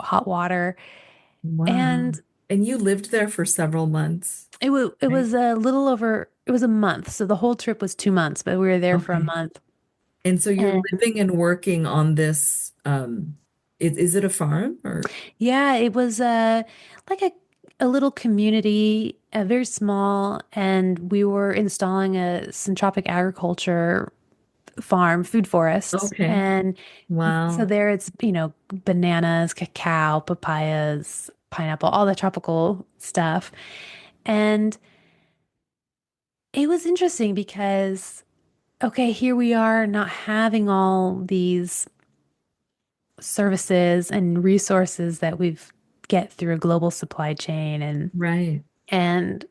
S2: hot water,
S1: Wow.
S2: and
S1: And you lived there for several months,
S2: it
S1: right?
S2: was a little over. It was a month, so the whole trip was 2 months, but we were there for a
S1: Okay.
S2: month.
S1: And so you're
S2: And
S1: living and working on this, is it a farm or?
S2: yeah, it was like a little community, very small, and we were installing a centropic agriculture farm, food forests.
S1: Okay.
S2: And so
S1: Wow.
S2: there it's, you know, bananas, cacao, papayas, pineapple, all the tropical stuff. And it was interesting because, okay, here we are not having all these services and resources that we've get through a global supply chain
S1: Right.
S2: and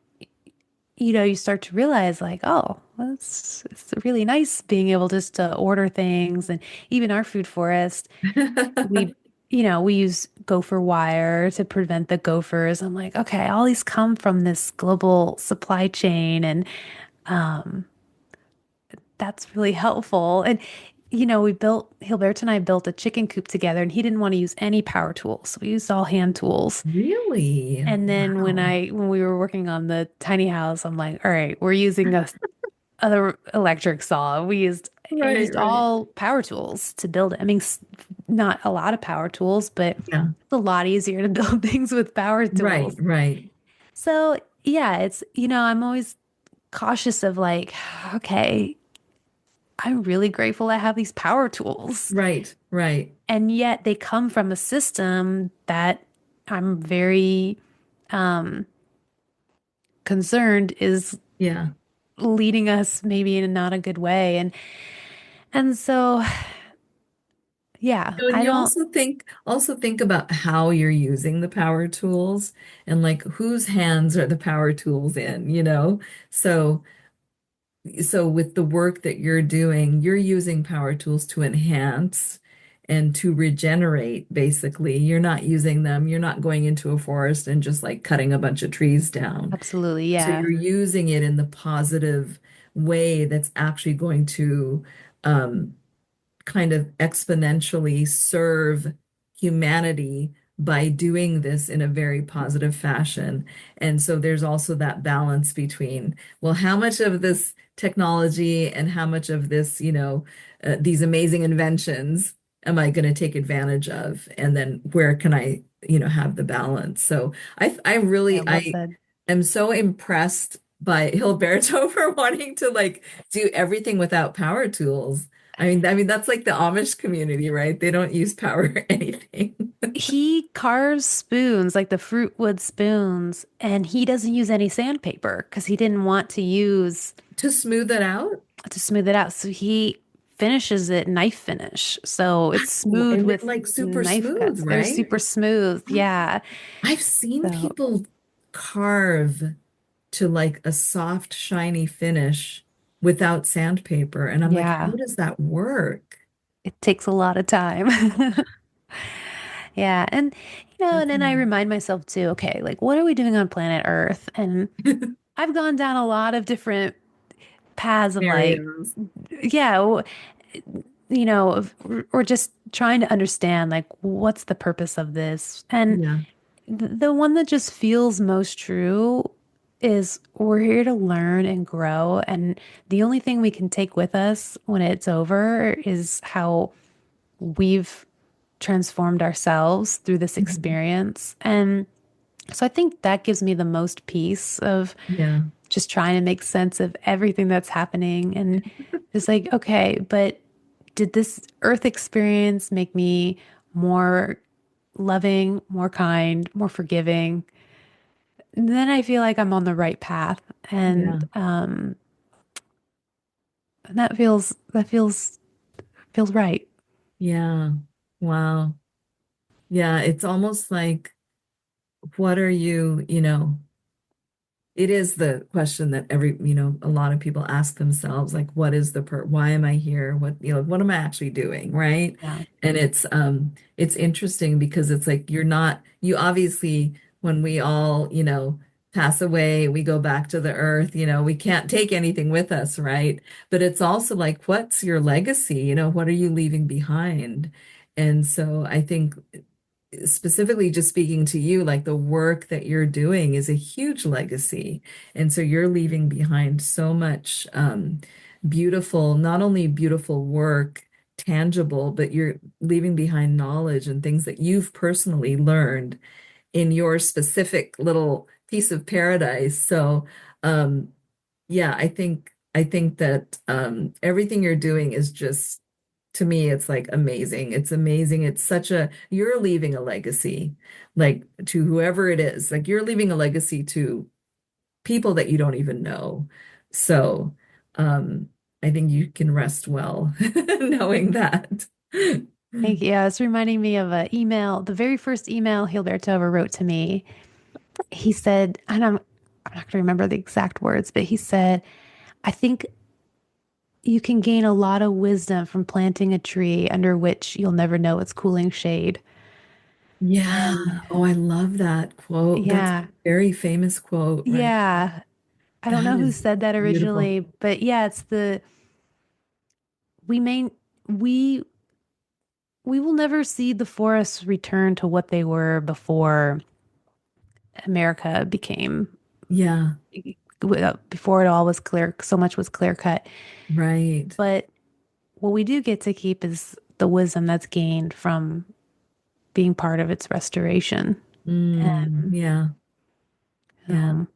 S2: you start to realize like, oh, well, it's really nice being able just to order things and even our food forest, we we use gopher wire to prevent the gophers. I'm like, okay, all these come from this global supply chain and that's really helpful. And Gilberto and I built a chicken coop together and he didn't want to use any power tools. So we used all hand tools.
S1: Really?
S2: And then
S1: Wow.
S2: when we were working on the tiny house, I'm like, all right, we're using a other electric saw. We
S1: Right,
S2: used
S1: right.
S2: all power tools to build it. I mean, not a lot of power tools, but
S1: Yeah.
S2: it's a lot easier to build things with power
S1: Right,
S2: tools.
S1: right,
S2: So, yeah, I'm always cautious of like, okay, I'm really grateful I have these power tools.
S1: right, right.
S2: And yet they come from a system that I'm very concerned is
S1: Yeah.
S2: leading us maybe in not a good way. And so yeah,
S1: And
S2: I
S1: you
S2: don't
S1: also think about how you're using the power tools and like whose hands are the power tools in? So so with the work that you're doing, you're using power tools to enhance and to regenerate, basically. You're not using them, you're not going into a forest and just like cutting a bunch of trees down.
S2: absolutely,
S1: So
S2: yeah.
S1: you're using it in the positive way that's actually going to um, kind of exponentially serve humanity by doing this in a very positive fashion. And so there's also that balance between, well, how much of this technology and how much of this, these amazing inventions am I going to take advantage of? And then where can I, have the balance? So I
S2: Yeah,
S1: really,
S2: well
S1: I
S2: said.
S1: am so impressed by Gilberto for wanting to like do everything without power tools. I mean that's like the Amish community, right? They don't use power or anything
S2: He carves spoons, like the fruit wood spoons, and he doesn't use any sandpaper because he didn't want to use
S1: to smooth it out.
S2: to smooth it out. So he finishes it knife finish. So it's
S1: Oh,
S2: smooth
S1: and they're
S2: with
S1: like super
S2: knife
S1: smooth,
S2: cuts. They're
S1: right?
S2: super smooth. Yeah.
S1: I've seen
S2: So
S1: people carve to like a soft, shiny finish without sandpaper, and I'm like, how
S2: yeah,
S1: does that work?
S2: it takes a lot of time. Yeah. And
S1: That's
S2: then I remind myself too, okay, like what are we doing on planet Earth? And I've gone down a lot of different paths of like,
S1: scenarios.
S2: yeah, or just trying to understand like what's the purpose of this. And
S1: Yeah.
S2: the one that just feels most true is we're here to learn and grow. And the only thing we can take with us when it's over is how we've transformed ourselves through this
S1: Mhm.
S2: experience. And so I think that gives me the most peace of
S1: Yeah.
S2: just trying to make sense of everything that's happening. And it's like, okay, but did this earth experience make me more loving, more kind, more forgiving? And then I feel like I'm on the right path.
S1: Yeah.
S2: And that feels right.
S1: Yeah. Wow. Yeah, it's almost like what are you, it is the question that a lot of people ask themselves, like, what is why am I here? What am I actually doing, right?
S2: Yeah.
S1: And it's interesting because it's like you obviously, when we all, pass away, we go back to the earth, we can't take anything with us, right? But it's also like, what's your legacy? What are you leaving behind? And so I think specifically just speaking to you, like the work that you're doing is a huge legacy. And so you're leaving behind so much beautiful, not only beautiful work, tangible, but you're leaving behind knowledge and things that you've personally learned in your specific little piece of paradise. So yeah, I think that everything you're doing is just to me it's like amazing. It's amazing. It's such a you're leaving a legacy like to whoever it is. Like you're leaving a legacy to people that you don't even know. So um I think you can rest well knowing that.
S2: Thank you. Yeah, it's reminding me of an email, the very first email Gilberto ever wrote to me. He said, and I'm not going to remember the exact words, but he said, I think you can gain a lot of wisdom from planting a tree under which you'll never know it's cooling shade.
S1: Yeah.
S2: And
S1: Oh, I love that quote. That's a
S2: yeah,
S1: very famous quote, right?
S2: yeah. I don't
S1: That
S2: know who
S1: is
S2: said that
S1: beautiful.
S2: originally, but yeah, it's the we may we we will never see the forests return to what they were before America became
S1: Yeah,
S2: before it all was clear, so much was clear cut.
S1: right.
S2: But what we do get to keep is the wisdom that's gained from being part of its restoration. And
S1: Yeah, yeah.
S2: um,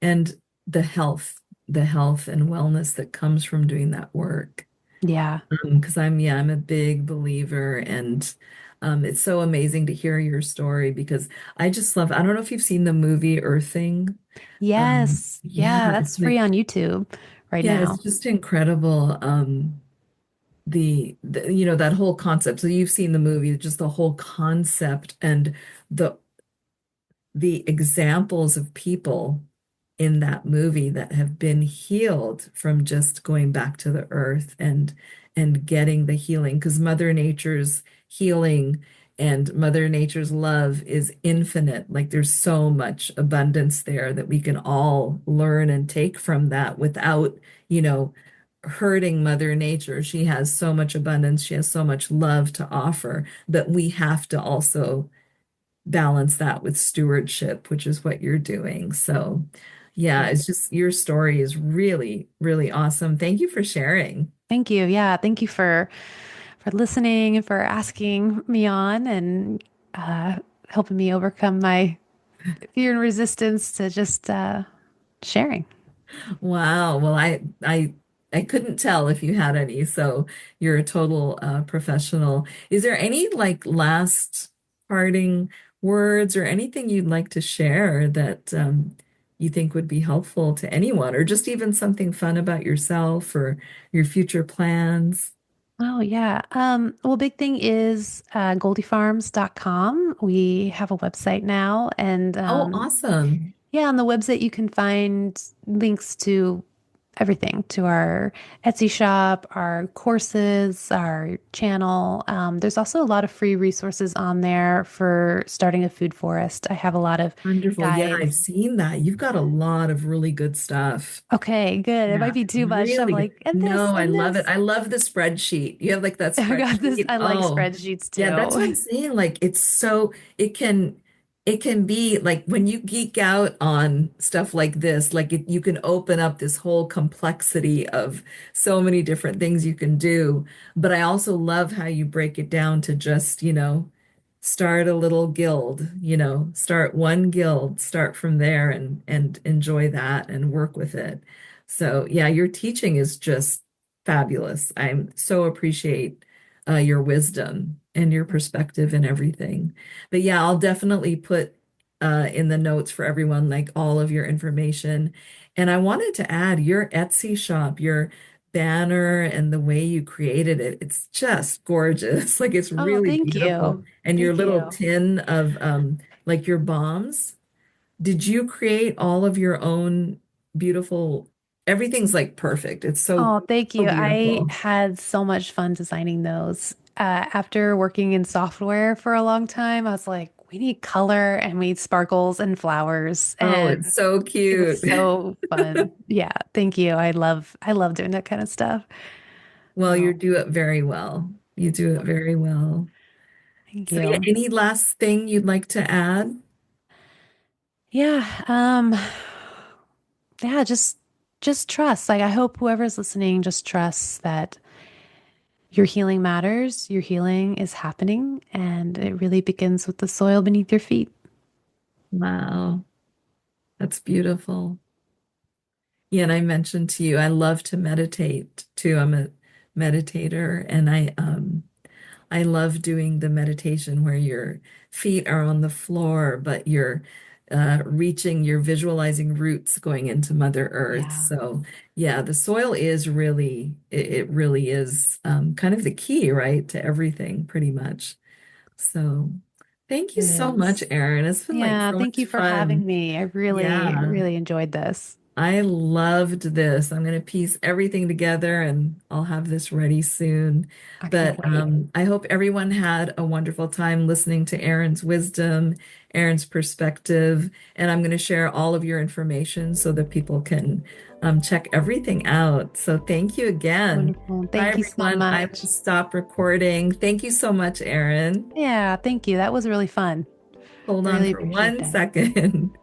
S1: And the health and wellness that comes from doing that work.
S2: yeah.
S1: Because I'm a big believer, and it's so amazing to hear your story because I just love, I don't know if you've seen the movie Earthing.
S2: Yes.
S1: Yeah,
S2: Yeah,
S1: it's
S2: that's free
S1: like,
S2: on YouTube right
S1: yeah, it's
S2: now.
S1: just incredible. That whole concept. So you've seen the movie, just the whole concept and the the examples of people in that movie that have been healed from just going back to the earth and getting the healing because Mother Nature's healing and Mother Nature's love is infinite. Like there's so much abundance there that we can all learn and take from that without, you know, hurting Mother Nature. She has so much abundance, she has so much love to offer, but we have to also balance that with stewardship, which is what you're doing. So, yeah,
S2: Yeah.
S1: it's just your story is really, really awesome. Thank you for sharing.
S2: Thank you. Yeah, thank you for listening and for asking me on and uh, helping me overcome my fear and resistance to just sharing.
S1: Wow. Well, I couldn't tell if you had any, so you're a total professional. Is there any like last parting words or anything you'd like to share that you think would be helpful to anyone, or just even something fun about yourself or your future plans?
S2: Oh, yeah. Well, big thing is goldifarms.com. We have a website now. And
S1: Oh, awesome.
S2: yeah, on the website, you can find links to everything to our Etsy shop, our courses, our channel. There's also a lot of free resources on there for starting a food forest. I have a lot of
S1: Wonderful. Yeah, I've
S2: guides.
S1: seen that. You've got a lot of really good stuff.
S2: Okay, good. It
S1: Yeah,
S2: might be
S1: it's
S2: too much. I'm
S1: really good.
S2: like, and this,
S1: No, I
S2: and
S1: love it.
S2: this.
S1: I love the spreadsheet. You have like that
S2: I got this.
S1: spreadsheet.
S2: I like
S1: Oh,
S2: spreadsheets
S1: yeah, that's what I'm
S2: too.
S1: saying. Like it's so it can be like when you geek out on stuff like this, like you can open up this whole complexity of so many different things you can do. But I also love how you break it down to just, start a little guild, start one guild, start from there and enjoy that and work with it. So yeah, your teaching is just fabulous. I'm so appreciate your wisdom and your perspective and everything. But yeah, I'll definitely put in the notes for everyone like all of your information. And I wanted to add your Etsy shop, your banner and the way you created it. It's just gorgeous. Like it's
S2: Oh,
S1: really
S2: thank
S1: beautiful.
S2: you.
S1: And your
S2: Thank
S1: little
S2: you.
S1: tin of like your bombs. Did you create all of your own beautiful, everything's like perfect. It's
S2: Oh, thank
S1: so
S2: you. I
S1: beautiful.
S2: had so much fun designing those. After working in software for a long time, I was like, we need color and we need sparkles and flowers,
S1: Oh,
S2: and
S1: it's so
S2: it was
S1: cute.
S2: so fun. Yeah, thank you. I love doing that kind of stuff.
S1: Well, you
S2: Oh,
S1: do it very well. You do it very well.
S2: thank
S1: So yeah,
S2: you.
S1: any last thing you'd like to add?
S2: Yeah, yeah, just trust. Like I hope whoever's listening just trusts that your healing matters, your healing is happening, and it really begins with the soil beneath your feet.
S1: Wow, that's beautiful. Yeah, and I mentioned to you, I love to meditate too. I'm a meditator and I love doing the meditation where your feet are on the floor, but you're reaching, you're visualizing roots going into Mother Earth.
S2: Yeah,
S1: So yeah, the soil is really, it really is kind of the key, right, to everything pretty much. So thank you
S2: it
S1: so much,
S2: is.
S1: Erin. It's been like
S2: Yeah,
S1: so
S2: thank
S1: much
S2: you for having
S1: fun.
S2: me. I really,
S1: Yeah.
S2: really enjoyed this.
S1: I loved this. I'm going to piece everything together and I'll have this ready soon.
S2: I can't
S1: But
S2: wait.
S1: I hope everyone had a wonderful time listening to Erin's wisdom, Erin's perspective, and I'm going to share all of your information so that people can check everything out. So thank you again.
S2: Wonderful.
S1: Bye,
S2: Thank you so
S1: everyone. I
S2: much.
S1: will stop recording. Thank you so much, Erin.
S2: Yeah, thank you. That was really fun.
S1: Hold
S2: I
S1: on
S2: really
S1: for
S2: appreciate
S1: one
S2: that.
S1: second.